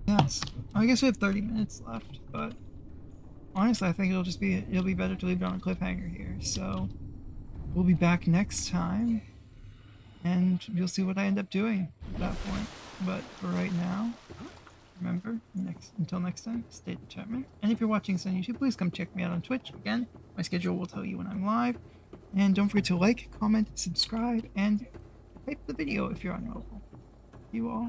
Yes. I guess we have 30 minutes left, but honestly, I think it'll be better to leave it on a cliffhanger here. So we'll be back next time, and you'll see what I end up doing at that point. But for right now, remember, until next time, stay determined. And if you're watching this on YouTube, please come check me out on Twitch. Again, my schedule will tell you when I'm live. And don't forget to like, comment, subscribe, and like the video if you're on mobile. You all